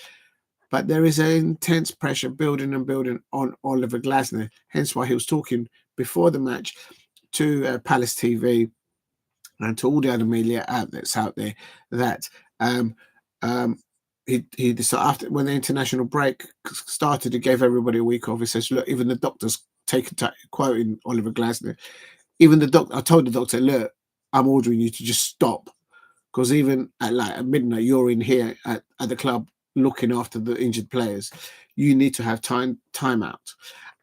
But there is an intense pressure building and building on Oliver Glasner. Hence why he was talking before the match to Palace TV and to all the other media outlets out there that he decided, after when the international break started, he gave everybody a week off. He says, look, even the doctors quoting Oliver Glasner, even the doctor, I told the doctor, look, I'm ordering you to just stop, because even at midnight, you're in here at the club looking after the injured players. You need to have time out,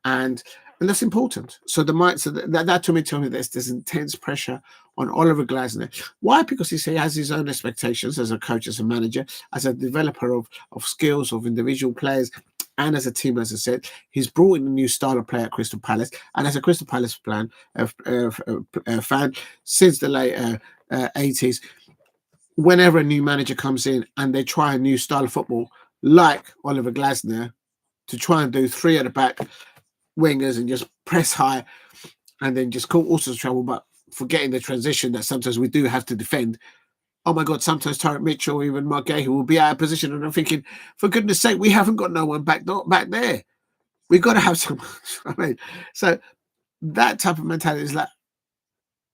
and that's important. So that to me tells me there's intense pressure on Oliver Glasner. Why? Because he has his own expectations as a coach, as a manager, as a developer of skills of individual players, and as a team. As I said, he's brought in a new style of play at Crystal Palace, and as a Crystal Palace fan since the late 80s, whenever a new manager comes in and they try a new style of football, like Oliver Glasner, to try and do 3 at the back wingers and just press high and then just cause all sorts of trouble, but forgetting the transition that sometimes we do have to defend. Oh my God, sometimes Tyrick Mitchell, even Mark Gahey will be out of position, and I'm thinking, for goodness sake, we haven't got no one back there. We've got to have some. I mean, so that type of mentality is like,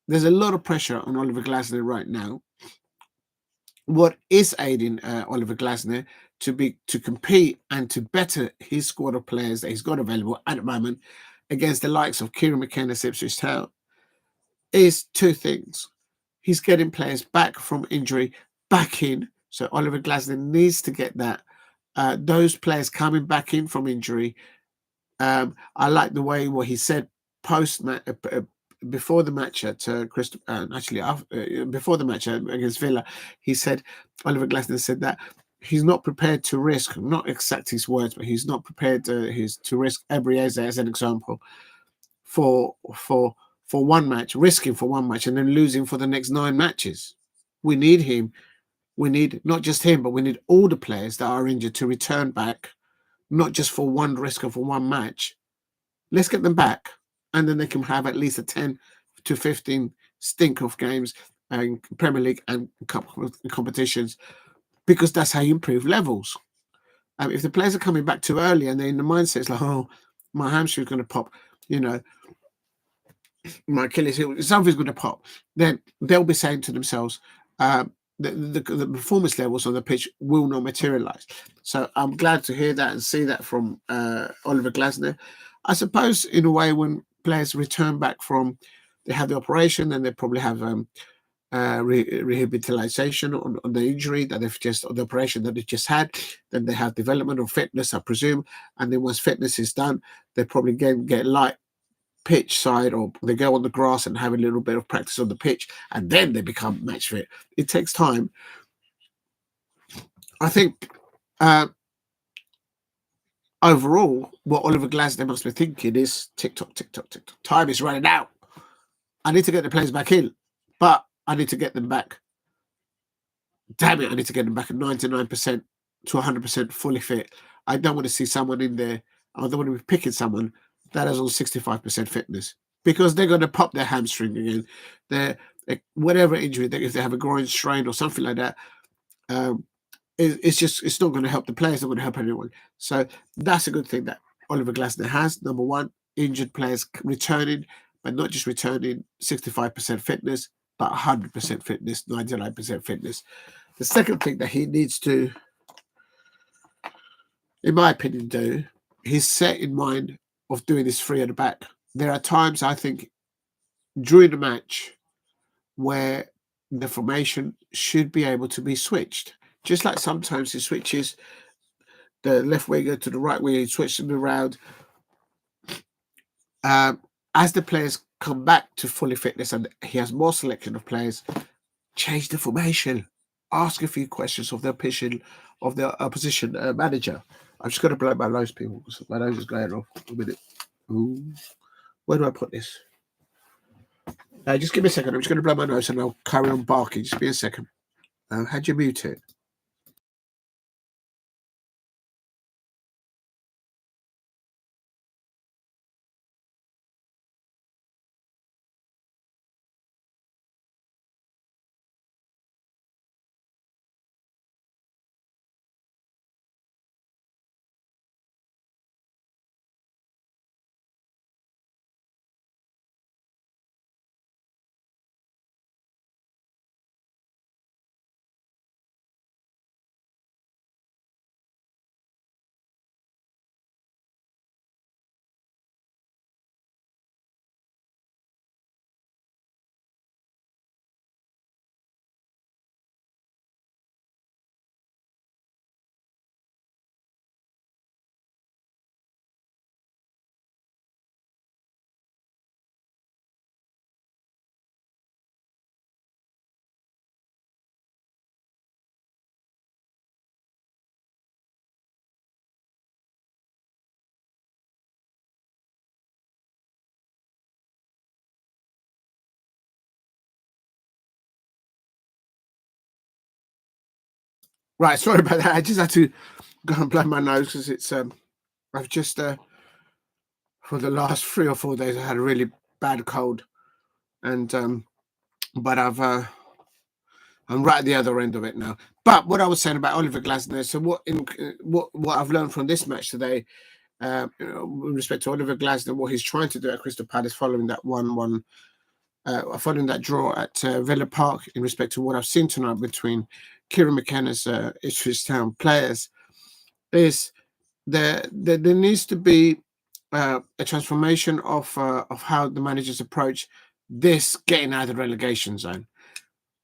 there's a lot of pressure on Oliver Glasner right now. What is aiding Oliver Glasner to compete and to better his squad of players that he's got available at the moment against the likes of Kieran McKenna's Ipswich Town is 2 things. He's getting players back from injury back in. So Oliver Glasner needs to get those players coming back in from injury. I like the way what he said before the match at Crystal, before the match against Villa. He said, Oliver Glasner said that he's not prepared to risk, not exact his words, but he's not prepared to risk Ebrieze as an example for one match, risking for one match and then losing for the next 9 matches. We need him. We need not just him, but we need all the players that are injured to return back, not just for one risk or for one match. Let's get them back, and then they can have at least a 10 to 15 stink of games in Premier League and competitions, because that's how you improve levels. If the players are coming back too early and they're in the mindset, it's like, oh, my hamstring's going to pop, my Achilles heel, something's going to pop, then they'll be saying to themselves, the performance levels on the pitch will not materialize. So I'm glad to hear that and see that from Oliver Glasner. I suppose in a way, when players return back they have the operation and they probably have rehabilitation on the injury that or the operation that they've just had. Then they have development or fitness, I presume. And then once fitness is done, they probably get light pitch side, or they go on the grass and have a little bit of practice on the pitch, and then they become match fit. It takes time. I think overall, what Oliver Glasner must be thinking is tick tock. Time is running out. I need to get the players back in, but I need to get them back. Damn it, I need to get them back at 99% to 100% fully fit. I don't want to see someone in there. I don't want to be picking someone that is on 65% fitness, because they're going to pop their hamstring again. Whatever injury, if they have a groin strain or something like that, it's not going to help the players. It's not going to help anyone. So that's a good thing that Oliver Glasner has. Number one, injured players returning, but not just returning 65% fitness, but 100% fitness, 99% fitness. The second thing that he needs to, in my opinion, do, he's set in mind of doing this 3 at the back. There are times, I think, during the match where the formation should be able to be switched. Just like sometimes he switches the left winger to the right winger, he switches them around. As the players come back to fully fitness and he has more selection of players, change the formation. ask a few questions of the opposition manager. I'm just going to blow my nose, people, because my nose is going off a minute. Ooh. Where do I put this? Just give me a second. I'm just going to blow my nose and I'll carry on barking. Just be a second. How'd you mute it? Right, sorry about that. I just had to go and blow my nose because it's I've just for the last 3 or 4 days I had a really bad cold, and but I'm right at the other end of it now. But what I was saying about Oliver Glasner, so what I've learned from this match today, with respect to Oliver Glasner, what he's trying to do at Crystal Palace following that 1-1, following that draw at Villa Park, in respect to what I've seen tonight between Kieran McKenna's Ipswich Town players, is there needs to be a transformation of how the managers approach this getting out of the relegation zone.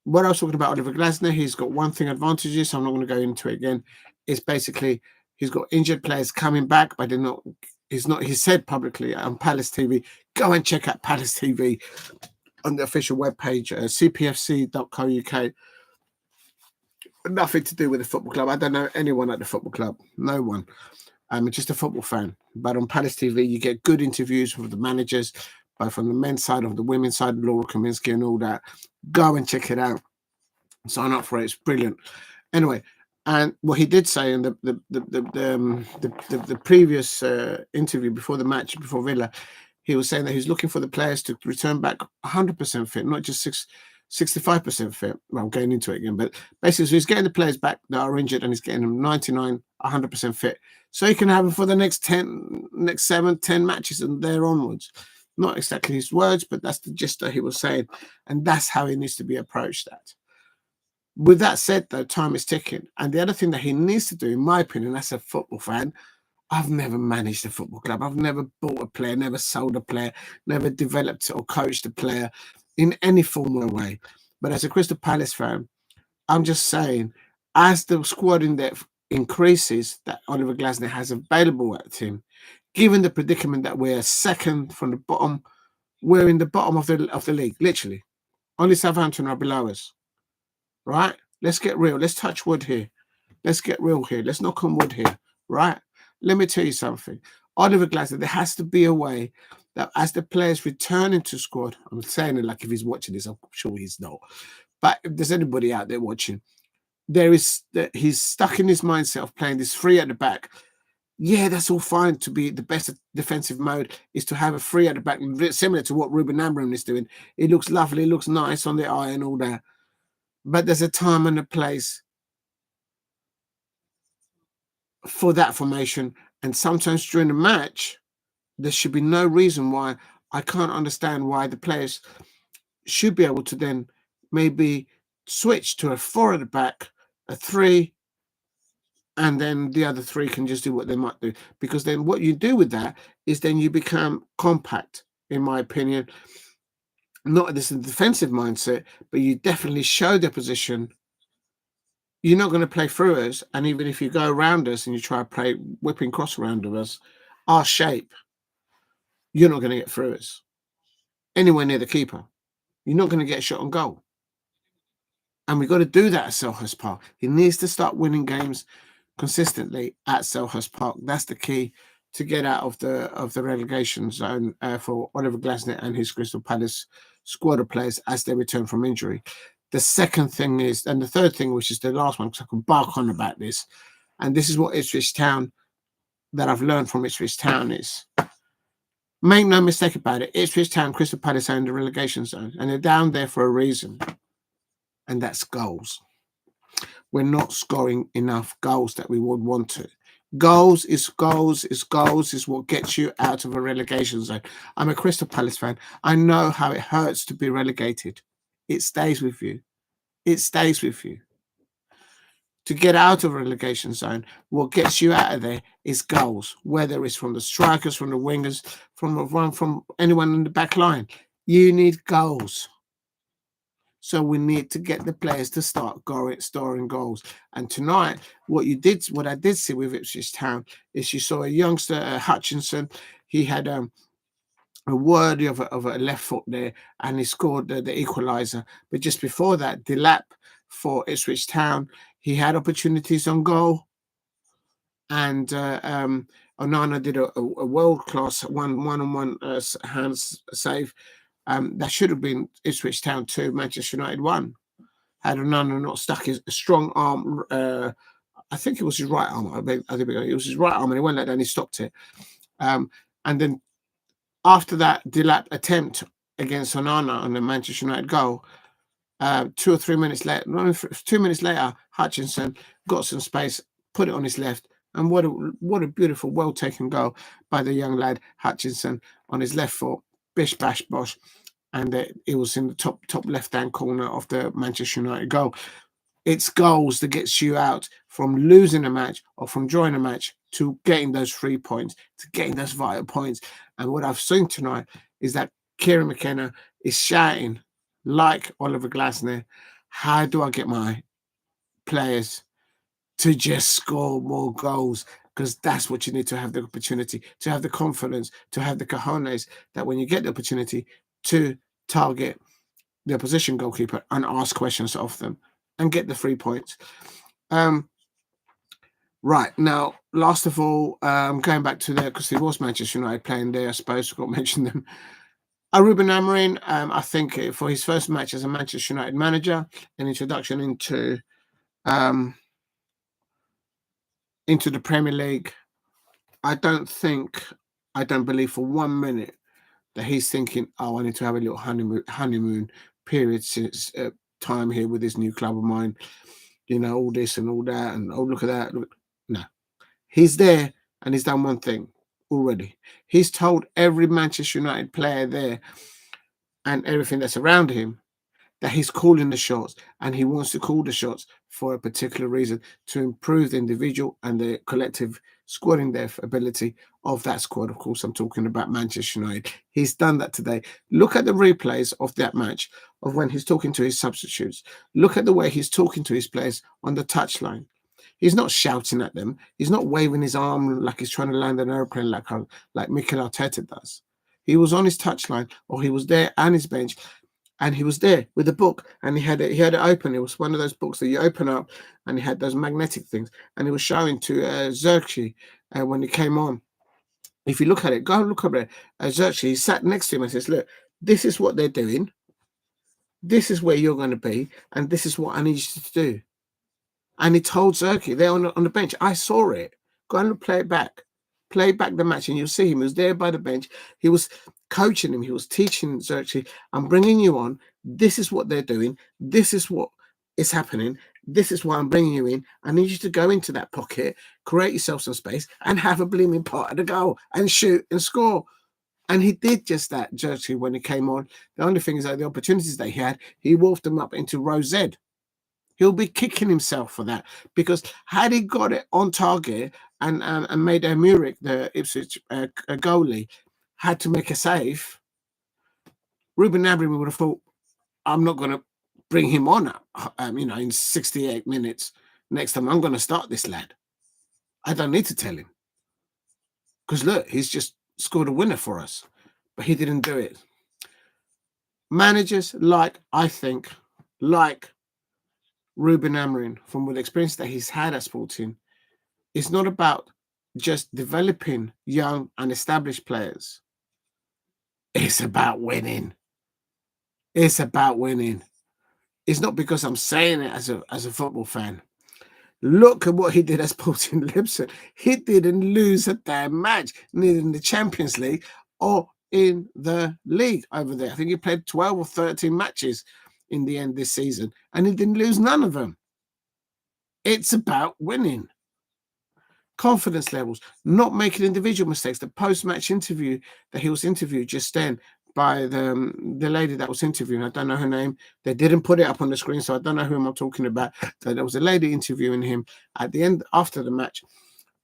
What I was talking about Oliver Glasner, he's got one thing advantages. So I'm not going to go into it again. It's basically he's got injured players coming back, but they're not. He's not. He said publicly on Palace TV, go and check out Palace TV on the official webpage, cpfc.co.uk. Nothing to do with the football club. I don't know anyone at the football club. No one. I'm just a football fan. But on Palace TV, you get good interviews with the managers, both from the men's side, of the women's side, Laura Kaminsky and all that. Go and check it out. Sign up for it. It's brilliant. Anyway, and what he did say in the previous interview before the match, before Villa, he was saying that he's looking for the players to return back 100% fit, not just 65% fit. Well, I'm going into it again, but basically, so he's getting the players back that are injured and he's getting them 99, 100% fit, so he can have them for the next 7, 10 matches and there onwards. Not exactly his words, but that's the gist that he was saying, and that's how he needs to be approached. That. With that said, though, time is ticking. And the other thing that he needs to do, in my opinion, as a football fan, I've never managed a football club. I've never bought a player, never sold a player, never developed or coached a player in any form or way. But as a Crystal Palace fan, I'm just saying, as the squad in depth increases that Oliver Glasner has available at him, given the predicament that we're second from the bottom, we're in the bottom of the league, literally. Only Southampton are below us. Right? Let's get real. Let's touch wood here. Let's get real here. Let's knock on wood here. Right? Let me tell you something. Oliver Glasner, there has to be a way that as the players return into squad, I'm saying it like if he's watching this, I'm sure he's not. But if there's anybody out there watching, there is that he's stuck in his mindset of playing this free at the back. Yeah, that's all fine. To be the best defensive mode is to have a free at the back, similar to what Ruben Amorim is doing. It looks lovely, it looks nice on the eye and all that. But there's a time and a place for that formation. And sometimes during the match, there should be no reason why. I can't understand why the players should be able to then maybe switch to a 4 at the back, a 3, and then the other 3 can just do what they might do. Because then what you do with that is then you become compact, in my opinion. Not this defensive mindset, but you definitely show their position. You're not going to play through us, and even if you go around us and you try to play whipping cross around us, our shape, you're not going to get through us anywhere near the keeper. You're not going to get a shot on goal. And we've got to do that at Selhurst Park. He needs to start winning games consistently at Selhurst Park. That's the key to get out of the relegation zone for Oliver Glasner and his Crystal Palace squad of players as they return from injury. The second thing is, and the third thing, which is the last one, because I can bark on about this, and this is what Ipswich Town, that I've learned from Ipswich Town, is, make no mistake about it, Ipswich Town, Crystal Palace are in the relegation zone, and they're down there for a reason, and that's goals. We're not scoring enough goals that we would want to. Goals is what gets you out of a relegation zone. I'm a Crystal Palace fan. I know how it hurts to be relegated. It stays with you. It stays with you. To get out of a relegation zone, what gets you out of there is goals, whether it's from the strikers, from the wingers, from anyone in the back line. You need goals. So we need to get the players to start scoring goals. And tonight, what I did see with Ipswich Town is you saw a youngster, Hutchinson. He had a worthy of a left foot there, and he scored the equaliser. But just before that, Delap for Ipswich Town, he had opportunities on goal, and Onana did a world-class one-on-one hands save. That should have been Ipswich Town 2, Manchester United 1. Had Onana not stuck his strong arm, I think it was his right arm. I think it was his right arm, and he went like that and he stopped it. And then after that Delap attempt against Onana on the Manchester United goal, 2 or 3 minutes later, 2 minutes later, Hutchinson got some space, put it on his left, and what a beautiful, well taken goal by the young lad Hutchinson on his left foot, bish bash bosh, and it was in the top left hand corner of the Manchester United goal. It's goals that gets you out from losing a match or from drawing a match to getting those 3 points, to getting those vital points. And what I've seen tonight is that Kieran McKenna is shouting like Oliver Glasner, how do I get my players to just score more goals? Because that's what you need to have the opportunity, to have the confidence, to have the cojones, that when you get the opportunity to target the opposition goalkeeper and ask questions of them and get the 3 points. Right, now, last of all, going back to there, because there was Manchester United playing there, I suppose, we've got to mention them. Ruben Amorim, I think for his first match as a Manchester United manager, an introduction into the Premier League, I don't believe for 1 minute that he's thinking, oh, I need to have a little honeymoon period since time here with this new club of mine, all this and all that, and oh, look at that. No, he's there and he's done one thing already. He's told every Manchester United player there and everything that's around him that he's calling the shots, and he wants to call the shots for a particular reason, to improve the individual and the collective squading depth ability of that squad. Of course, I'm talking about Manchester United. He's done that today. Look at the replays of that match, of when he's talking to his substitutes. Look at the way he's talking to his players on the touchline. He's not shouting at them. He's not waving his arm like he's trying to land an airplane like Mikel Arteta does. He was on his touchline, or he was there on his bench, and he was there with a book, and he had it open. It was one of those books that you open up, and he had those magnetic things, and he was showing to Xerxes when he came on. If you look at it, go look at it. Xerxes, he sat next to him and says, look, this is what they're doing. This is where you're going to be, and this is what I need you to do. And he told Xerxes there on the bench. I saw it. Go and play it back. Play back the match, and you'll see him. He was there by the bench. He was coaching him. He was teaching Xerxes, I'm bringing you on. This is what they're doing. This is what is happening. This is why I'm bringing you in. I need you to go into that pocket, create yourself some space, and have a blooming part of the goal and shoot and score. And he did just that, Xerxes, when he came on. The only thing is that the opportunities that he had, he wolfed them up into row Z. He'll be kicking himself for that, because had he got it on target and made Murik, the Ipswich goalie, had to make a save, Ruben Amorim would have thought, I'm not going to bring him on, in 68 minutes. Next time, I'm going to start this lad. I don't need to tell him. Because look, he's just scored a winner for us. But he didn't do it. Managers like Ruben Amorim, from the experience that he's had at Sporting, it's not about just developing young and established players. It's about winning. It's about winning. It's not because I'm saying it as a football fan. Look at what he did at Sporting Ipswich. He didn't lose a damn match, neither in the Champions League or in the league over there. I think he played 12 or 13 matches in the end this season, and he didn't lose none of them. It's about winning. Confidence levels, not making individual mistakes. The post-match interview that he was interviewed just then by the lady that was interviewing, I don't know her name. They didn't put it up on the screen, so I don't know who I'm talking about. So there was a lady interviewing him at the end after the match,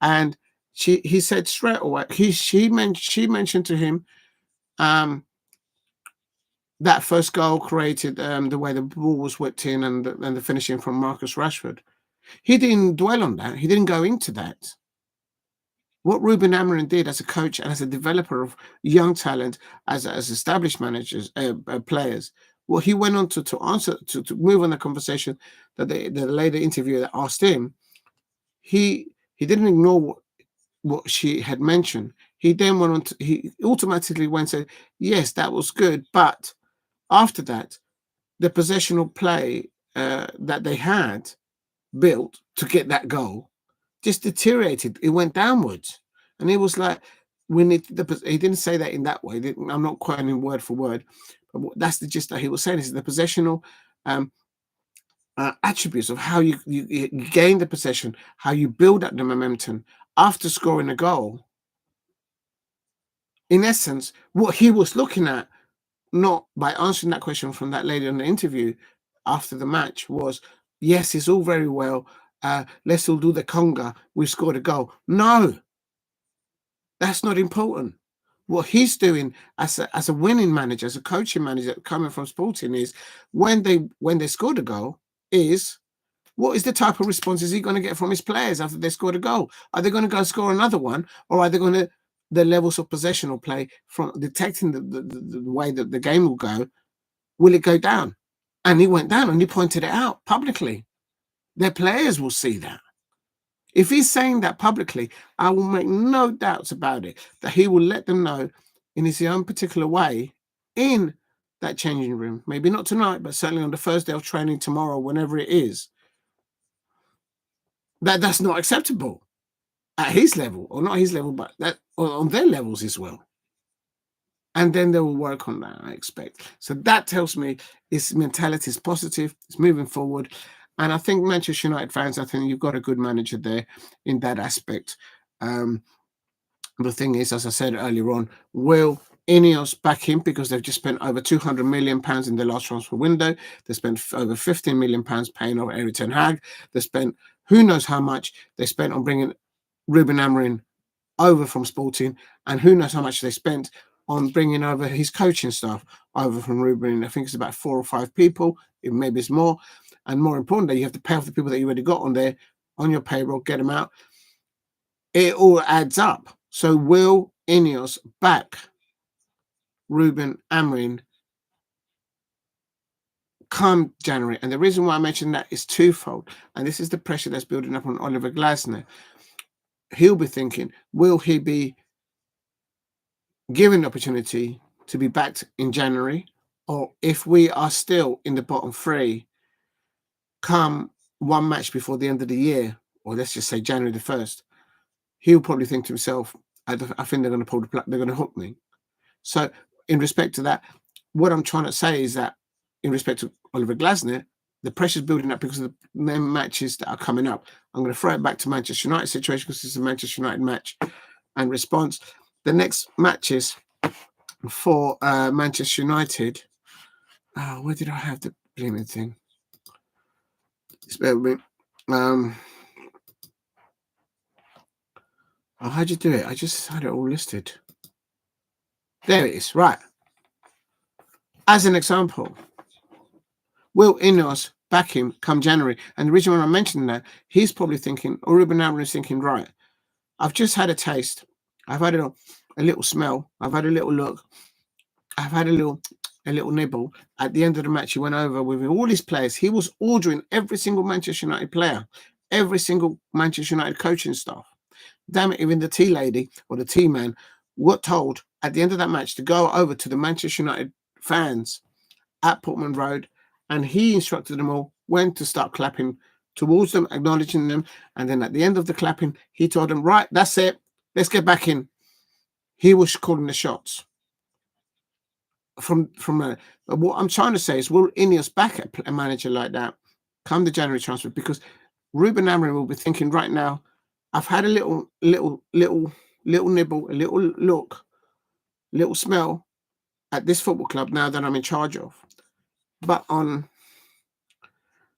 and he said straight away, she mentioned to him that first goal created the way the ball was whipped in and the finishing from Marcus Rashford. He didn't dwell on that. He didn't go into that. What Ruben Amorim did as a coach and as a developer of young talent, as established managers, players, well, he went on to answer to move on the conversation that the later interviewer that asked him. He didn't ignore what she had mentioned. He then went on to, he automatically went and said, yes, that was good, but after that, the possessional play that they had built to get that goal just deteriorated. It went downwards. And he was like, we need he didn't say that in that way. I'm not quoting word for word, but that's the gist that he was saying is the possessional attributes of how you gain the possession, how you build up the momentum after scoring a goal. In essence, what he was looking at, not by answering that question from that lady on the interview after the match, was, yes, it's all very well. Let's all do the conga. We scored a goal. No, that's not important. What he's doing as a winning manager, as a coaching manager coming from Sporting, is when they scored a goal, is what is the type of response is he going to get from his players after they scored a goal? Are they going to go score another one, or are they going to the levels of possessional play from detecting the way that the game will go? Will it go down? And he went down and he pointed it out publicly. Their players will see that. If he's saying that publicly, I will make no doubts about it, that he will let them know in his own particular way in that changing room. Maybe not tonight, but certainly on the first day of training tomorrow, whenever it is, that's not acceptable at his level, or not his level, but that on their levels as well. And then they will work on that, I expect. So that tells me his mentality is positive, it's moving forward. And I think Manchester United fans, I think you've got a good manager there in that aspect. The thing is, as I said earlier on, will Ineos back him because they've just spent over £200 million in the last transfer window. They spent over £15 million paying off Erik ten Hag. They spent who knows how much they spent on bringing Ruben Amorim over from Sporting, and who knows how much they spent on bringing over his coaching staff over from Ruben. I think it's about 4 or 5 people. Maybe it's more. And more importantly, you have to pay off the people that you already got on there on your payroll, get them out. It all adds up. So will Ineos back Ruben Amorim come January? And the reason why I mentioned that is twofold. And this is the pressure that's building up on Oliver Glasner. He'll be thinking, will he be given the opportunity to be backed in January? Or if we are still in the bottom 3, come one match before the end of the year, or let's just say January the 1st, he'll probably think to himself, I think they're going to pull the plug, they're going to hook me. So in respect to that, what I'm trying to say is that in respect to Oliver Glasner, the pressure's building up because of the matches that are coming up. I'm going to throw it back to Manchester United situation because it's a Manchester United match and response. The next matches for Manchester United. Where did I have the blooming thing? Just bear with me. How'd you do it? I just had it all listed. There it is. Right. As an example, will Ineos back him come January? And the reason why I'm mentioning that, he's probably thinking, or Ruben Amorim is thinking, right, I've just had a taste. I've had a little smell. I've had a little look. I've had a little a little nibble. At the end of the match, he went over with all his players. He was ordering every single Manchester United player, every single Manchester United coaching staff. Damn it, even the tea lady or the tea man were told at the end of that match to go over to the Manchester United fans at Portman Road, and he instructed them all when to start clapping towards them, acknowledging them. And then at the end of the clapping, he told them, right, that's it. Let's get back in. He was calling the shots. From what I'm trying to say is, will Ineos back at a manager like that come the January transfer? Because Ruben Amorim will be thinking right now, I've had a little nibble, a little look, little smell at this football club now that I'm in charge of. But on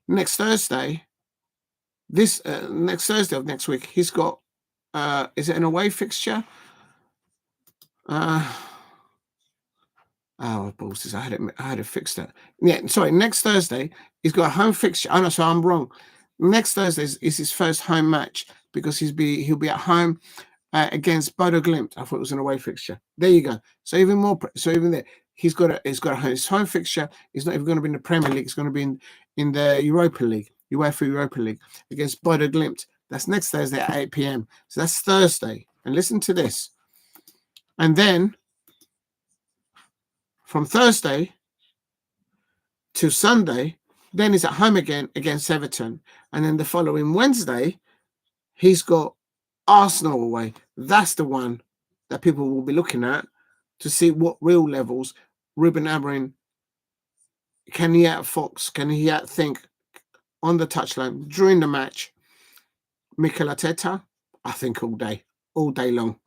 next Thursday, next Thursday of next week, he's got, is it an away fixture? Oh, balls! I had it fixed. That. Yeah, sorry. Next Thursday, he's got a home fixture. Oh no, so I'm wrong. Next Thursday is his first home match because he'll be at home against Bodo Glimt. I thought it was an away fixture. There you go. So even more. So even there, he's got his home fixture. He's not even going to be in the Premier League. It's going to be in the Europa League, UEFA Europa League against Bodo Glimt. That's next Thursday at 8 p.m. So that's Thursday. And listen to this. And then from Thursday to Sunday, then he's at home again against Everton. And then the following Wednesday, he's got Arsenal away. That's the one that people will be looking at to see what real levels Ruben Amorim, can he outfox, can he outthink on the touchline during the match. Mikel Arteta, I think all day long.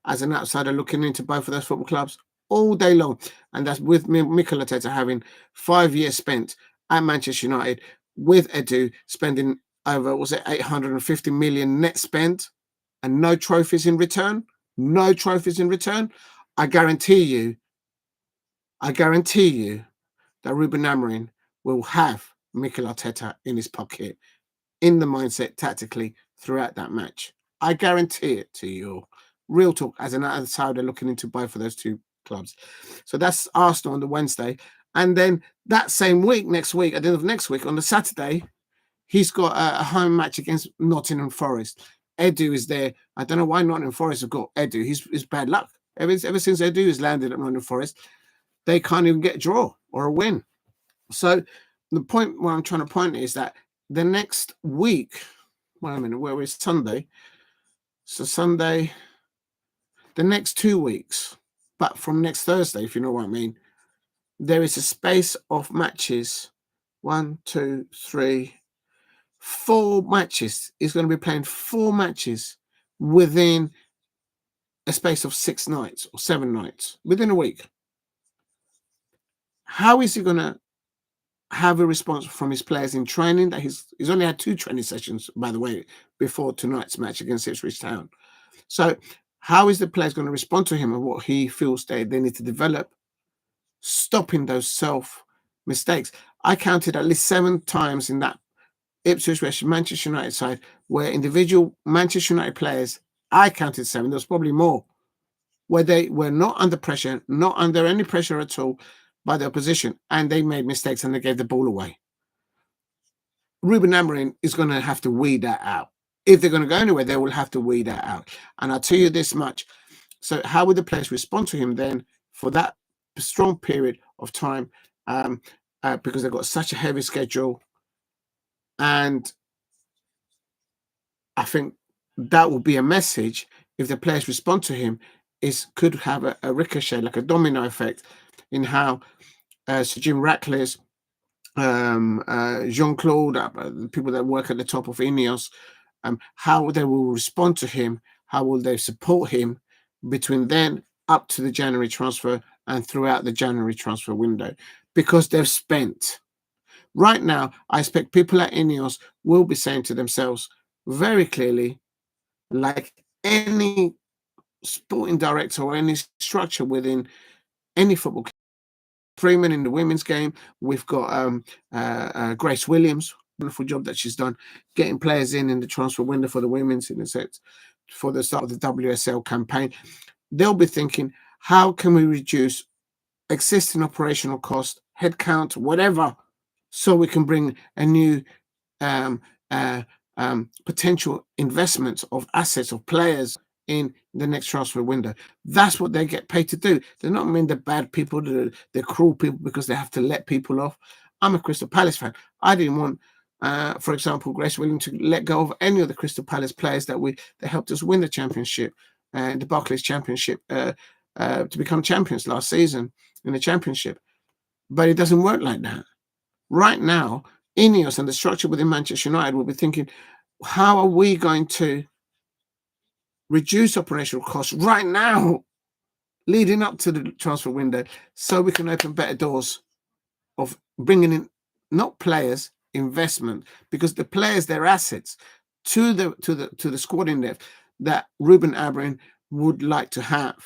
As an outsider looking into both of those football clubs, all day long. And that's with Mikel Arteta having 5 years spent at Manchester United, with Edu spending over, was it 850 million net spent, and no trophies in return? No trophies in return? I guarantee you that Ruben Amorim will have Mikel Arteta in his pocket, in the mindset tactically throughout that match. I guarantee it to you. Real talk, as an outsider looking into both of those two clubs. So that's Arsenal on the Wednesday. And then that same week, next week, at the end of next week, on the Saturday, he's got a home match against Nottingham Forest. Edu is there. I don't know why Nottingham Forest have got Edu. He's bad luck. Ever since Edu has landed at Nottingham Forest, they can't even get a draw or a win. So the point where I'm trying to point is that the next week, wait a minute, where is Sunday? So Sunday, the next 2 weeks, but from next Thursday, if you know what I mean, there is a space of matches. 1, 2, 3, 4 matches. He's going to be playing 4 matches within a space of 6 nights or 7 nights, within a week. How is he going to have a response from his players in training? That he's only had 2 training sessions, by the way, before tonight's match against Ipswich Town. So how is the players going to respond to him and what he feels they need to develop, stopping those self mistakes? I counted at least 7 times in that Ipswich versus Manchester United side where individual Manchester United players, I counted 7, there was probably more, where they were not under pressure, not under any pressure at all by the opposition, and they made mistakes and they gave the ball away. Ruben Amorim is going to have to weed that out. If they're going to go anywhere, they will have to weed that out. And I'll tell you this much. So how would the players respond to him then for that strong period of time? Because they've got such a heavy schedule. And I think that will be a message, if the players respond to him, could have a ricochet, like a domino effect, in how Sir Jim Ratcliffe, Jean-Claude, the people that work at the top of Ineos, how they will respond to him, how will they support him between then up to the January transfer and throughout the January transfer window, because they've spent. Right now, I expect people at Ineos will be saying to themselves very clearly, like any sporting director or any structure within any football club, Freeman in the women's game, we've got Grace Williams, wonderful job that she's done getting players in the transfer window for the women's, in a sense, for the start of the WSL campaign. They'll be thinking, how can we reduce existing operational cost, headcount, whatever, so we can bring a new um, uh, potential investments of assets of players in the next transfer window. That's what they get paid to do. They're not mean they're bad people, they're cruel people because they have to let people off. I'm a Crystal Palace fan. I didn't want, for example, Grace Williams to let go of any of the Crystal Palace players that helped us win the championship, the Barclays Championship, to become champions last season in the championship. But it doesn't work like that. Right now, Ineos and the structure within Manchester United will be thinking, how are we going to reduce operational costs right now, leading up to the transfer window, so we can open better doors of bringing in not players, investment, because the players, they're assets to the squad in depth that Ruben Amorim would like to have.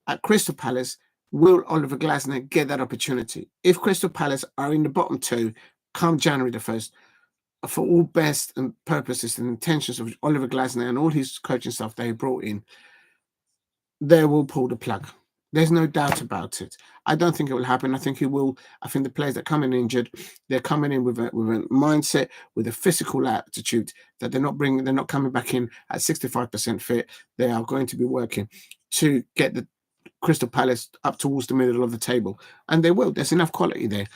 At Crystal Palace, will Oliver Glasner get that opportunity? If Crystal Palace are in the bottom two come January the 1st, for all best and purposes and intentions of Oliver Glasner and all his coaching staff they brought in, they will pull the plug. There's no doubt about it. I don't think it will happen. I think he will. I think the players that come in injured, they're coming in with a mindset, with a physical attitude that they're not coming back in at 65% fit. They are going to be working to get the Crystal Palace up towards the middle of the table, and they will. There's enough quality there,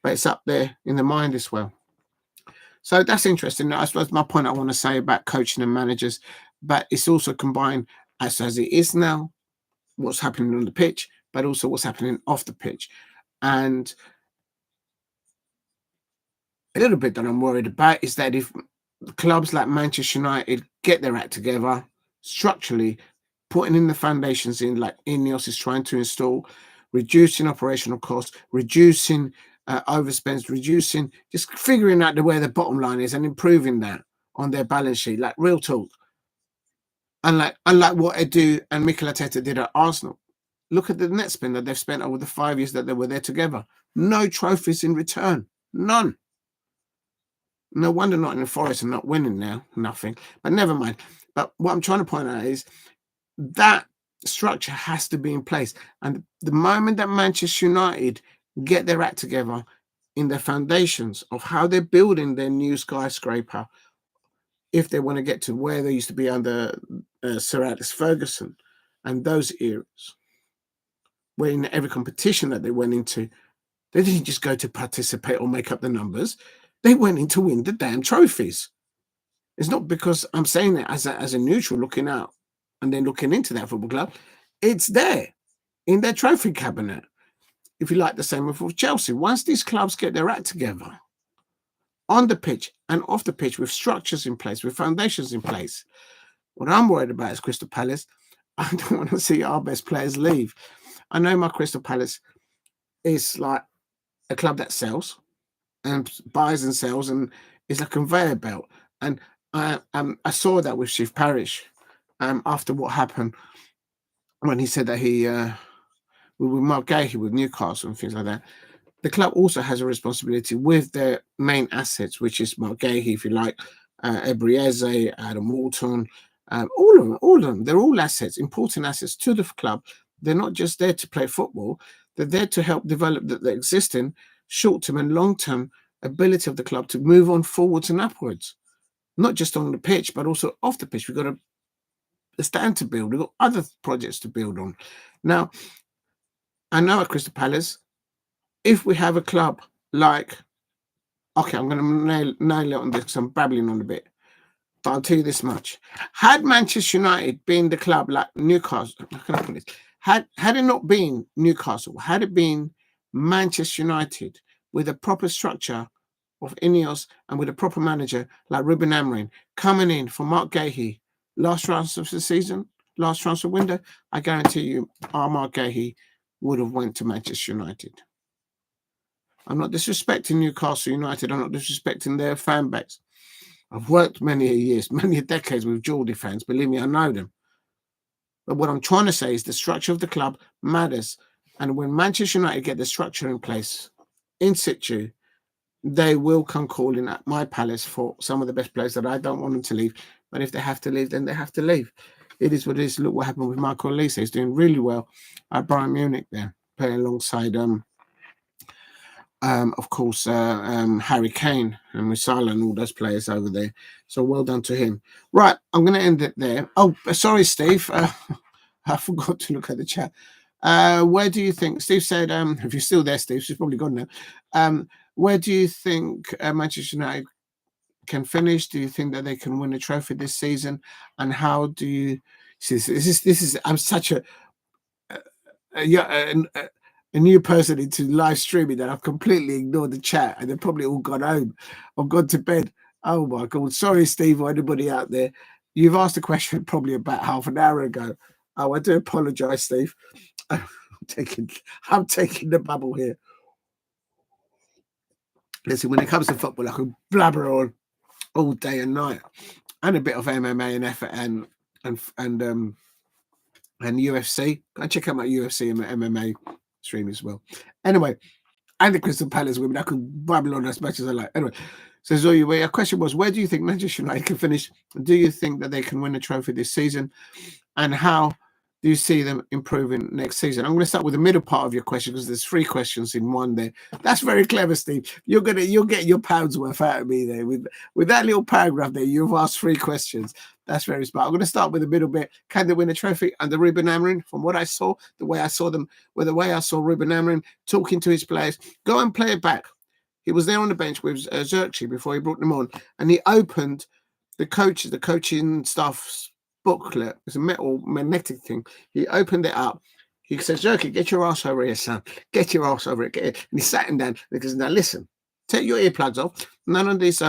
but it's up there in the mind as well. So that's interesting. I suppose my point I want to say about coaching and managers, but it's also combined as it is now, what's happening on the pitch, but also what's happening off the pitch. And a little bit that I'm worried about is that if clubs like Manchester United get their act together structurally, putting in the foundations in like Ineos is trying to install, reducing operational costs, reducing overspends, just figuring out where the bottom line is and improving that on their balance sheet, like real talk. Unlike what Edu and Mikel Arteta did at Arsenal. Look at the net spend that they've spent over the 5 years that they were there together. No trophies in return. None. No wonder Nottingham Forest are not winning now. Nothing. But never mind. But what I'm trying to point out is that structure has to be in place. And the moment that Manchester United get their act together in the foundations of how they're building their new skyscraper, if they want to get to where they used to be under Sir Alex Ferguson and those eras, where in every competition that they went into, they didn't just go to participate or make up the numbers. They went in to win the damn trophies. It's not because I'm saying it as a neutral looking out and then looking into that football club. It's there in their trophy cabinet. If you like, the same with Chelsea. Once these clubs get their act together on the pitch and off the pitch with structures in place, with foundations in place, what I'm worried about is Crystal Palace. I don't want to see our best players leave. I know my Crystal Palace is like a club that sells and buys and sells and is a conveyor belt. And I saw that with Steve Parish after what happened when he said that he with Mark Gahey with Newcastle and things like that. The club also has a responsibility with their main assets, which is Mark Gahey, if you like, Ebrieze, Adam Walton, all of them. They're all assets, important assets to the club. They're not just there to play football. They're there to help develop the existing short-term and long-term ability of the club to move on forwards and upwards, not just on the pitch, but also off the pitch. We've got a stand to build. We've got other projects to build on. Now, I know at Crystal Palace, if we have a club like, okay, I'm going to nail it on this because I'm babbling on a bit, but I'll tell you this much. Had Manchester United been the club like Newcastle, how can I put this? Had it not been Newcastle, had it been Manchester United with a proper structure of Ineos and with a proper manager like Ruben Amorim coming in for Mark Gahey last transfer of the season, last transfer window, I guarantee you our Mark Gahey would have went to Manchester United. I'm not disrespecting Newcastle United. I'm not disrespecting their fan base. I've worked many years, many decades with Geordie fans. Believe me, I know them. But what I'm trying to say is the structure of the club matters. And when Manchester United get the structure in place, in situ, they will come calling at my palace for some of the best players that I don't want them to leave. But if they have to leave, then they have to leave. It is what it is. Look what happened with Michael Olise. He's doing really well at Bayern Munich there. playing alongside of course, Harry Kane and Musala and all those players over there. So well done to him. Right, I'm going to end it there. Oh, sorry, Steve. I forgot to look at the chat. Where do you think, Steve said, if you're still there, Steve, she's probably gone now. Where do you think Manchester United can finish? Do you think that they can win a trophy this season? And how do you see this? I'm such a new person into live streaming that I've completely ignored the chat and they've probably all gone home or gone to bed. Oh my God. Sorry, Steve, or anybody out there. You've asked a question probably about half an hour ago. Oh, I do apologize, Steve. I'm taking the bubble here. Listen, when it comes to football, I can blabber on all day and night, and a bit of MMA and effort and UFC. Go check out my UFC and my MMA stream as well. Anyway, and the Crystal Palace women, I can babble on as much as I like. Anyway, so Zoe, your question was, where do you think Manchester United can finish? Do you think that they can win a trophy this season? And how do you see them improving next season? I'm going to start with the middle part of your question because there's 3 questions in one there. That's very clever, Steve. You'll get your pounds worth out of me there with that little paragraph there. You've asked 3 questions. That's very smart. I'm going to start with the middle bit. Can they win a trophy under Ruben Amorim? From what I saw, the way I saw Ruben Amorim talking to his players, go and play it back. He was there on the bench with Xerxes before he brought them on, and he opened the coaching staff's booklet. It's a metal magnetic thing. He opened it up. He says, Xerxes, get your ass over here, son. Get your ass over here. And he sat him down because now listen, take your earplugs off. None of this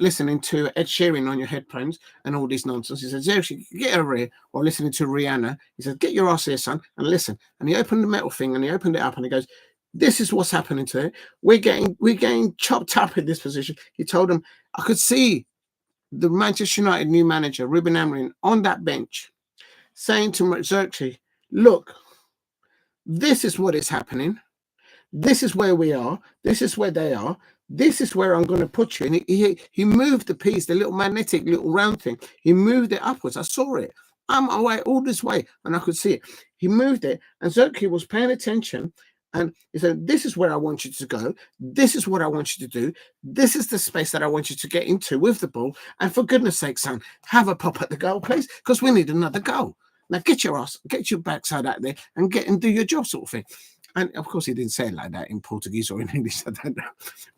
listening to Ed Sheeran on your headphones and all this nonsense. He says, Xerxes, get over here. Or listening to Rihanna. He says, get your ass here, son, and listen. And he opened the metal thing and he opened it up and he goes, this is what's happening today. We're getting chopped up in this position. He told him, I could see the Manchester United new manager, Ruben Amorim, on that bench saying to Xerxes, look, this is what is happening. This is where we are. This is where they are. This is where I'm going to put you. And he moved the piece, the little magnetic little round thing. He moved it upwards. I saw it. I'm away all this way and I could see it. He moved it and Xerxes was paying attention. And he said, this is where I want you to go. This is what I want you to do. This is the space that I want you to get into with the ball. And for goodness sake, son, have a pop at the goal, please, because we need another goal. Now get your backside out there and do your job, sort of thing. And of course, he didn't say it like that in Portuguese or in English. I don't know.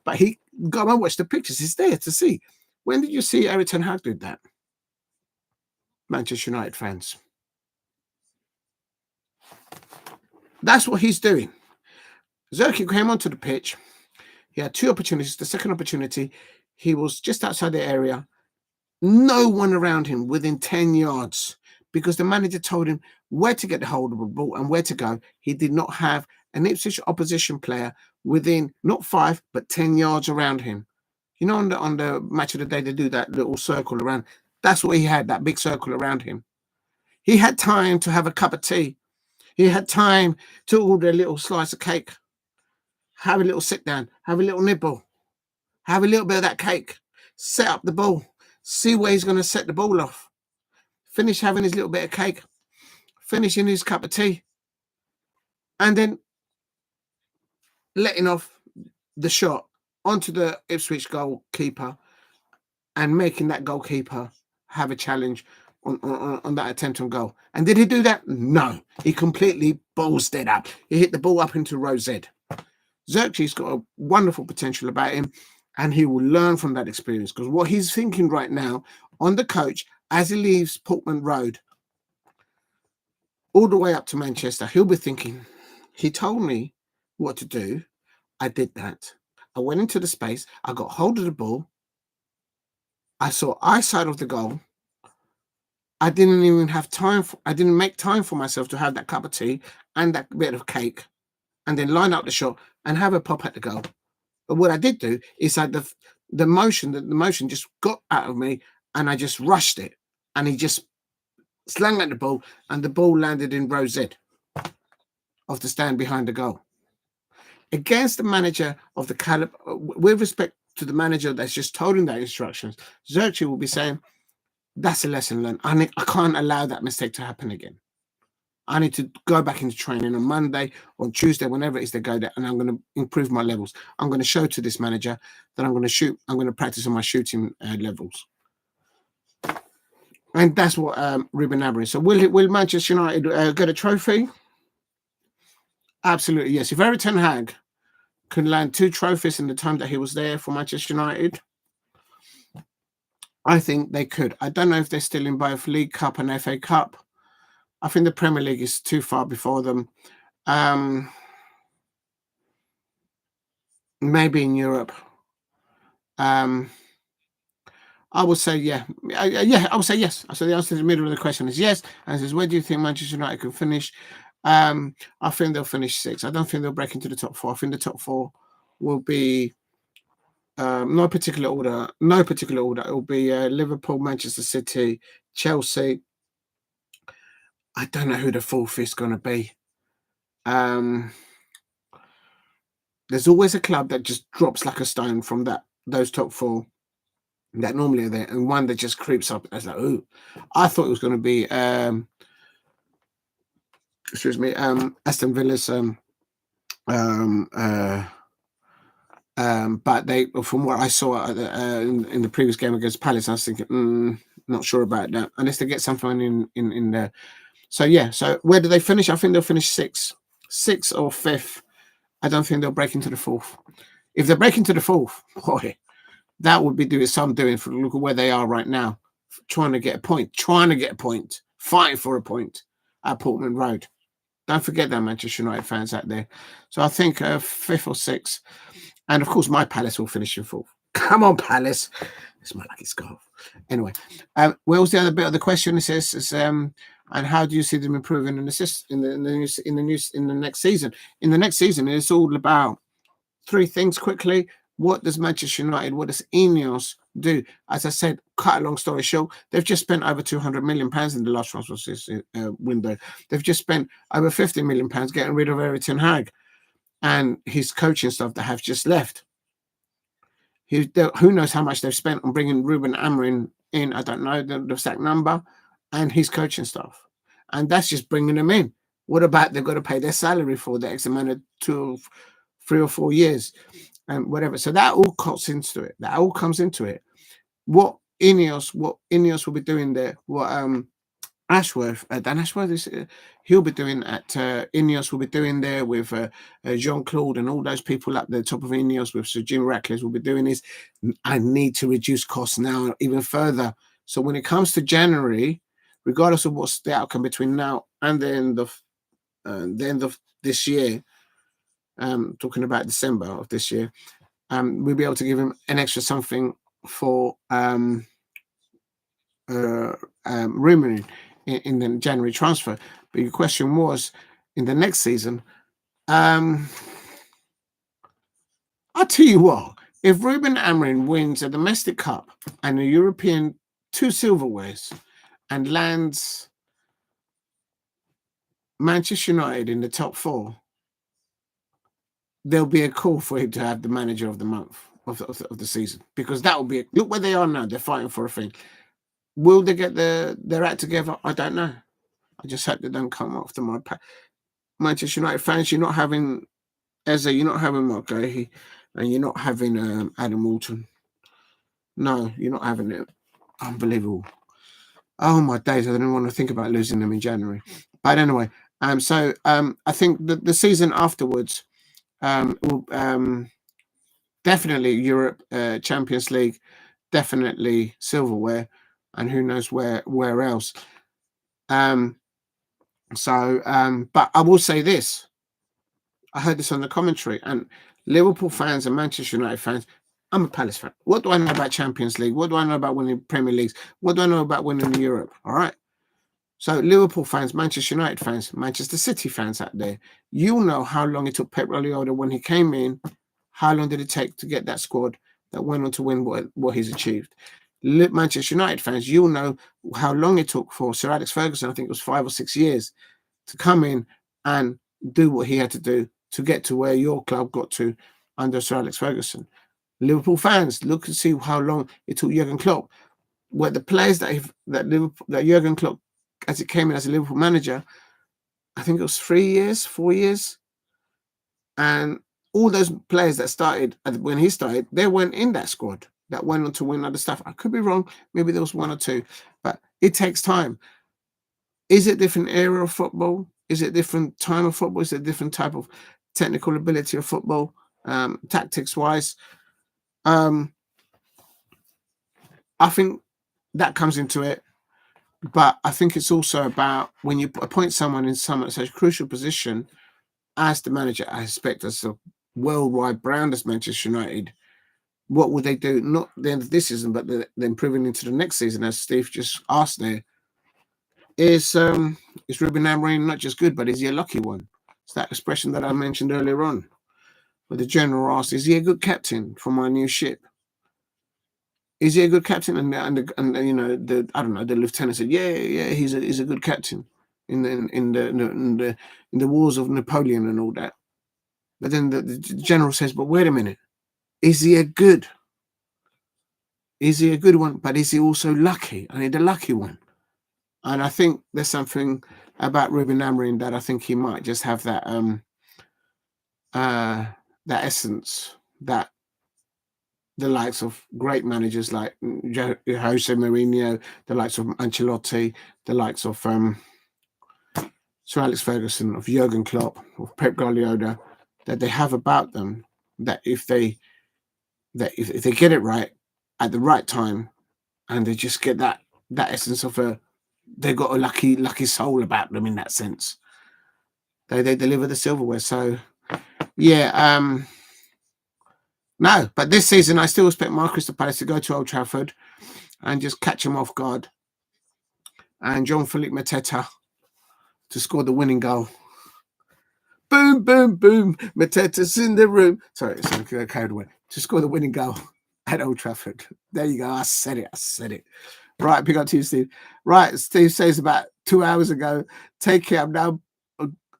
But he go and watch the pictures. It's there to see. When did you see Eric Ten Hag did that? Manchester United fans. That's what he's doing. Xerxes came onto the pitch. He had 2 opportunities. The second opportunity, he was just outside the area. No one around him within 10 yards because the manager told him where to get the hold of the ball and where to go. He did not have an Ipswich opposition player within not 5 but 10 yards around him. You know, on the match of the day, they do that little circle around. That's what he had, that big circle around him. He had time to have a cup of tea. He had time to order a little slice of cake. Have a little sit down, have a little nibble, have a little bit of that cake, set up the ball, see where he's going to set the ball off, finish having his little bit of cake, finishing his cup of tea, and then letting off the shot onto the Ipswich goalkeeper and making that goalkeeper have a challenge on that attempt on goal. And did he do that? No. He completely ballsed it up. He hit the ball up into row Z. Xerxes got a wonderful potential about him, and he will learn from that experience because what he's thinking right now on the coach as he leaves Portman Road all the way up to Manchester, he'll be thinking, he told me what to do. I did that. I went into the space. I got hold of the ball. I saw eyesight of the goal. I didn't even have time. I didn't make time for myself to have that cup of tea and that bit of cake and then line up the shot and have a pop at the goal. But what I did do is the motion just got out of me and I just rushed it. And he just slang at the ball and the ball landed in row Z of the stand behind the goal. Against the manager of the caliber, with respect to the manager that's just told him that instructions, Xerxes will be saying, that's a lesson learned. I can't allow that mistake to happen again. I need to go back into training on Monday or Tuesday, whenever it is they go there, and I'm going to improve my levels. I'm going to show to this manager that I'm going to shoot. I'm going to practice on my shooting levels. And that's what Ruben Amorim. So will Manchester United get a trophy? Absolutely, yes. If Eric Ten Hag could land 2 trophies in the time that he was there for Manchester United, I think they could. I don't know if they're still in both League Cup and FA Cup. I think the Premier League is too far before them. Maybe in Europe. I would say yeah. I would say yes. So the answer in the middle of the question is yes. And it says, where do you think Manchester United can finish? I think they'll finish 6th. I don't think they'll break into the top 4. I think the top 4 will be no particular order. No particular order. It will be Liverpool, Manchester City, Chelsea. I don't know who the 4th is going to be. There's always a club that just drops like a stone from those top 4 that normally are there, and one that just creeps up. I was like, ooh, I thought it was going to be Aston Villa's but they, from what I saw in the previous game against Palace, I was thinking, not sure about that, unless they get something in there. So yeah, so where do they finish? I think they'll finish 6th or 5th. I don't think they'll break into the 4th. If they break into the 4th, boy, that would be doing some doing. For look at where they are right now, trying to get a point, fighting for a point at Portman Road. Don't forget that, Manchester United fans out there. So I think 5th or 6th. And of course, my Palace will finish in 4th. Come on, Palace. It's my lucky scarf. Anyway, where was the other bit of the question? It says, and how do you see them improving in the next season? In the next season, it's all about 3 things quickly. What does Manchester United, what does Ineos do? As I said, cut a long story short, they've just spent over £200 million in the last transfer window. They've just spent over £50 million getting rid of Eric Ten Hag and his coaching staff that have just left. Who knows how much they've spent on bringing Ruben Amorim in? I don't know the exact number, and his coaching staff. And that's just bringing them in. What about they've got to pay their salary for the X amount of 2, 3 or 4 years? And whatever. So that all comes into it. That all comes into it. What Ineos will be doing there, what Dan Ashworth is, he'll be doing at Ineos will be doing there with Jean-Claude and all those people up the top of Ineos with Sir Jim Ratcliffe will be doing is, I need to reduce costs now even further. So when it comes to January, regardless of what's the outcome between now and the end of this year, talking about December of this year, we'll be able to give him an extra something for Ruben in the January transfer. But your question was, in the next season, I'll tell you what, if Ruben Amorim wins a domestic cup and a European 2 silverwares and lands Manchester United in the top 4, there'll be a call for him to have the manager of the month of the season, because that will be look where they are now. They're fighting for a thing. Will they get their act together? I don't know. I just hope they don't come after my Manchester United fans. You're not having Eze, you're not having Mark Gahey, and you're not having Adam Walton. No, you're not having it. Unbelievable. Oh my days! I didn't want to think about losing them in January. But anyway, so I think the season afterwards will definitely Europe, Champions League, definitely silverware, and who knows where else. But I will say this. I heard this on the commentary, and Liverpool fans and Manchester United fans, I'm a Palace fan. What do I know about Champions League? What do I know about winning Premier Leagues? What do I know about winning Europe? All right. So Liverpool fans, Manchester United fans, Manchester City fans out there, you know how long it took Pep Guardiola when he came in. How long did it take to get that squad that went on to win what he's achieved? Manchester United fans, you'll know how long it took for Sir Alex Ferguson, I think it was 5 or 6 years, to come in and do what he had to do to get to where your club got to under Sir Alex Ferguson. Liverpool fans, look and see how long it took Jurgen Klopp. Where the players that Jurgen Klopp, as it came in as a Liverpool manager, I think it was 3 years, 4 years, and all those players that started when he started, they weren't in that squad that went on to win other stuff. I could be wrong. Maybe there was one or two, but it takes time. Is it different era of football? Is it different time of football? Is it different type of technical ability of football, tactics wise? I think that comes into it, but I think it's also about when you appoint someone in such a crucial position as the manager. I expect as a worldwide brand as Manchester United. What would they do? Not the end of this season, but then improving into the next season, as Steve just asked there. Is Ruben Amorim not just good, but is he a lucky one? It's that expression that I mentioned earlier on. But the general asked, is he a good captain for my new ship? Is he a good captain? And you know, I don't know, the lieutenant said, yeah, he's a good captain in the wars of Napoleon and all that. But then the general says, but wait a minute, is he a good one? But is he also lucky? I need a lucky one. And I think there's something about Ruben Amorim that I think he might just have that that essence that the likes of great managers like Jose Mourinho, the likes of Ancelotti, the likes of Sir Alex Ferguson, of Jurgen Klopp, of Pep Guardiola, that they have about them. That if they get it right at the right time, and they just get that essence of they've got a lucky soul about them in that sense. They deliver the silverware. So yeah, no, but this season I still expect Crystal Palace to go to Old Trafford and just catch them off guard, and Jean-Philippe Mateta to score the winning goal. Boom, boom, boom! Mateta's in the room. Sorry, it's carried away. To score the winning goal at Old Trafford. There you go. I said it. Right, pick up to you, Steve. Right, Steve says about 2 hours ago, take care, I'm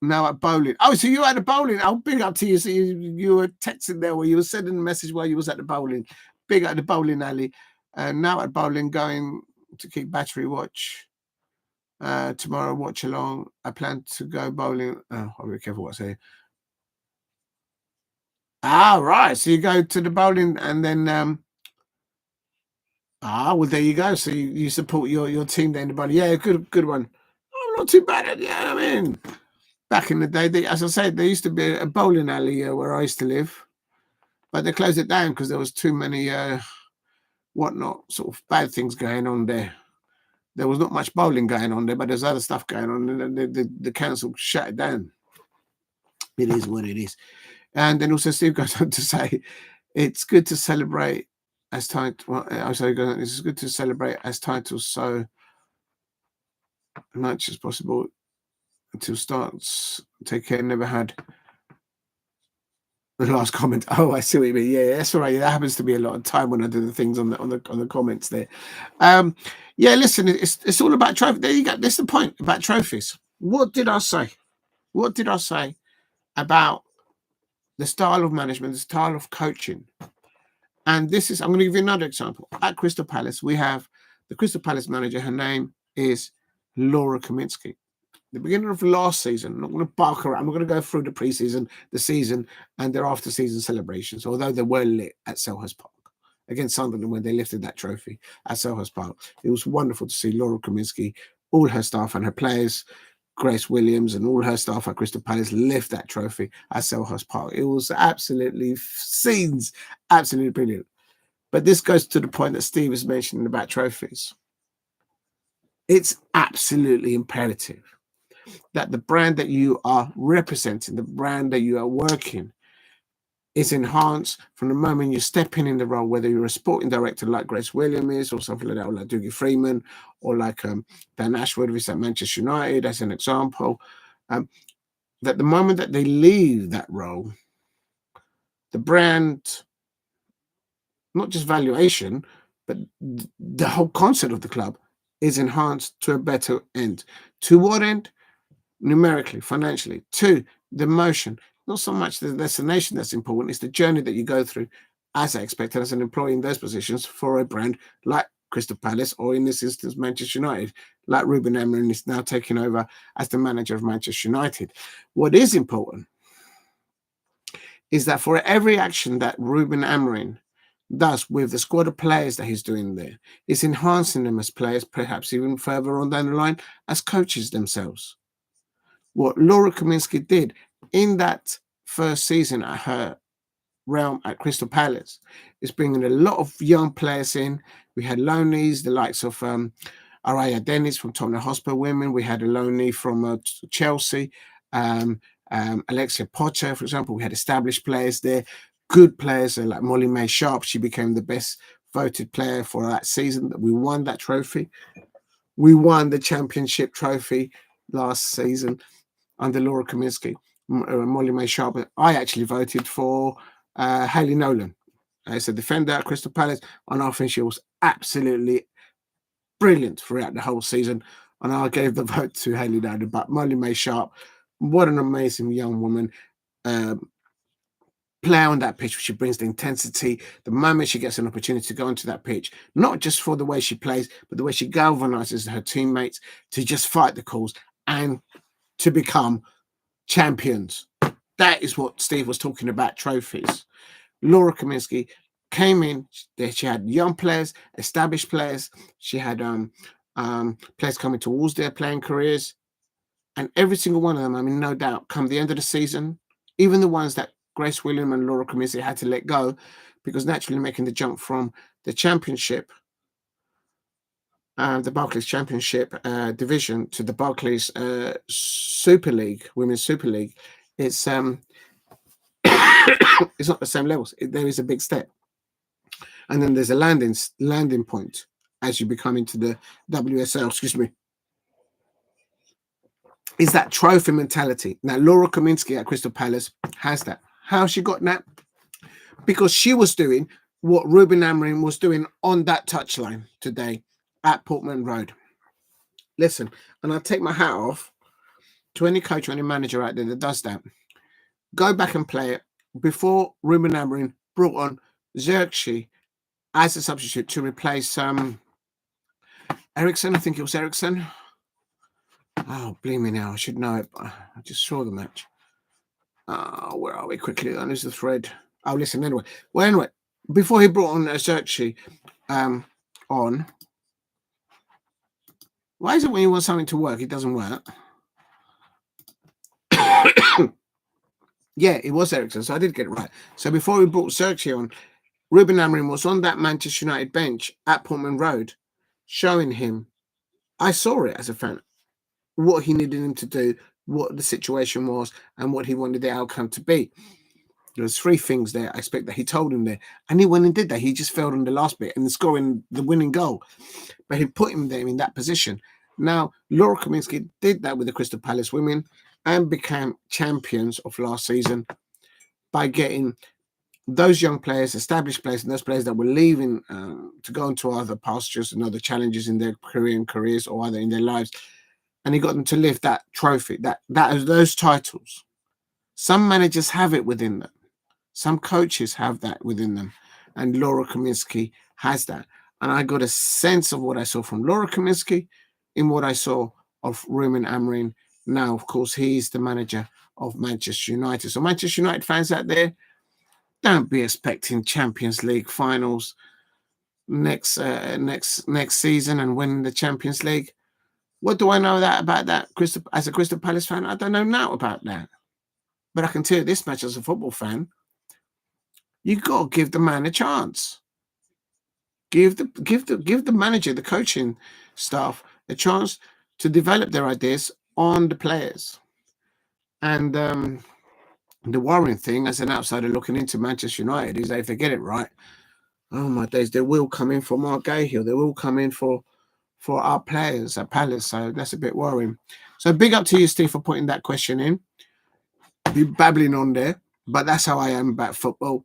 now at bowling. Oh, so you were at the bowling. I'll big up to you. So you were texting there, where you were sending a message while you was at the bowling. Big up the bowling alley. Now at bowling, going to keep battery watch. Tomorrow, watch along. I plan to go bowling. Oh, I'll be careful what I say. Right. So you go to the bowling and then well, there you go. So you support your team then, buddy. Yeah, good one. Oh, not too bad. Yeah, I mean, back in the day, as I said, there used to be a bowling alley where I used to live, but they closed it down because there was too many whatnot sort of bad things going on there. There was not much bowling going on there, but there's other stuff going on, and the council shut it down. It is what it is. And then also Steve goes on to say, it's good to celebrate as title. Well, it's good to celebrate as titles so much as possible until starts. Take care. Never had the last comment. Oh, I see what you mean. Yeah, that's all right. That happens to be a lot of time when I do the things on the comments there. Yeah, listen, it's all about trophies. There you go. That's the point about trophies. What did I say? What did I say about the style of management, the style of coaching? And this is, I'm going to give you another example. At Crystal Palace, we have the Crystal Palace manager. Her name is Laura Kaminsky. The beginning of last season, I'm not going to bark around. I'm not going to go through the preseason, the season, and their after-season celebrations, although they were lit at Selhurst Park against Sunderland when they lifted that trophy at Selhurst Park. It was wonderful to see Laura Kaminsky, all her staff and her players, Grace Williams and all her staff at Crystal Palace lift that trophy at Selhurst Park. It was absolutely brilliant. But this goes to the point that Steve was mentioning about trophies. It's absolutely imperative that the brand that you are representing, the brand that you are working, is enhanced from the moment you step in the role, whether you're a sporting director like Grace Williams is, or something like that, or like Dougie Freeman, or like Dan Ashwood, who's at Manchester United, as an example. That the moment that they leave that role, the brand, not just valuation, but the whole concept of the club is enhanced to a better end. To what end? Numerically, financially. 2, the motion. Not so much the destination that's important, it's the journey that you go through, as I expected as an employee in those positions for a brand like Crystal Palace, or in this instance, Manchester United, like Ruben Amorim is now taking over as the manager of Manchester United. What is important is that for every action that Ruben Amorim does with the squad of players that he's doing there, is enhancing them as players, perhaps even further on down the line as coaches themselves. What Laura Kaminsky did in that first season at her realm at Crystal Palace is bringing a lot of young players in. We had loanees, the likes of Araya Dennis from Tottenham Hotspur Women. We had a loanee from Chelsea, Alexia Potter, for example. We had established players there, good players like Molly May Sharp. She became the best voted player for that season. We won that trophy. We won the championship trophy last season under Laura Kaminsky. Molly May Sharp. I actually voted for Hayley Nolan as a defender at Crystal Palace, and I think she was absolutely brilliant throughout the whole season. And I gave the vote to Hayley Nolan. But Molly May Sharp, what an amazing young woman. Play on that pitch, she brings the intensity. The moment she gets an opportunity to go onto that pitch, not just for the way she plays, but the way she galvanizes her teammates to just fight the calls and to become champions. That is what Steve was talking about, trophies. Laura Kaminsky came in, she had young players, established players, she had players coming towards their playing careers, and every single one of them, I mean, no doubt, come the end of the season, even the ones that Grace William and Laura Kaminsky had to let go, because naturally making the jump from the championship, the Barclays Championship division to the Barclays Super League, Women's Super League, it's it's not the same levels. There is a big step, and then there's a landing point as you become into the WSL. Excuse me. Is that trophy mentality? Now, Laura Kaminsky at Crystal Palace has that. How she got that? Because she was doing what Ruben Amorim was doing on that touchline today at Portman Road. Listen, and I take my hat off to any coach or any manager out there that does that. Go back and play it before Ruben Amorim brought on Xerxes as a substitute to replace Ericsson. I think it was Ericsson. Oh, blimey now. I should know it. I just saw the match. Where are we? Quickly, I lose the thread. Oh, listen, anyway. Well, anyway, before he brought on Xerxes on, why is it when you want something to work, it doesn't work? Yeah, it was Ericsson, so I did get it right. So before we brought Xerxes on, Ruben Amorim was on that Manchester United bench at Portman Road, showing him, I saw it as a fan, what he needed him to do, what the situation was, and what he wanted the outcome to be. There's three things there I expect that he told him there. And he went and did that. He just failed on the last bit and scoring the winning goal. But he put him there in that position. Now, Laura Kaminsky did that with the Crystal Palace women and became champions of last season by getting those young players, established players, and those players that were leaving to go into other pastures and other challenges in their careers or other in their lives. And he got them to lift that trophy, those titles. Some managers have it within them. Some coaches have that within them. And Laura Kaminsky has that. And I got a sense of what I saw from Laura Kaminsky in what I saw of Ruben Amorim. Now, of course, he's the manager of Manchester United. So Manchester United fans out there, don't be expecting Champions League finals next season and win the Champions League. What do I know about that? As a Crystal Palace fan, I don't know now about that. But I can tell you this much as a football fan, you've got to give the man a chance. Give the manager, the coaching staff, a chance to develop their ideas on the players. And the worrying thing, as an outsider looking into Manchester United, is that if they get it right, oh my days, they will come in for Mark Cahill. They will come in for our players at Palace. So that's a bit worrying. So big up to you, Steve, for putting that question in. Be babbling on there, but that's how I am about football.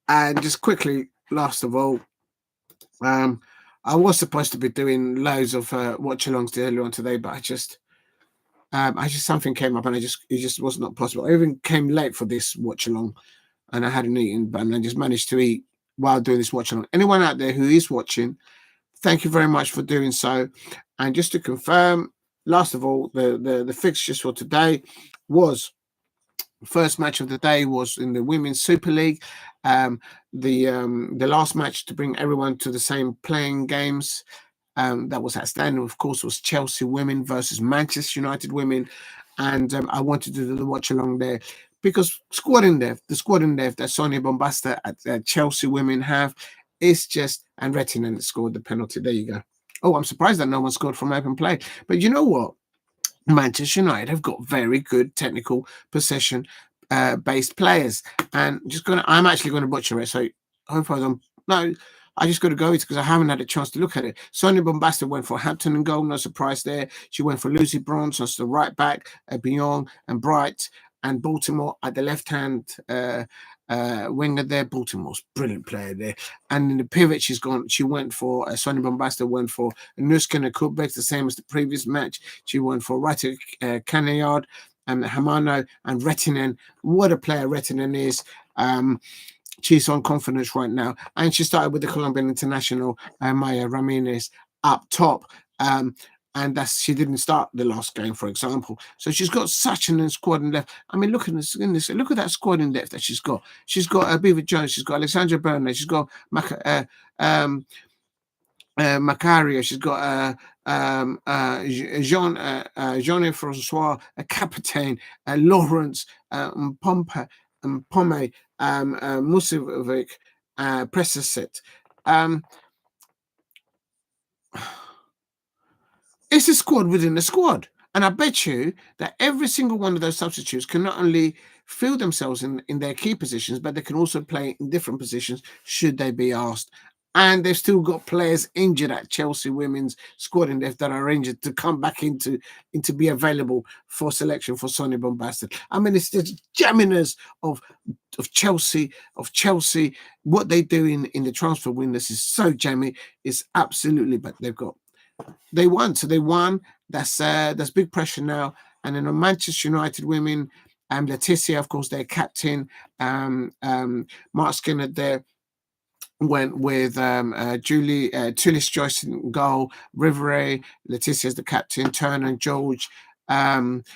And just quickly, last of all, I was supposed to be doing loads of watch-alongs earlier on today, but I just something came up and it just was not possible. I even came late for this watch-along, and I hadn't eaten, but I just managed to eat while doing this watch-along. Anyone out there who is watching, Thank you very much for doing so. And just to confirm, last of all, the fixtures for today was first match of the day was in the Women's Super League. The last match to bring everyone to the same playing games that was outstanding, of course, was Chelsea women versus Manchester United women. And I wanted to do the watch along there because the squad in depth that Sonia Bombasta at Chelsea women have is just, and Rettinen scored the penalty. There you go. Oh, I'm surprised that no one scored from open play. But you know what? Manchester United have got very good technical possession based players, and I'm actually going to butcher it. So I hope I don't. No, I just got to go with it because I haven't had a chance to look at it. Sonia Bombasta went for Hampton and goal, no surprise there. She went for Lucy Bronze as the right back, Beyond and Bright, and Baltimore at the left hand winger there. Baltimore's brilliant player there. And in the pivot, she went for Sonia Bombasta went for Nuskin and Kubek, the same as the previous match. She went for Rita Canayard and Hamano and Rettinen. What a player Rettinen is. She's on confidence right now. And she started with the Colombian international, Maya Ramirez, up top. And she didn't start the last game, for example. So she's got such an squad in depth. I mean, look at that squad in depth that she's got. She's got Beaver Jones, she's got Alexandra Burnley, she's got Macario, she's got Jean Francois, Capitaine, Lawrence, Pompa, Pome, Musevic, Presaset. It's a squad within a squad. And I bet you that every single one of those substitutes can not only feel themselves in their key positions, but they can also play in different positions should they be asked. And they've still got players injured at Chelsea women's squad in depth that are injured to come back into be available for selection for Sonia Bombasta. I mean, it's the jammers of Chelsea. What they do in the transfer windows is so jammy. It's absolutely, but they won. So they won. That's big pressure now. And then on Manchester United women, Leticia, of course, their captain, Mark Skinner there went with Julie Tullis Joyce in goal, Rivere, Leticia as the captain, Turner and George, Bissett's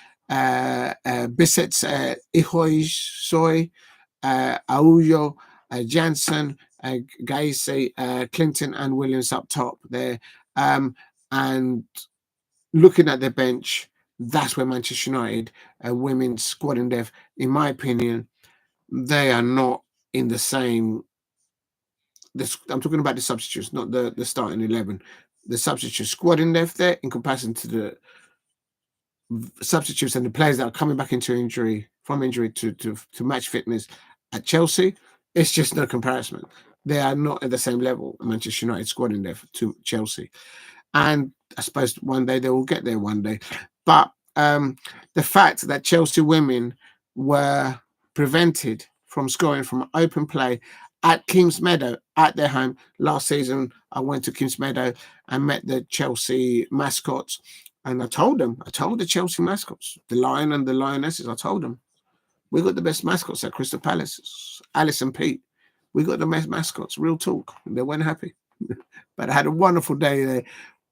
Ihoy Soy, Aullo, Jansen, Gacy, Clinton and Williams up top there. And looking at their bench, that's where Manchester United women's squad in depth, in my opinion, they are not in the same. I'm talking about the substitutes, not the starting 11. The substitute squad in depth there, in comparison to the substitutes and the players that are coming back into injury to match fitness at Chelsea, it's just no comparison. They are not at the same level, Manchester United squad in there to Chelsea. And I suppose one day they will get there one day. But the fact that Chelsea women were prevented from scoring from open play at Kings Meadow at their home last season, I went to Kings Meadow and met the Chelsea mascots. And I told the Chelsea mascots, the lion and the lionesses, I told them, we got the best mascots at Crystal Palace, Alice and Pete. We got the best mascots, real talk. They weren't happy. But I had a wonderful day there.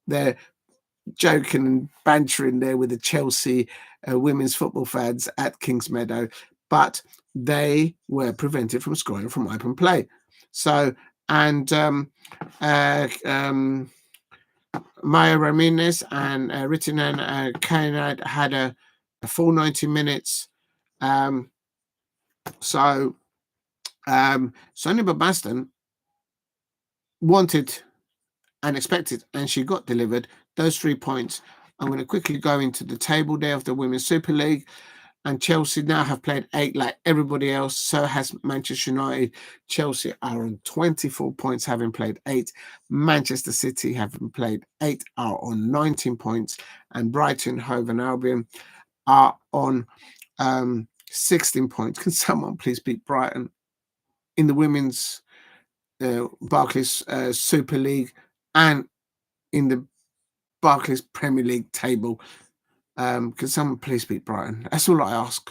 They're joking and bantering there with the Chelsea women's football fans at Kings Meadow, but they were prevented from scoring from open play. So, and Maya Ramirez and Rittinen Kainad had a full 90 minutes. So Sonia Babaston wanted and expected, and she got delivered those 3 points. I'm going to quickly go into the table there of the Women's Super League. And Chelsea now have played 8 like everybody else. So has Manchester United. Chelsea are on 24 points, having played 8. Manchester City, having played 8, are on 19 points. And Brighton, Hove and Albion are on 16 points. Can someone please beat Brighton in the Women's Barclays Super League and in the Barclays Premier League table? Can someone please beat Brighton? That's all I ask.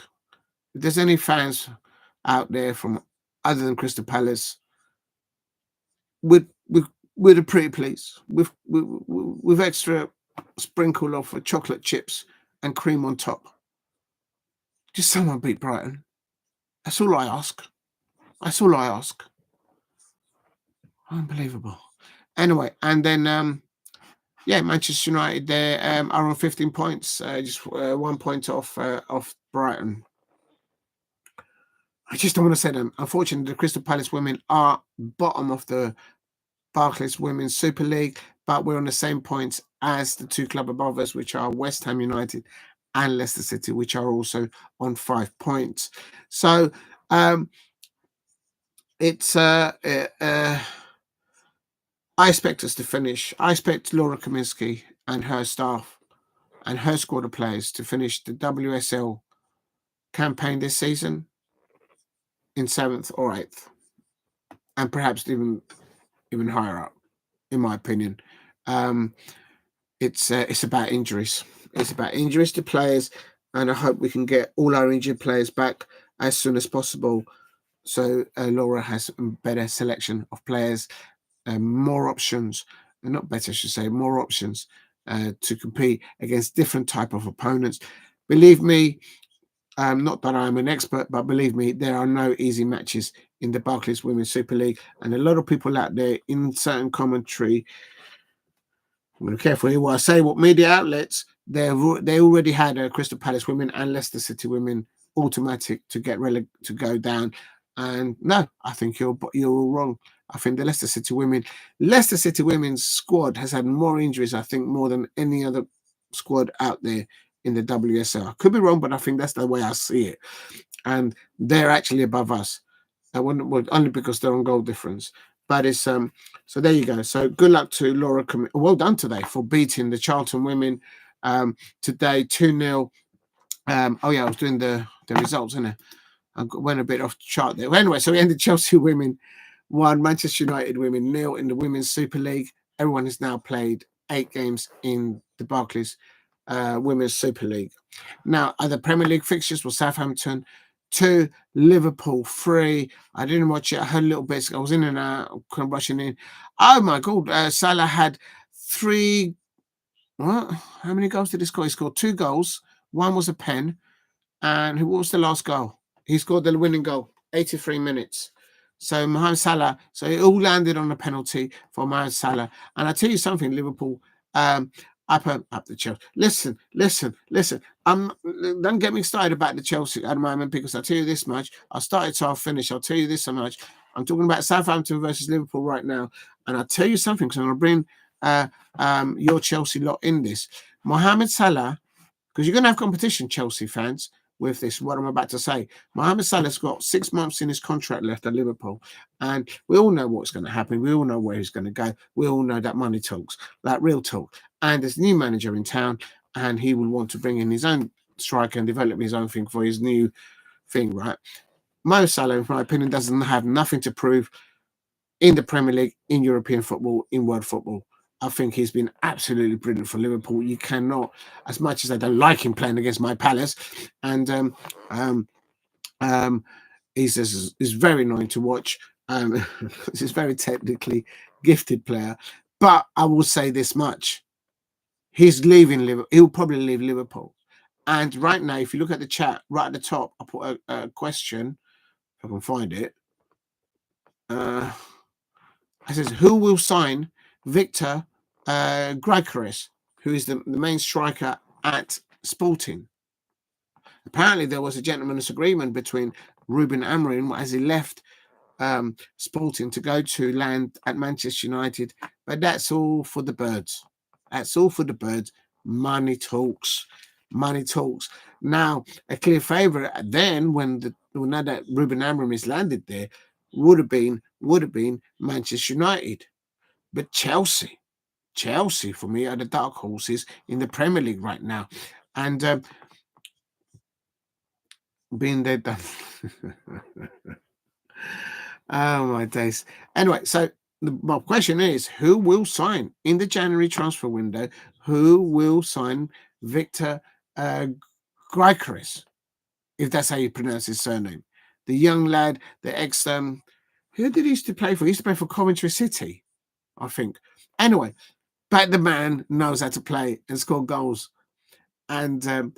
If there's any fans out there from other than Crystal Palace, we'd with a pretty please, with extra sprinkle of chocolate chips and cream on top. Just someone beat Brighton. That's all I ask. That's all I ask. Unbelievable. Anyway, and then Manchester United are on 15 points, just 1 point off Brighton. I just don't want to say them. Unfortunately, the Crystal Palace women are bottom of the Barclays Women's Super League, but we're on the same points as the two club above us, which are West Ham United and Leicester City, which are also on 5 points. So it's I expect us to finish. I expect Laura Kaminsky and her staff and her squad of players to finish the WSL campaign this season in 7th or 8th, and perhaps even higher up, in my opinion. It's about injuries. It's about injuries to players, and I hope we can get all our injured players back as soon as possible. So Laura has a better selection of players, more options, and not better, I should say, more options to compete against different type of opponents. Believe me, not that I'm an expert, but believe me, there are no easy matches in the Barclays Women's Super League, and a lot of people out there in certain commentary, I'm going to be careful here what I say, what media outlets, they already had Crystal Palace women and Leicester City women automatic to to go down. And no, I think you're all wrong. I think the Leicester City women's squad has had more injuries, I think, more than any other squad out there in the WSL. I could be wrong, but I think that's the way I see it. And they're actually above us. Only because they're on goal difference. But it's so there you go. So good luck to Laura. Well done today for beating the Charlton women today 2-0. I was doing the results, isn't it? I went a bit off the chart there. Anyway, so we ended Chelsea women 1, Manchester United women 0 in the Women's Super League. Everyone has now played 8 games in the Barclays Women's Super League. Now, the Premier League fixtures were Southampton 2, Liverpool 3. I didn't watch it. I heard a little bit. I was in and out, kind of rushing in. Oh my God! Salah had 3. What? How many goals did he score? He scored 2 goals. One was a pen. And what was the last goal? He scored the winning goal, 83 minutes. So Mohamed Salah, so it all landed on a penalty for Mohamed Salah. And I tell you something, Liverpool, up the Chelsea. Listen. Don't get me started about the Chelsea at the moment, because I'll tell you this much. I started, so I'll finish. I'll tell you this so much. I'm talking about Southampton versus Liverpool right now. And I'll tell you something, because I'm going to bring your Chelsea lot in this. Mohamed Salah, because you're going to have competition, Chelsea fans, with this, what I'm about to say. Mohamed Salah's got 6 months in his contract left at Liverpool, and we all know what's going to happen. We all know where he's going to go. We all know that money talks, like real talk. And there's a new manager in town, and he will want to bring in his own striker and develop his own thing for his new thing, right? Mo Salah, in my opinion, doesn't have nothing to prove in the Premier League, in European football, in world football. I think he's been absolutely brilliant for Liverpool. You cannot, as much as I don't like him playing against my Palace, and he's very annoying to watch. He's a very technically gifted player, but I will say this much: he's leaving Liverpool. He'll probably leave Liverpool. And right now, if you look at the chat right at the top, I put a question. If I can find it. It says, who will sign Victor Gyökeres, who is the main striker at Sporting? Apparently, there was a gentleman's agreement between Ruben and Amorim as he left Sporting to go to land at Manchester United, but that's all for the birds. That's all for the birds. Money talks. Money talks. Now, a clear favourite then, now that Ruben Amorim is landed there, would have been Manchester United. But Chelsea for me are the dark horses in the Premier League right now. And being there done. Oh my days. Anyway, so my question is, who will sign in the January transfer window? Who will sign Victor Gyökeres, if that's how you pronounce his surname? The young lad, the ex who did he used to play for? He used to play for Coventry City. I think. Anyway, but the man knows how to play and score goals. And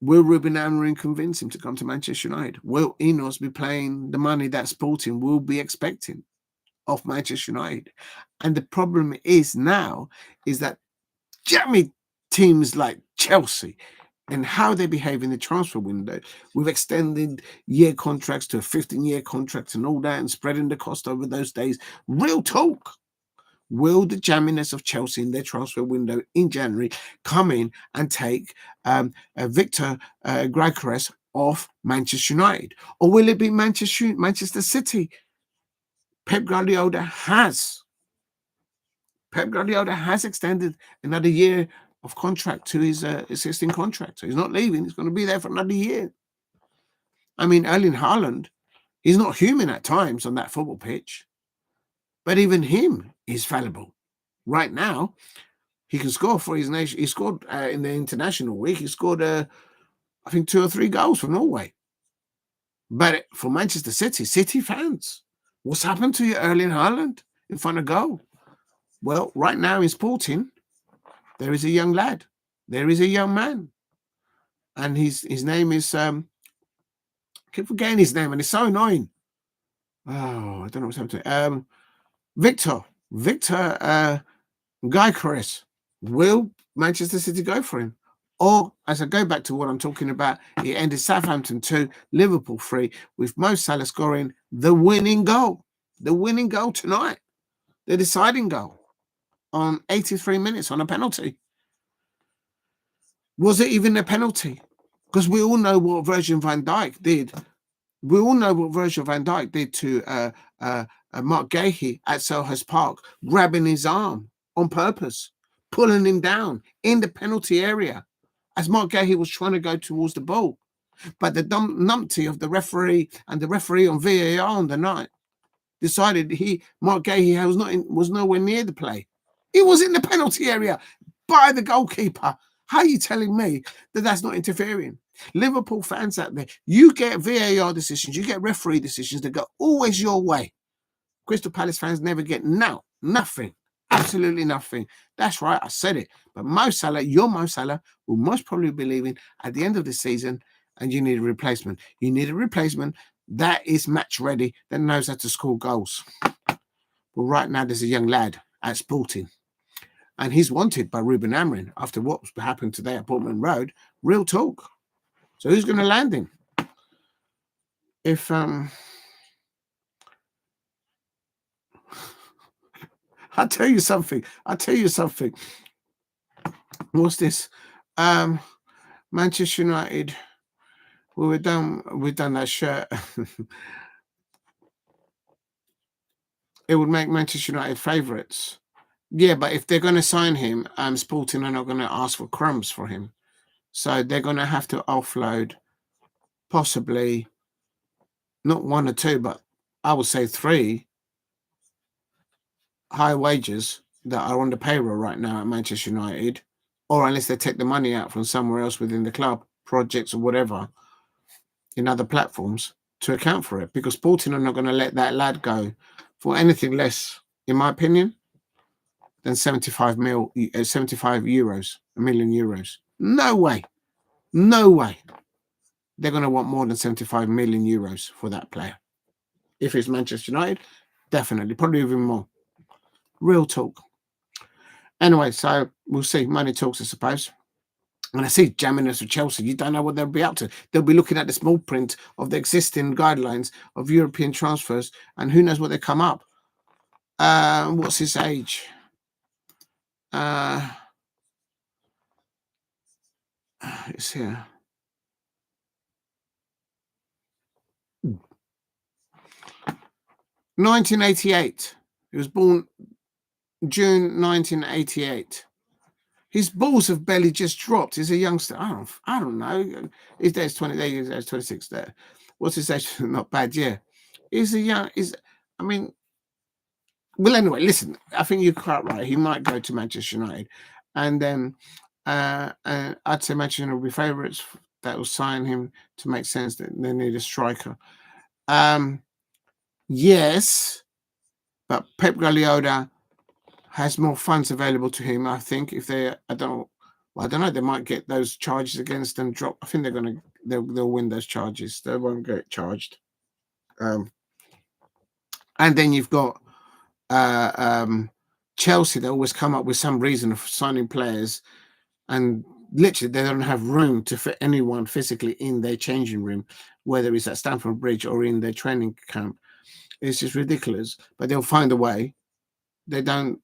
will Ruben Amorim convince him to come to Manchester United? Will Enos be playing the money that Sporting will be expecting of Manchester United? And the problem is now is that jammy teams like Chelsea and how they behave in the transfer window with extended year contracts to a 15-year contract and all that and spreading the cost over those days. Real talk. Will the jamminess of Chelsea in their transfer window in January come in and take Victor Gyökeres off Manchester United? Or will it be Manchester City? Pep Guardiola has extended another year of contract to his existing contract. So he's not leaving. He's going to be there for another year. I mean, Erling Haaland, he's not human at times on that football pitch. But even him is fallible. Right now, he can score for his nation. He scored in the international week. He scored, I think, 2 or 3 goals for Norway. But for Manchester City fans, what's happened to your Erling Haaland in front of goal? Well, right now in Sporting, there is a young lad. There is a young man. And his name is, I keep forgetting his name, and it's so annoying. Oh, I don't know what's happened to him. Victor Gyökeres. Will Manchester City go for him? Or, as I go back to what I'm talking about, it ended Southampton 2, Liverpool 3, with Mo Salah scoring the winning goal. The winning goal tonight. The deciding goal on 83 minutes on a penalty. Was it even a penalty? Because we all know what Virgil van Dijk did. We all know what Virgil van Dijk did to Mark Gahey at Selhurst Park, grabbing his arm on purpose, pulling him down in the penalty area as Mark Gahey was trying to go towards the ball. But the numpty of the referee and the referee on VAR on the night decided Mark Gahey was nowhere near the play. He was in the penalty area by the goalkeeper. How are you telling me that that's not interfering? Liverpool fans out there, you get VAR decisions, you get referee decisions that go always your way. Crystal Palace fans never get nothing, absolutely nothing. That's right, I said it. But Mo Salah, your Mo Salah, will most probably be leaving at the end of the season, and you need a replacement. You need a replacement that is match ready, that knows how to score goals. Well, right now there's a young lad at Sporting, and he's wanted by Ruben Amorim after what happened today at Portman Road. Real talk. So who's going to land him? If I'll tell you something. What's this? Manchester United. Well, we've done that shirt. It would make Manchester United favourites. Yeah, but if they're going to sign him, Sporting are not going to ask for crumbs for him. So they're going to have to offload possibly not 1 or 2, but I would say 3 high wages that are on the payroll right now at Manchester United, or unless they take the money out from somewhere else within the club, projects or whatever, in other platforms to account for it, because Sporting are not going to let that lad go for anything less, in my opinion, than 75 million euros. No way. They're going to want more than 75 million euros for that player. If it's Manchester United, definitely, probably even more. Real talk. Anyway, so we'll see. Money talks, I suppose. And I see jamminess with Chelsea. You don't know what they'll be up to. They'll be looking at the small print of the existing guidelines of European transfers, and who knows what they come up. What's his age? It's here. Ooh. 1988. He was born June 1988. His balls have barely just dropped. He's a youngster. I don't know. His dad's 20. There, his dad's 26. There. What's his age? Not bad. Yeah. Well, anyway, listen. I think you're quite right. He might go to Manchester United, and then I'd say Manchester United will be favourites that will sign him to make sense that they need a striker. Yes, but Pep Guardiola has more funds available to him. I think if they, I don't know, they might get those charges against them dropped. I think they'll win those charges. They won't get charged. And then you've got Chelsea. They always come up with some reason of signing players, and literally they don't have room to fit anyone physically in their changing room, whether it's at Stamford Bridge or in their training camp. It's just ridiculous. But they'll find a way. They don't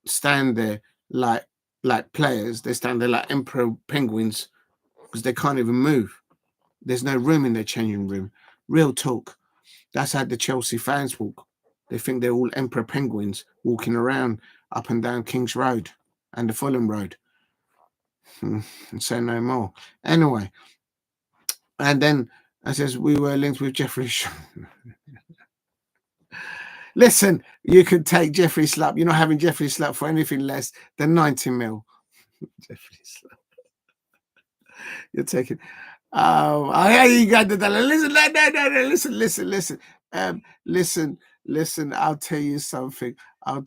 stand there like players. They stand there like emperor penguins because they can't even move. There's no room in their changing room. Real talk. That's how the Chelsea fans walk. They think they're all emperor penguins walking around up and down King's Road and the Fulham Road. And say no more. Anyway, and then I says we were linked with Jeffrey. Listen, you could take Jeffrey Slupp. You're not having Jeffrey Slupp for anything less than 90 mil. Jeffrey Slupp. You're taking. Oh, you got the dollar. Listen, no. Listen. I'll tell you something. I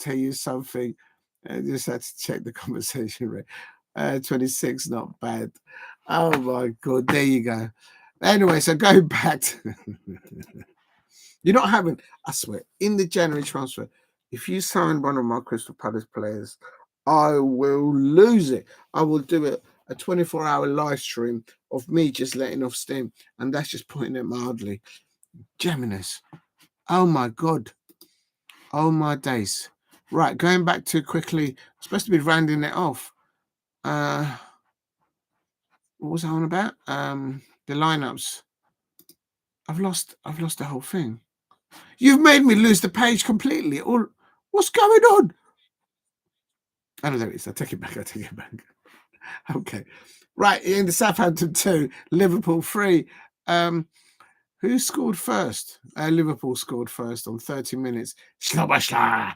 just had to check the conversation rate. 26, not bad. Oh my God, there you go. Anyway, so go back to you're not having, I swear, in the January transfer, if you sign one of my Crystal Palace players, I will lose it. I will do a 24-hour live stream of me just letting off steam, and that's just putting it mildly. Geminis. Oh my God. Oh my days. Right, going back to quickly, supposed to be rounding it off. What was I on about? The lineups. I've lost the whole thing. You've made me lose the page completely. What's going on? I know there it is. I take it back. Okay. Right, in the Southampton 2, Liverpool 3. Who scored first? Liverpool scored first on 30 minutes. Slobosly.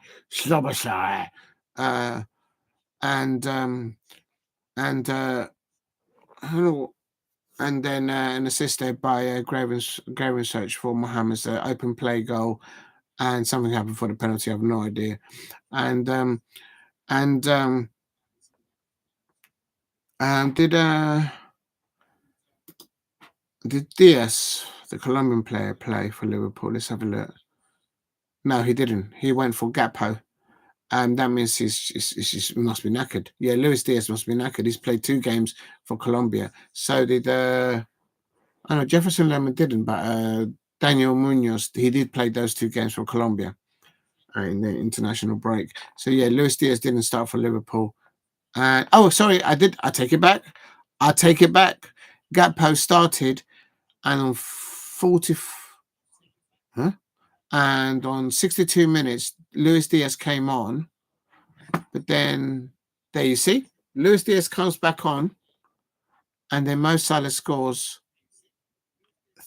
And then an assist there by Graven Search for Mohammed's open play goal, and something happened for the penalty. I have no idea. And did Diaz, the Colombian player, play for Liverpool? Let's have a look. No, he didn't. He went for Gakpo. That means he must be knackered. Yeah, Luis Diaz must be knackered. He's played 2 games for Colombia. So did I know Jefferson Lerma didn't, but Daniel Munoz, he did play those 2 games for Colombia in the international break. So yeah, Luis Diaz didn't start for Liverpool. Sorry, I take it back. Gakpo started, and on 40, and on 62 minutes, Luis Diaz came on. But then, there you see, Luis Diaz comes back on, and then Mo Salah scores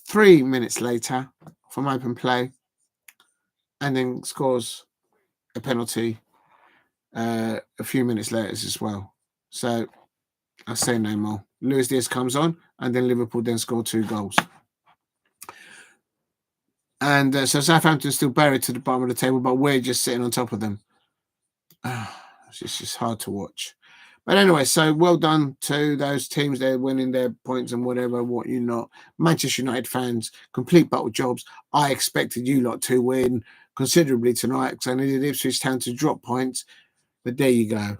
3 minutes later from open play, and then scores a penalty a few minutes later as well. So I say no more. Luis Diaz comes on, and then Liverpool then score 2 goals. And so Southampton's still buried to the bottom of the table, but we're just sitting on top of them. It's just hard to watch. But anyway, so well done to those teams. They're winning their points and whatever, what you not. Manchester United fans, complete bottle jobs. I expected you lot to win considerably tonight because I needed Ipswich Town to drop points. But there you go.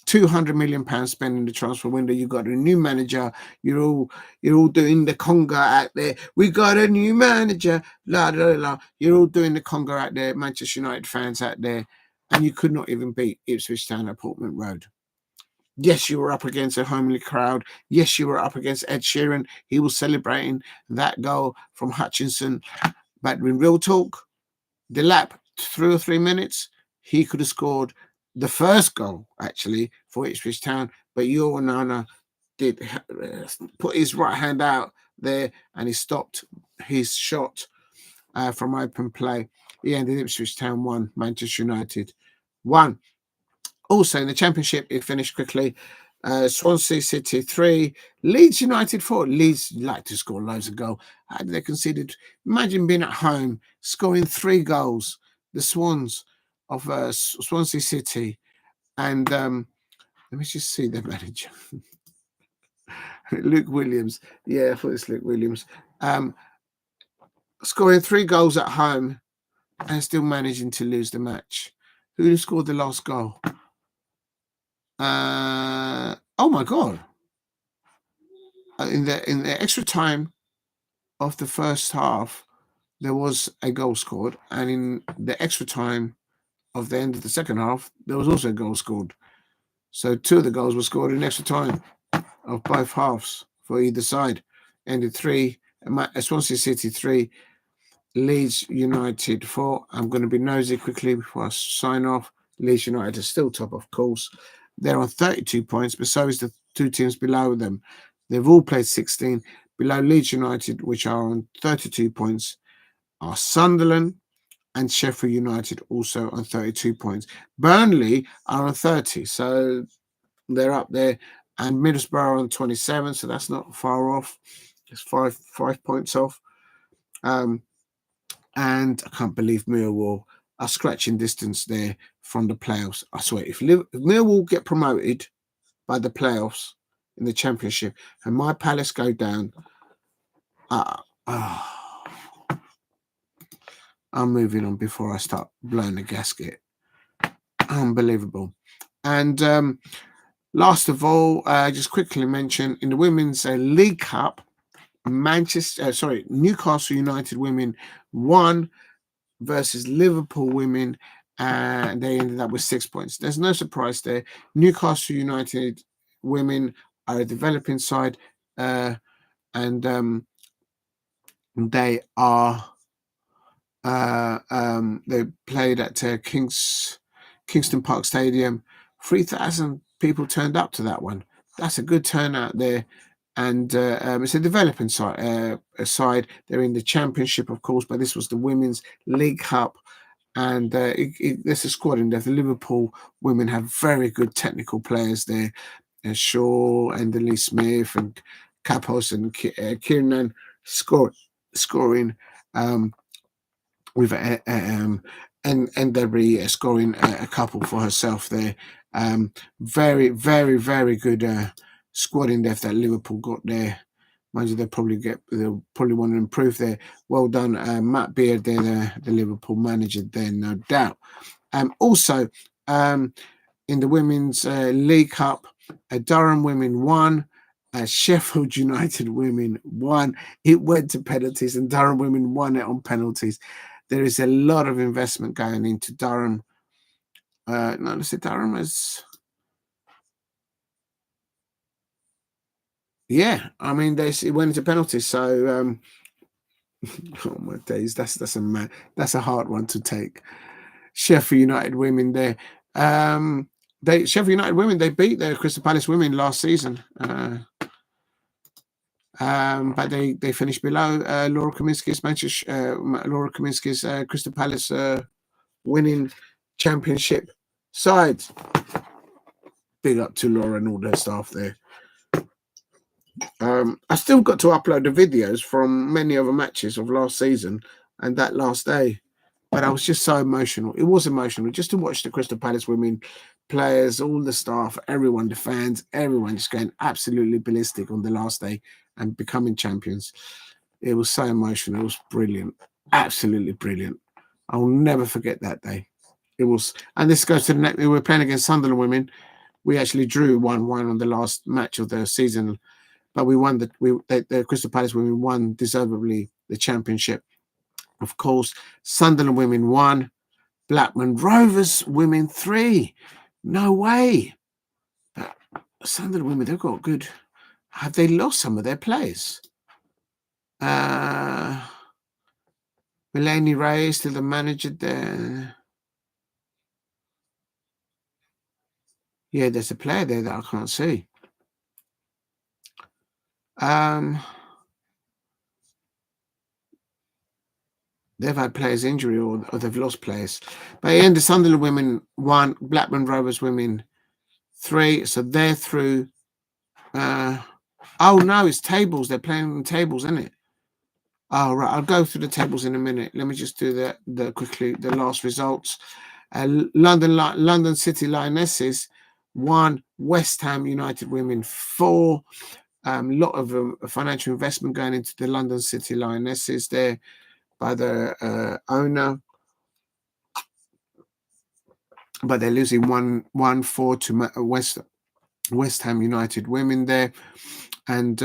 £200 million spent in the transfer window. You got a new manager. You're all doing the conga out there. We got a new manager. La la la. You're all doing the conga out there. Manchester United fans out there, and you could not even beat Ipswich Town at Portman Road. Yes, you were up against a homely crowd. Yes, you were up against Ed Sheeran. He was celebrating that goal from Hutchinson. But in real talk, the lap 3 or 3 minutes, he could have scored the first goal, actually, for Ipswich Town. But your Nana did put his right hand out there, and he stopped his shot from open play. He ended Ipswich Town 1, Manchester United 1. Also, in the Championship, it finished quickly. Swansea City 3, Leeds United 4. Leeds like to score loads of goals. How did they conceded? Imagine being at home, scoring 3 goals. The Swans of Swansea City And let me just see the manager. Luke Williams. Yeah, I thought it's Luke Williams. Scoring 3 goals at home and still managing to lose the match. Who scored the last goal? Oh my God. In the extra time of the first half, there was a goal scored, and in the extra time of the end of the second half, there was also a goal scored. So 2 of the goals were scored in extra time of both halves for either side. Ended 3, Swansea City 3, Leeds United 4. I'm going to be nosy quickly before I sign off. Leeds United are still top, of course. They're on 32 points, but so is the 2 teams below them. They've all played 16. Below Leeds United, which are on 32 points, are Sunderland and Sheffield United, also on 32 points. Burnley are on 30, so they're up there. And Middlesbrough on 27, so that's not far off. It's five points off. And I can't believe Millwall are scratching distance there from the playoffs. I swear, if Millwall get promoted by the playoffs in the Championship and my Palace go down, I'm moving on before I start blowing the gasket. Unbelievable. And last of all, just quickly mention in the Women's League Cup, Newcastle United women won versus Liverpool women, and they ended up with 6 points. There's no surprise there. Newcastle United women are a developing side, and they are they played at Kingston Park Stadium. 3,000 people turned up to that one. That's a good turnout there. And it's a developing side. They're in the Championship, of course, but this was the Women's League Cup. And there's a squad in there. The Liverpool women have very good technical players there. Shaw and Lee Smith and Kapos and Kiernan scoring. With and Debris scoring a couple for herself there. Very, very, very good squad in depth that Liverpool got there. Mind you, they'll probably want to improve there. Well done, Matt Beard, there, the Liverpool manager there, no doubt. Also, in the Women's League Cup, Durham women won. Sheffield United women won. It went to penalties, and Durham women won it on penalties. There is a lot of investment going into Durham. Let's say Durham is. Yeah, I mean, it went into penalties. So, oh my days, that's a hard one to take. Sheffield United women there. Sheffield United women, they beat their Crystal Palace women last season. But they finished below Laura Kaminsky's Crystal Palace winning championship side. Big up to Laura and all their staff there. I still got to upload the videos from many other matches of last season and that last day. But I was just so emotional. It was emotional just to watch the Crystal Palace women players, all the staff, everyone, the fans, everyone just going absolutely ballistic on the last day and becoming champions. It was so emotional. It was brilliant. Absolutely brilliant. I'll never forget that day. It was, and this goes to the next. We were playing against Sunderland women. We actually drew 1-1 on the last match of the season, but we won the Crystal Palace women won deservedly the championship. Of course, Sunderland women won. Blackburn Rovers women 3. No way. But Sunderland women, they've got good. Have they lost some of their players? Melanie Ray is still the manager there. Yeah, there's a player there that I can't see. They've had players injury or they've lost players. But in the Sunderland women 1, Blackburn Rovers women 3. So they're through. Oh no, it's tables. They're playing on tables, isn't it? Oh right, I'll go through the tables in a minute. Let me just do the last results. London City Lionesses 1, West Ham United Women 4. Lot of financial investment going into the London City Lionesses there by the owner, but they're losing 1-4 to West Ham United Women there, and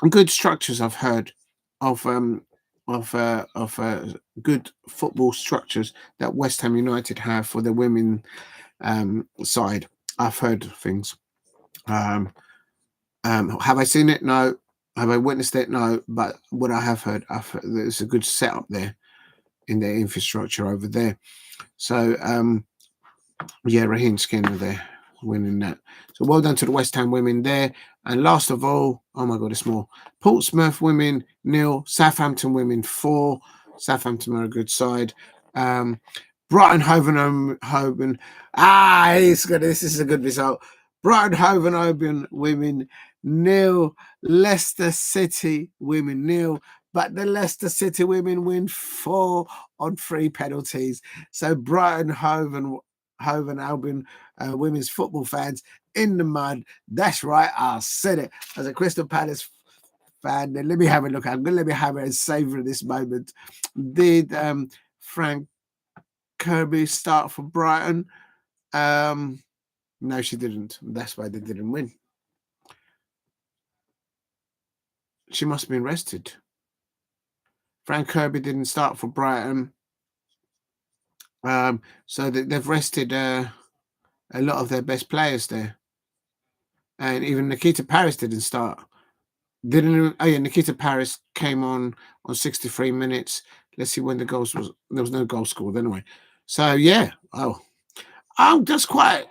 good structures I've heard of good football structures that West Ham United have for the women side. I've heard things. Have I seen it? No. Have I witnessed it? No. But what I have heard, there's a good setup there in their infrastructure over there. So yeah, Raheem Skinner there winning that. So well done to the West Ham women there. And last of all, oh my God, it's more. Portsmouth women 0, Southampton women 4. Southampton are a good side. Brighton Hove Albion. This is a good result. Brighton Hove Albion women 0, Leicester City women 0. But the Leicester City women win 4 on 3 penalties. So Brighton Hove Albion women's football fans in the mud. That's right, I said it. As a Crystal Palace fan, then let me have a look. Let me have a savor of this moment. Did Frank Kirby start for Brighton? No, she didn't. That's why they didn't win. She must have been rested. Frank Kirby didn't start for Brighton. So they've rested a lot of their best players there. And even Nikita Paris didn't start. Nikita Paris came on 63 minutes. Let's see when the goals was. There was no goal scored anyway. So yeah. That's quite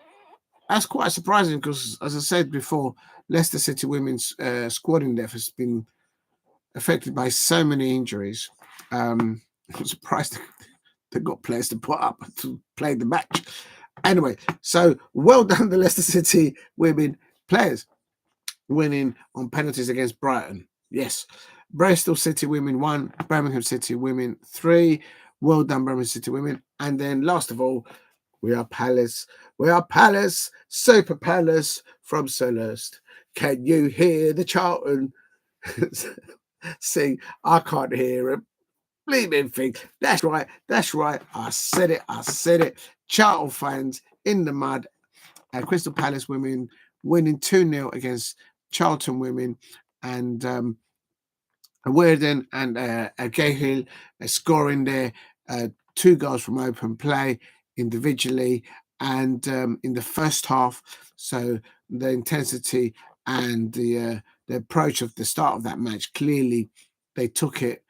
surprising because, as I said before, Leicester City women's squad in depth has been affected by so many injuries. I'm surprised they got players to put up to play the match. Anyway, so well done the Leicester City women players winning on penalties against Brighton. Yes. Bristol City women 1, Birmingham City women 3. Well done, Birmingham City women. And then last of all, we are Palace. We are Palace, Super Palace from Celeste. Can you hear the Charlton sing? I can't hear it. Bleeding thing. That's right. I said it. Charlton fans in the mud. Crystal Palace women winning 2-0 against Charlton women, and Werden and Cahill scoring there 2 goals from open play individually and in the first half. So the intensity and the approach of the start of that match, clearly they took it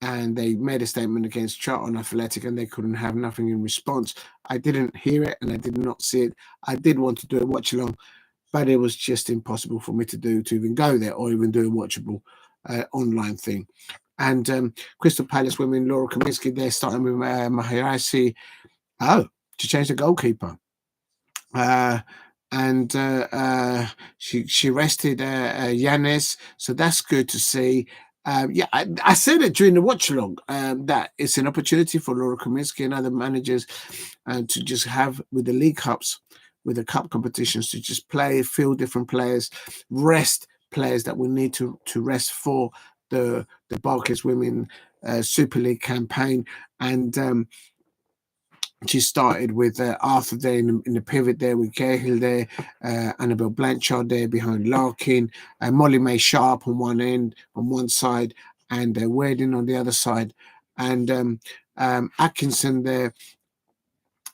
and they made a statement against Charlton Athletic, and they couldn't have nothing in response. I didn't hear it and I did not see it. I did want to do a watch along, but it was just impossible for me to even go there or even do a watchable online thing. And Crystal Palace women, Laura Kaminsky, they're starting with Mahirasi to change the goalkeeper. She rested Yanis, so that's good to see. I said it during the watch along that it's an opportunity for Laura Kaminsky and other managers to just have with the League Cups, with the cup competitions, to just field different players, rest players that we need to rest for the Barclays Women Super League campaign. And she started with Arthur there in the pivot there, with Cahill there, Annabelle Blanchard there behind Larkin, Molly May Sharp on one side, and Werden on the other side, and Atkinson there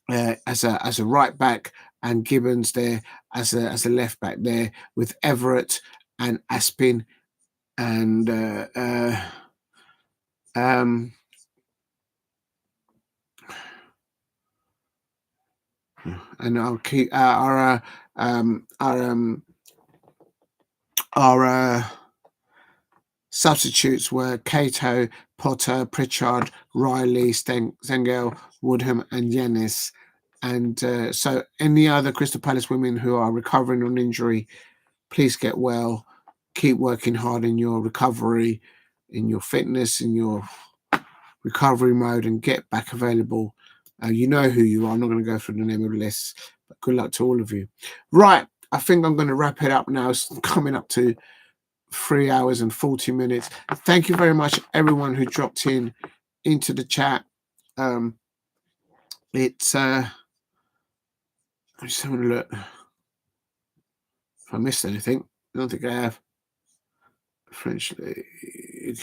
as a right back, and Gibbons there as a left back there, with Everett and Aspin and and I'll keep our substitutes were Cato, Potter, Pritchard, Riley, Stengel, Woodham, and Yanis. And so any other Crystal Palace women who are recovering on injury, please get well. Keep working hard in your recovery, in your fitness, in your recovery mode, and get back available You know who you are. I'm not going to go through the name of the list, but good luck to all of you. Right, I think I'm going to wrap it up now. It's coming up to 3 hours and 40 minutes. Thank you very much, everyone who dropped into the chat. It's I'm just having a look. If I missed anything, I don't think I have. French League.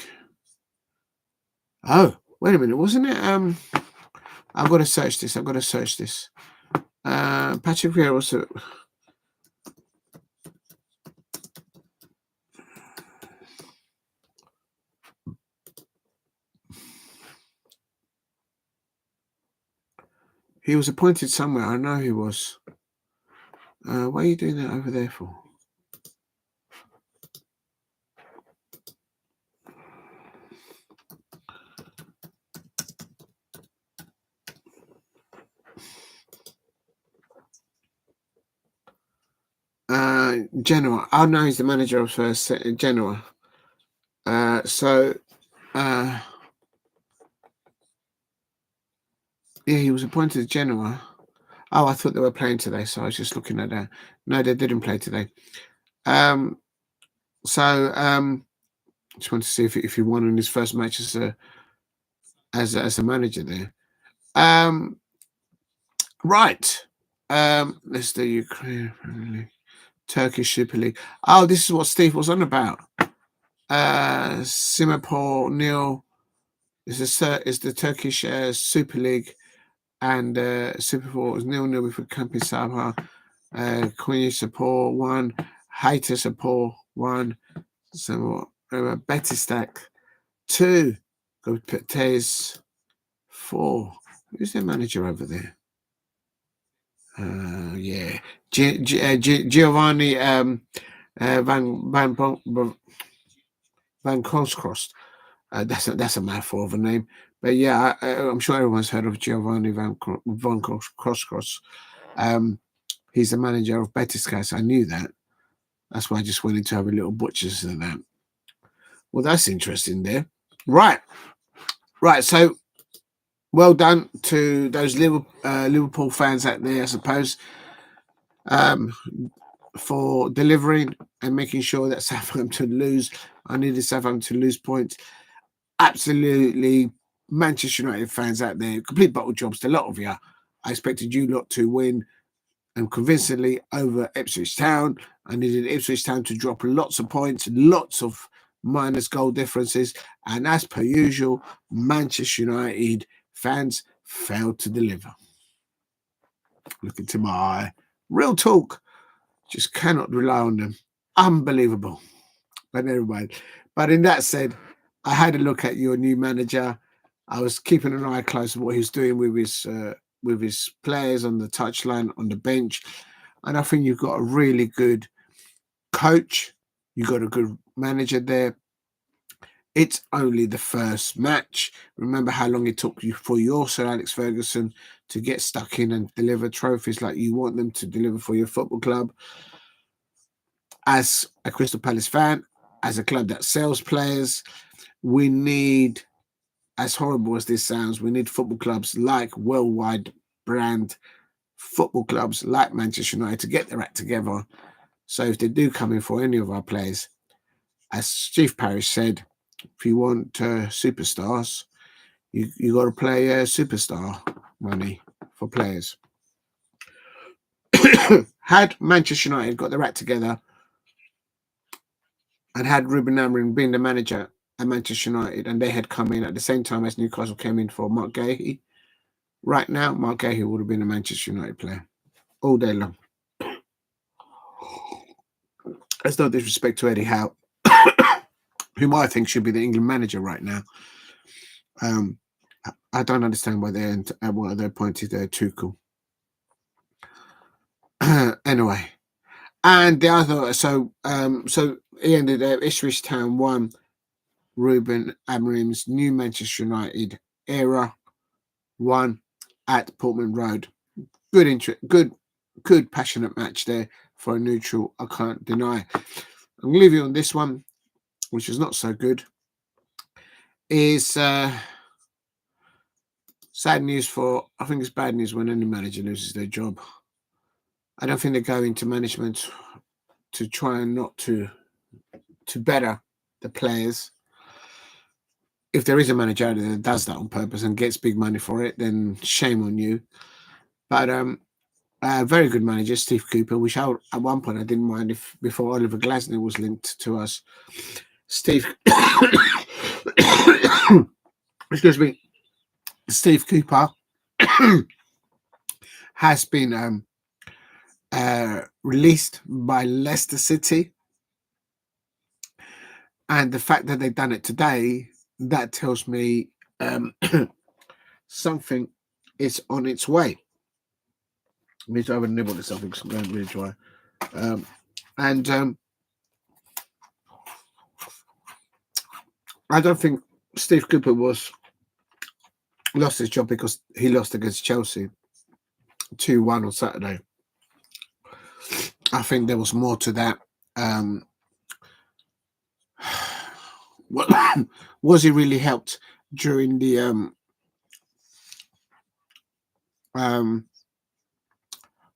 Oh, wait a minute, wasn't it? I've got to search this. Patrick Vieira also. He was appointed somewhere. I know he was. What are you doing that over there for? Genoa. I know he's the manager of Genoa. Yeah, he was appointed to Genoa. Oh, I thought they were playing today, so I was just looking at that. No, they didn't play today. Just wanted to see if he won in his first match as a manager there. Right. Let's do Ukraine, Turkish Super League. Oh, this is what Steve was on about. Simapur Nil is the Turkish Super League, and Super 4 is 0-0 with Kampi Sabha. Queen Sapor 1, Hater Sapor 1, so Betistak 2, Gopetez 4. Who's their manager over there? Yeah, Giovanni Van Conscross. That's a mouthful of a name, but yeah, I'm sure everyone's heard of Giovanni Van Conscross. He's the manager of Betis. I knew that. That's why I just wanted to have a little butchers of that. Well, that's interesting there. Right. So, well done to those Liverpool fans out there, I suppose, for delivering and making sure that Southampton lose. I needed Southampton to lose points. Absolutely, Manchester United fans out there, complete bottle jobs to a lot of you. I expected you lot to win and convincingly over Ipswich Town. I needed Ipswich Town to drop lots of points, lots of minus goal differences, and as per usual, Manchester United fans failed to deliver. Look into my eye. Real talk. Just cannot rely on them. Unbelievable. But anyway, but in that said, I had a look at your new manager. I was keeping an eye close on what he's doing with his players on the touchline, on the bench. And I think you've got a really good coach. You've got a good manager there. It's only the first match. Remember how long it took you for your Sir Alex Ferguson to get stuck in and deliver trophies like you want them to deliver for your football club. As a Crystal Palace fan, as a club that sells players, we need, as horrible as this sounds, we need football clubs like worldwide brand football clubs like Manchester United to get their act together. So if they do come in for any of our players, as Steve Parish said, if you want superstars, you got to play superstar money for players. Had Manchester United got their act together and had Ruben Amorim been the manager at Manchester United, and they had come in at the same time as Newcastle came in for Mark Gahey, right now, Mark Gahey would have been a Manchester United player all day long. That's no disrespect to Eddie Howe, whom I think should be the England manager right now. I don't understand why they appointed Tuchel. Anyway, and the other, so he ended up Ipswich Town 1, Ruben Amorim's new Manchester United era 1 at Portman Road. Good passionate match there for a neutral. I can't deny. I'm going to leave you on this one, which is not so good. Is Sad news I think it's bad news when any manager loses their job. I don't think they go into management to try and not to better the players. If there is a manager out there that does that on purpose and gets big money for it, then shame on you. But very good manager, Steve Cooper, which at one point I didn't mind if before Oliver Glasner was linked to us. Steve, excuse me, Steve Cooper has been released by Leicester City, and the fact that they've done it today, that tells me something is on its way. I need to have a nibble at something because I'm going really dry. I don't think Steve Cooper lost his job because he lost against Chelsea 2-1 on Saturday. I think there was more to that. Was he really helped during the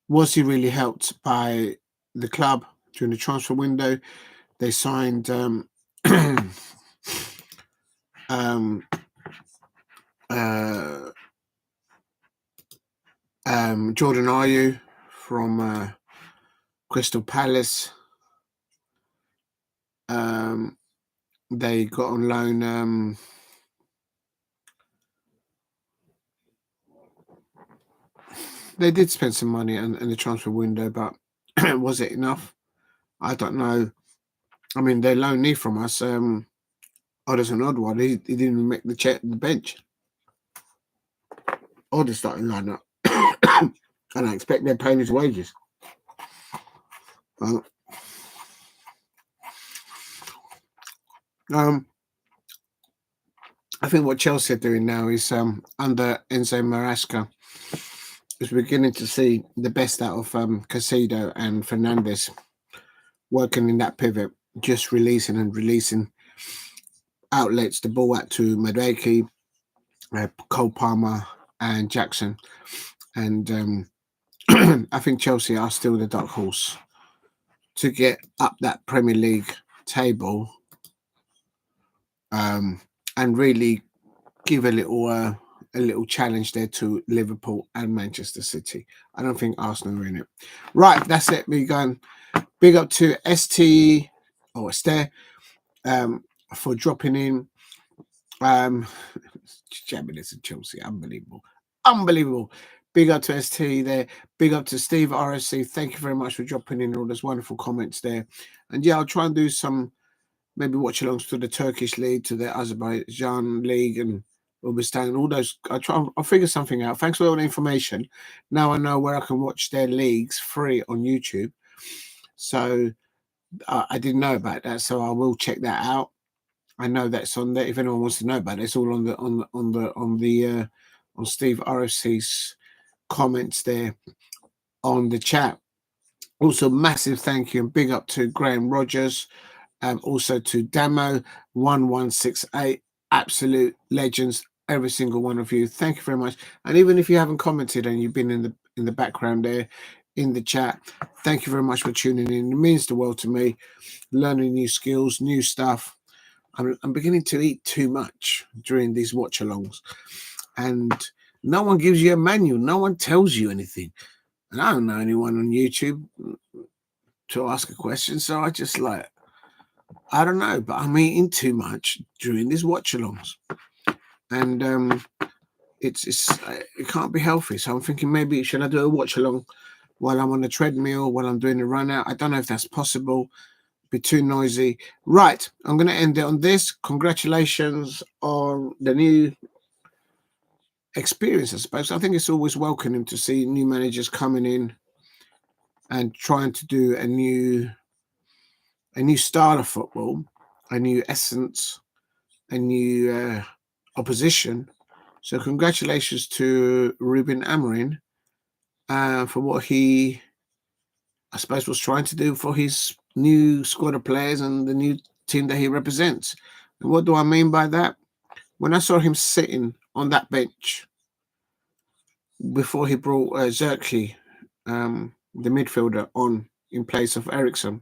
was he really helped by the club during the transfer window? They signed Jordan Ayew from Crystal Palace. They got on loan they did spend some money in the transfer window, but was it enough? I don't know. I mean, they loaned me from us. There's an odd one. He didn't even make the bench. Odd is starting lineup. And I expect they're paying his wages. I think what Chelsea are doing now is under Enzo Maresca is beginning to see the best out of Caicedo and Fernandes working in that pivot, just releasing outlets, the ball out to Madueke, Cole Palmer and Jackson. And I think Chelsea are still the dark horse to get up that Premier League table and really give a little challenge there to Liverpool and Manchester City. I don't think Arsenal are in it. Right, that's it. Me going. Big up to ST or Esther for dropping in. Jabbiness and Chelsea, unbelievable. Big up to ST there. Big up to Steve RSC. Thank you very much for dropping in all those wonderful comments there. And yeah, I'll try and do some maybe watch alongs to the Turkish league, to the Azerbaijan league, and Uzbekistan, all those. I'll figure something out. Thanks for all the information. Now I know where I can watch their leagues free on YouTube. So I didn't know about that, so I will check that out. I know that's on there. If anyone wants to know about it, it's all on Steve RFC's comments there on the chat. Also, massive thank you and big up to Graham Rogers, also to Damo 1168, absolute legends, every single one of you. Thank you very much. And even if you haven't commented and you've been in the background there in the chat, thank you very much for tuning in. It means the world to me. Learning new skills, new stuff. I'm beginning to eat too much during these watch-alongs, and no one gives you a manual. No one tells you anything, and I don't know anyone on YouTube to ask a question. So I just I don't know, but I'm eating too much during these watch-alongs, and it can't be healthy. So I'm thinking maybe should I do a watch-along while I'm on the treadmill, while I'm doing a run out? I don't know if that's possible. Be too noisy. Right, I'm going to end it on this. Congratulations on the new experience, I suppose. I think it's always welcoming to see new managers coming in and trying to do a new style of football, a new essence, a new opposition. So congratulations to Ruben Amorim for what he, I suppose, was trying to do for his new squad of players and the new team that he represents. And what do I mean by that? When I saw him sitting on that bench before he brought Zirkzee, the midfielder, on in place of Ericsson.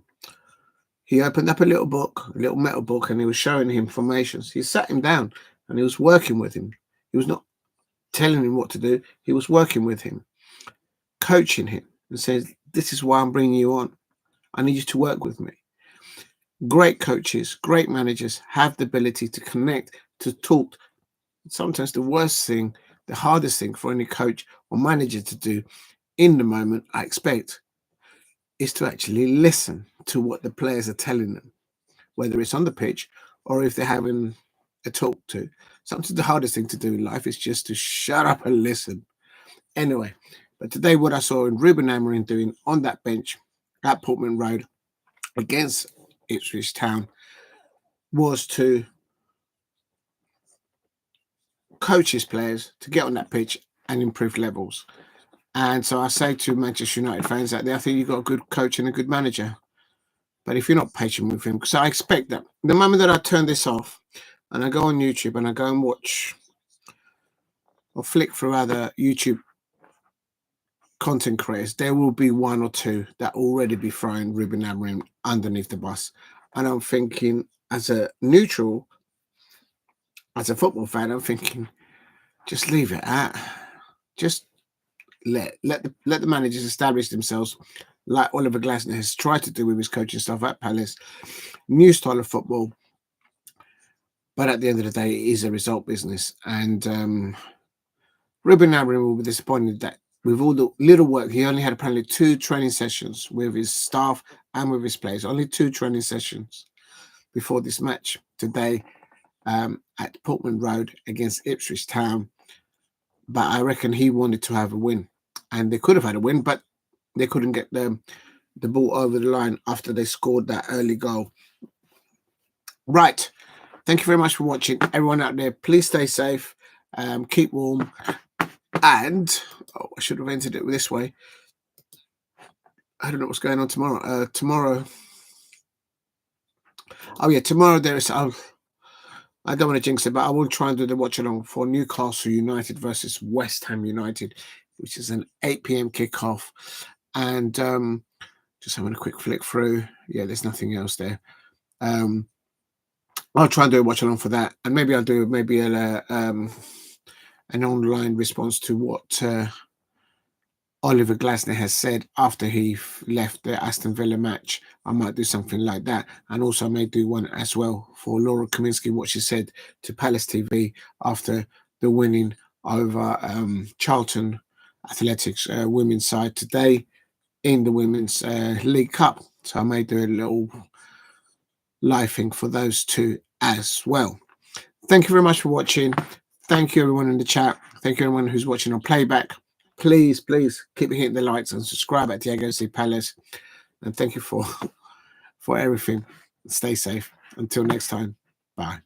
He opened up a little book, a little metal book, and he was showing him formations. He sat him down and he was working with him. He was not telling him what to do. He was working with him, coaching him, and says, "This is why I'm bringing you on. I need you to work with me." Great coaches, great managers have the ability to connect, to talk. Sometimes the worst thing, the hardest thing for any coach or manager to do in the moment, I expect, is to actually listen to what the players are telling them, whether it's on the pitch or if they're having a talk to. Sometimes the hardest thing to do in life is just to shut up and listen. Anyway, but today what I saw in Ruben Amorim doing on that bench at Portman Road against Ipswich Town was to coach his players to get on that pitch and improve levels. And so I say to Manchester United fans out there, I think you've got a good coach and a good manager. But if you're not patient with him, because I expect that the moment that I turn this off and I go on YouTube and I go and watch or flick through other YouTube content creators, there will be one or two that already be throwing Ruben Amorim underneath the bus. And I'm thinking, as a neutral, as a football fan, I'm thinking, just leave it at, just let the managers establish themselves, like Oliver Glasner has tried to do with his coaching staff at Palace. New style of football, but at the end of the day, it is a result business. And Ruben Amorim will be disappointed that with all the little work, he only had apparently 2 training sessions with his staff and with his players. Only 2 training sessions before this match today at Portman Road against Ipswich Town. But I reckon he wanted to have a win, and they could have had a win, but they couldn't get the ball over the line after they scored that early goal. Right. Thank you very much for watching. Everyone out there, please stay safe, keep warm, and I should have entered it this way. I don't know what's going on tomorrow. Tomorrow there is. I don't want to jinx it, but I will try and do the watch along for Newcastle United versus West Ham United, which is an 8 p.m. kickoff. And just having a quick flick through. Yeah, there's nothing else there. I'll try and do a watch along for that, and maybe I'll do an online response to what Oliver Glasner has said after he left the Aston Villa match. I might do something like that, and also I may do one as well for Laura Kaminsky, what she said to Palace TV after the winning over Charlton Athletics women's side today in the Women's League Cup. So I may do a little live thing for those two as well. Thank you very much for watching. Thank you everyone in the chat. Thank you everyone who's watching on playback. Please keep hitting the likes and subscribe at Diego C Palace. And thank you for everything. Stay safe. Until next time. Bye.